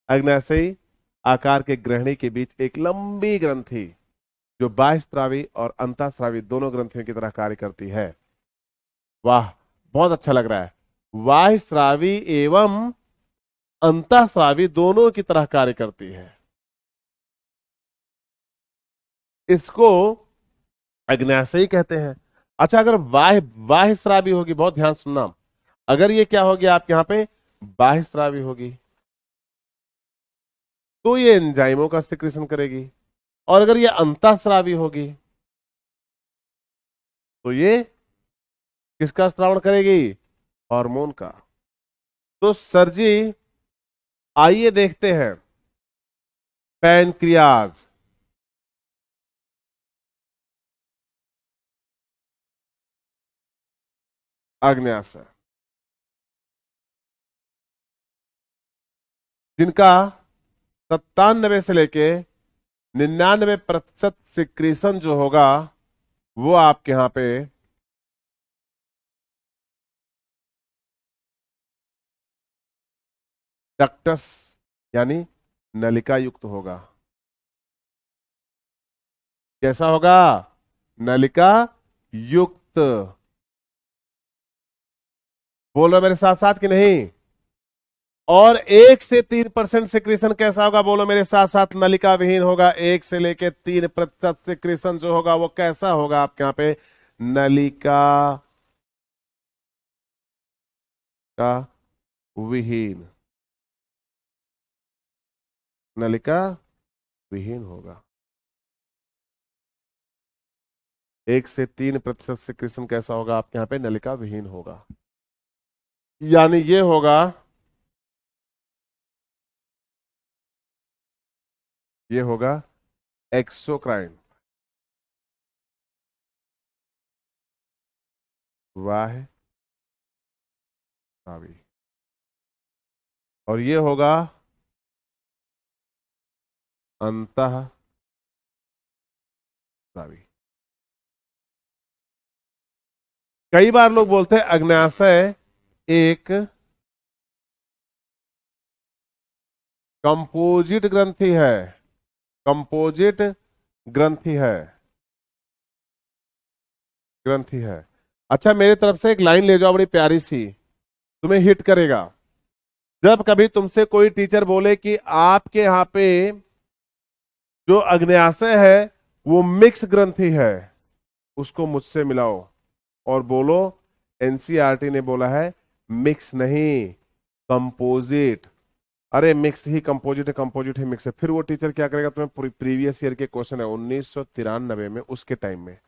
अग्नाशयी आकार के ग्रहणी के बीच एक लंबी ग्रंथि, जो बाह्यस्रावी और अंतःस्रावी दोनों ग्रंथियों की तरह कार्य करती है। वाह, बहुत अच्छा लग रहा है। बाह्यस्रावी एवं अंतःस्रावी दोनों की तरह कार्य करती है। इसको अग्नाशयी कहते हैं। अच्छा, अगर बाह्यस्रावी होगी, बहुत ध्यान सुनना, अगर ये क्या होगी आपके यहां पे, बाह्यस्रावी होगी, तो ये एंजाइमों का सिक्रेशन करेगी। और अगर ये अंतःस्रावी होगी तो ये किसका स्रावण करेगी? हार्मोन का। तो सर जी आइए देखते हैं पैनक्रियाज। आग्नेयाशय जिनका 97 से लेके 99% सिक्रीशन जो होगा वो आपके यहां पे डक्टस यानी नलिका युक्त होगा। कैसा होगा? नलिका युक्त। बोलो मेरे साथ साथ कि नहीं? और 1 से 3% सिक्रीशन कैसा होगा? बोलो मेरे साथ साथ, नलिका विहीन होगा। 1 से लेके 3% सिक्रीशन जो होगा वो कैसा होगा आपके यहाँ पे? नलिका का विहीन। नलिका विहीन होगा। 1 से 3% सिक्रीशन कैसा होगा आपके यहाँ पे? नलिका विहीन होगा। यानी ये होगा, ये होगा एक्सोक्राइन। वाह भाभी। और ये होगा अंतः भाभी। कई बार लोग बोलते हैं अग्न्याशय एक कंपोजिट ग्रंथि है। कंपोजिट ग्रंथि है, ग्रंथि है। अच्छा, मेरी तरफ से एक लाइन ले जाओ बड़ी प्यारी सी, तुम्हें हिट करेगा। जब कभी तुमसे कोई टीचर बोले कि आपके यहाँ पे जो अग्न्याशय है वो मिक्स ग्रंथि है, उसको मुझसे मिलाओ और बोलो एनसीईआरटी ने बोला है मिक्स नहीं, कंपोजिट। अरे मिक्स ही कंपोजिट है, कंपोजिट ही मिक्स है। फिर वो टीचर क्या करेगा? तुम्हें प्रीवियस ईयर के क्वेश्चन है 1993 में, उसके टाइम में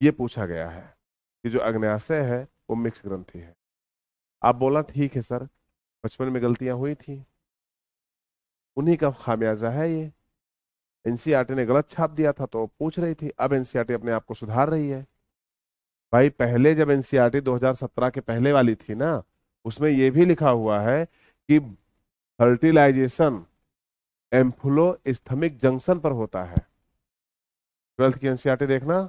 ये पूछा गया है कि जो अग्न्याशय है वो मिक्स ग्रंथि है। आप बोला ठीक है सर, बचपन में गलतियां हुई थी, उन्हीं का खामियाजा है ये। एनसीईआरटी ने गलत छाप दिया था तो पूछ रही थी, अब एनसीईआरटी अपने आप को सुधार रही है। भाई पहले जब एनसीईआरटी 2017 के पहले वाली थी ना, उसमें यह भी लिखा हुआ है कि फर्टिलाइजेशन एम्फुलो स्थमिक जंक्शन पर होता है। 12th की एनसीईआरटी देखना,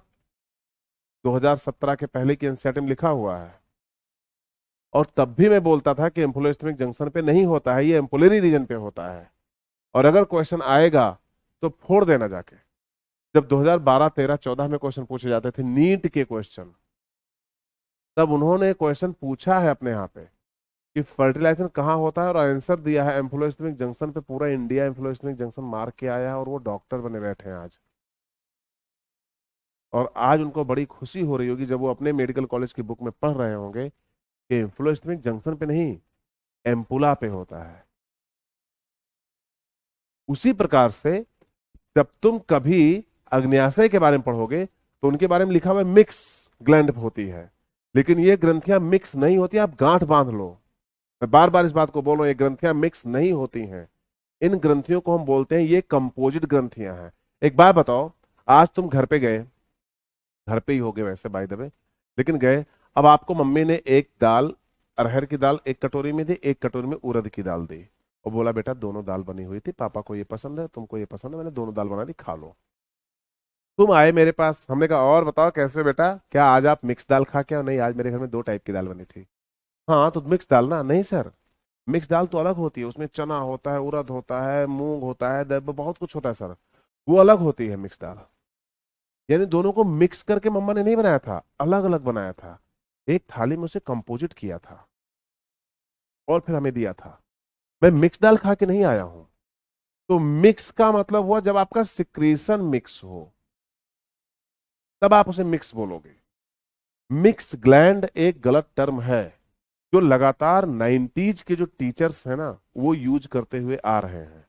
2017 के पहले की एनसीईआरटी में लिखा हुआ है। और तब भी मैं बोलता था कि एम्फुलो स्थमिक जंक्शन पे नहीं होता है, ये एम्पुलरी रीजन पे होता है। और अगर क्वेश्चन आएगा तो फोड़ देना जाके। जब 2012, 13, 14 में क्वेश्चन पूछे जाते थे नीट के क्वेश्चन, तब उन्होंने क्वेश्चन पूछा है अपने यहाँ पे कि फर्टिलाइजेशन कहाँ होता है, और आंसर दिया है एम्फुलो स्थमिक जंक्शन पे। पूरा इंडिया एम्फुलो स्थमिक जंक्शन मार के आया है और वो डॉक्टर बने बैठे हैं आज। और आज उनको बड़ी खुशी हो रही होगी जब वो अपने मेडिकल कॉलेज की बुक में पढ़ रहे होंगे कि एम्फुलो स्थमिक जंक्शन पे नहीं, एम्पुला पे होता है। उसी प्रकार से जब तुम कभी अग्न्याशय के बारे में पढ़ोगे तो उनके बारे में लिखा हुआ मिक्स ग्लैंड होती है, लेकिन ये ग्रंथियां मिक्स नहीं होती। आप गांठ बांध लो, मैं बार बार इस बात को बोल रहा हूं, ये ग्रंथियां मिक्स नहीं होती हैं। इन ग्रंथियों को हम बोलते हैं ये कंपोजिट ग्रंथियां हैं। एक बात बताओ, आज तुम घर पे गए, घर पे ही हो गए वैसे बाय द वे, लेकिन गए, अब आपको मम्मी ने एक दाल, अरहर की दाल एक कटोरी में दी, एक कटोरी में उड़द की दाल दी, और बोला बेटा दोनों दाल बनी हुई थी, पापा को ये पसंद है, तुमको ये पसंद है, मैंने दोनों दाल बना दी, खा लो। तुम आए मेरे पास, हमने कहा और बताओ कैसे हो बेटा, क्या आज आप मिक्स दाल खा के? नहीं, आज मेरे घर में 2 टाइप की दाल बनी थी। हाँ तो मिक्स दाल ना? नहीं सर, मिक्स दाल तो अलग होती है, उसमें चना होता है, उड़द होता है, मूंग होता है, बहुत कुछ होता है सर, वो अलग होती है मिक्स दाल। यानी दोनों को मिक्स करके मम्मा ने नहीं बनाया था, अलग अलग बनाया था, एक थाली में उसे कंपोजिट किया था और फिर हमें दिया था। मैं मिक्स दाल खा के नहीं आया हूं। तो मिक्स का मतलब हुआ जब आपका सिक्रीशन मिक्स हो, तब आप उसे मिक्स बोलोगे। मिक्स ग्लैंड एक गलत टर्म है जो लगातार 90s के जो टीचर्स हैं ना वो यूज करते हुए आ रहे हैं।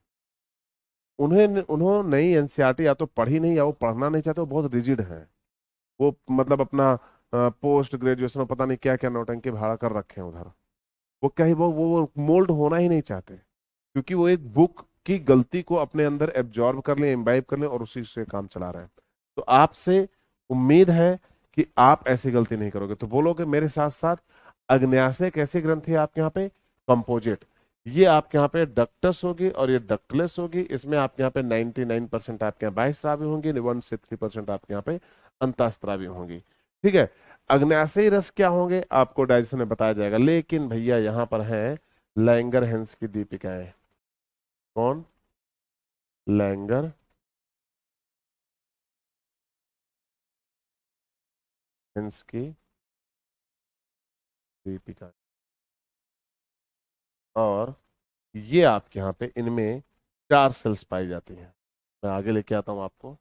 उन्होंने नई एनसीईआरटी या तो पढ़ी नहीं या वो पढ़ना नहीं चाहते, वो बहुत रिजिड हैं। वो मतलब अपना पोस्ट ग्रेजुएशन में पता नहीं क्या क्या नौटंकी भाड़ा कर रखे हैं उधर। वो क्या ही वो मोल्ड होना ही नहीं चाहते, क्योंकि वो एक बुक की गलती को अपने अंदर एब्जॉर्ब कर लें, इम्बाइब कर लें और उसी से काम चला रहे हैं। तो आपसे उम्मीद है कि आप ऐसी गलती नहीं करोगे। तो बोलोगे मेरे साथ साथ अग्न्याशय कैसी ग्रंथि है आपके यहाँ पे? कंपोजिट। ये आपके यहाँ पे डक्टस होगी और ये डक्टलेस होगी। इसमें आपके यहाँ पे 99% आपके यहाँ बाह्यस्रावी होंगी, 1 से 3% आपके यहाँ पे अंतःस्रावी होंगी। ठीक है। अग्न्याशयी रस क्या होंगे आपको डाइजेशन में बताया जाएगा। लेकिन भैया यहाँ पर है लैंगर-हेंस की दीपिकाएं। कौन? लैंगर हेंस की दीपिका। और ये आपके यहाँ पे इनमें 4 सेल्स पाई जाती हैं। मैं आगे लेके आता हूं आपको,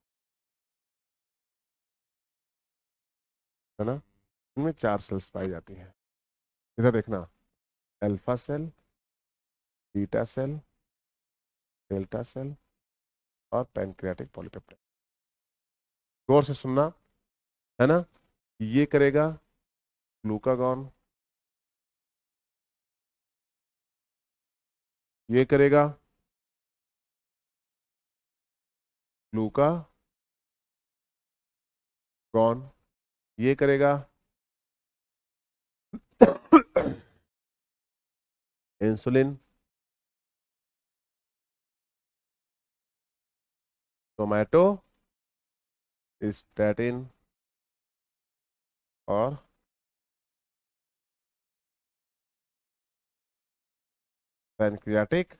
है ना। इनमें 4 सेल्स पाई जाती हैं। इधर देखना, alpha cell, beta cell, delta cell और पैनक्रियाटिक पॉलीपेप्टाइड। गौर से सुनना, है ना। ये करेगा ग्लूकागॉन, ये करेगा ग्लूकागॉन, ये करेगा इंसुलिन, टोमेटो, स्टैटिन और पैनक्रियाटिक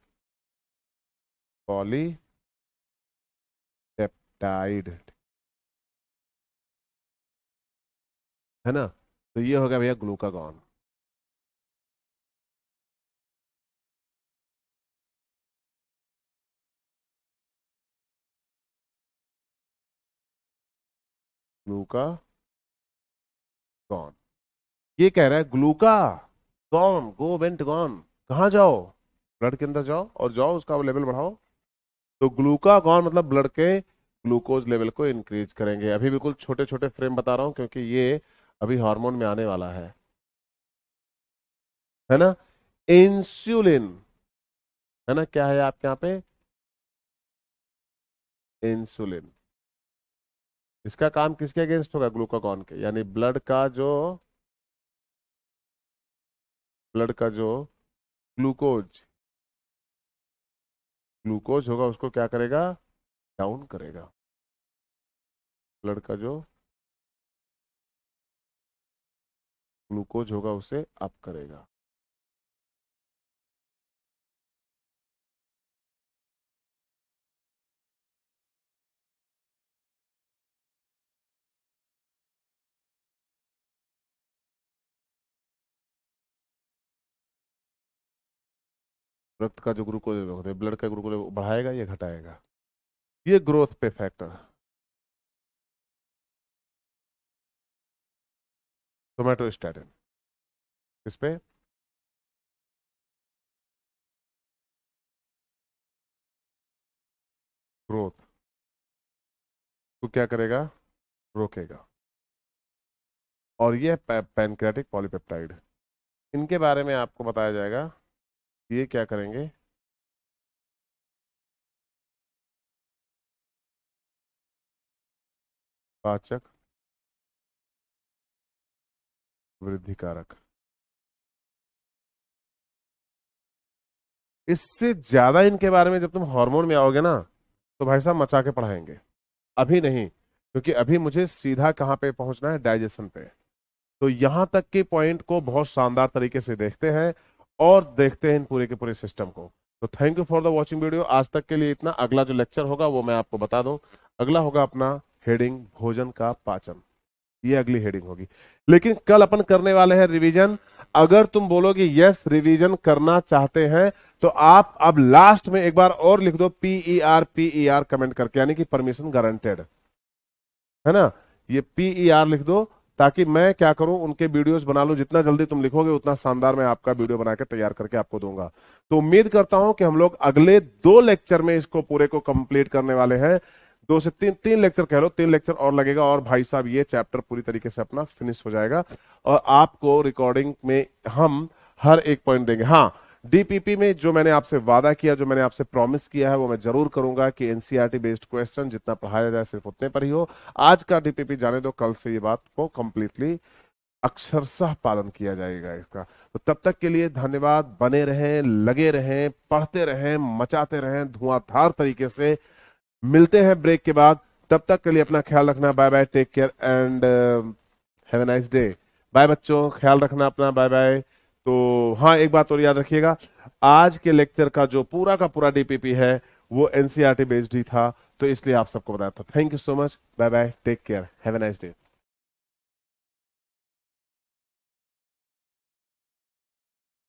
पॉलीपेप्टाइड, है ना। तो ये होगा भैया ग्लूकागॉन। ग्लूकागॉन। ये कह रहा है ग्लूका गॉन, गो वेंट गॉन, कहाँ जाओ? ब्लड के अंदर जाओ और जाओ उसका लेवल बढ़ाओ। तो ग्लूकागॉन मतलब ब्लड के ग्लूकोज लेवल को इंक्रीज करेंगे। अभी बिल्कुल छोटे छोटे फ्रेम बता रहा हूं क्योंकि ये अभी हार्मोन में आने वाला है ना। इंसुलिन, है ना, क्या है आपके यहाँ पे? इंसुलिन। इसका काम किसके अगेंस्ट होगा? ग्लूकागॉन के, यानी ब्लड का जो ग्लूकोज ग्लूकोज होगा उसको क्या करेगा? डाउन करेगा। ब्लड का जो ग्लूकोज होगा उसे अप करेगा। रक्त का जो ग्लूकोज होता है, ब्लड का ग्लूकोज बढ़ाएगा या घटाएगा? ये ग्रोथ पे फैक्टर। टोमेटोस्टैटिन किस पे? ग्रोथ को क्या करेगा? रोकेगा। और ये पैनक्रियाटिक पॉलीपेप्टाइड, इनके बारे में आपको बताया जाएगा। ये क्या करेंगे? पाचक वृद्धि कारक। इससे ज्यादा इनके बारे में जब तुम हार्मोन में आओगे ना तो भाई साहब मचा के पढ़ाएंगे। अभी नहीं, क्योंकि अभी मुझे सीधा कहाँ पे पहुंचना है? डाइजेशन पे। तो यहां तक के पॉइंट को बहुत शानदार तरीके से देखते हैं और देखते हैं इन पूरे के पूरे सिस्टम को। तो thank you for the watching video. आज तक के लिए इतना। अगला जो लेक्चर होगा वो मैं आपको बता दूं, अगला होगा अपना हेडिंग भोजन का पाचन। ये अगली हेडिंग होगी। लेकिन कल अपन करने वाले हैं रिवीजन। अगर तुम बोलोगे यस रिवीजन करना चाहते हैं तो आप अब लास्ट में एक बार और लिख दो PER कमेंट करके, यानी कि परमिशन गारंटेड, है ना। ये PER लिख दो ताकि मैं क्या करूं, उनके वीडियोस बना लूं। जितना जल्दी तुम लिखोगे उतना शानदार मैं आपका वीडियो बना के तैयार करके आपको दूंगा। तो उम्मीद करता हूं कि हम लोग अगले 2 लेक्चर में इसको पूरे को कंप्लीट करने वाले हैं। 2 से 3 लेक्चर कह लो, 3 लेक्चर और लगेगा और भाई साहब ये चैप्टर पूरी तरीके से अपना फिनिश हो जाएगा। और आपको रिकॉर्डिंग में हम हर एक पॉइंट देंगे। हाँ, डीपीपी में जो मैंने आपसे वादा किया, जो मैंने आपसे प्रॉमिस किया है, वो मैं जरूर करूंगा कि एनसीईआरटी बेस्ड क्वेश्चन जितना पढ़ाया जाए सिर्फ उतने पर ही हो। आज का डीपीपी जाने दो, कल से ये बात को कंप्लीटली अक्षरशः पालन किया जाएगा इसका। तो तब तक के लिए धन्यवाद। बने रहें, लगे रहें, पढ़ते रहें, मचाते रहें धुआंधार तरीके से। मिलते हैं ब्रेक के बाद। तब तक के लिए अपना ख्याल रखना। Bye bye, take care and have a nice day. Bye बच्चों, ख्याल रखना अपना। Bye bye. तो हाँ, एक बात और याद रखिएगा, आज के लेक्चर का जो पूरा का पूरा डीपीपी है वो एनसीईआरटी बेस्ड ही था, तो इसलिए आप सबको बताया था। Thank you so much. Bye bye, take care, have a nice day.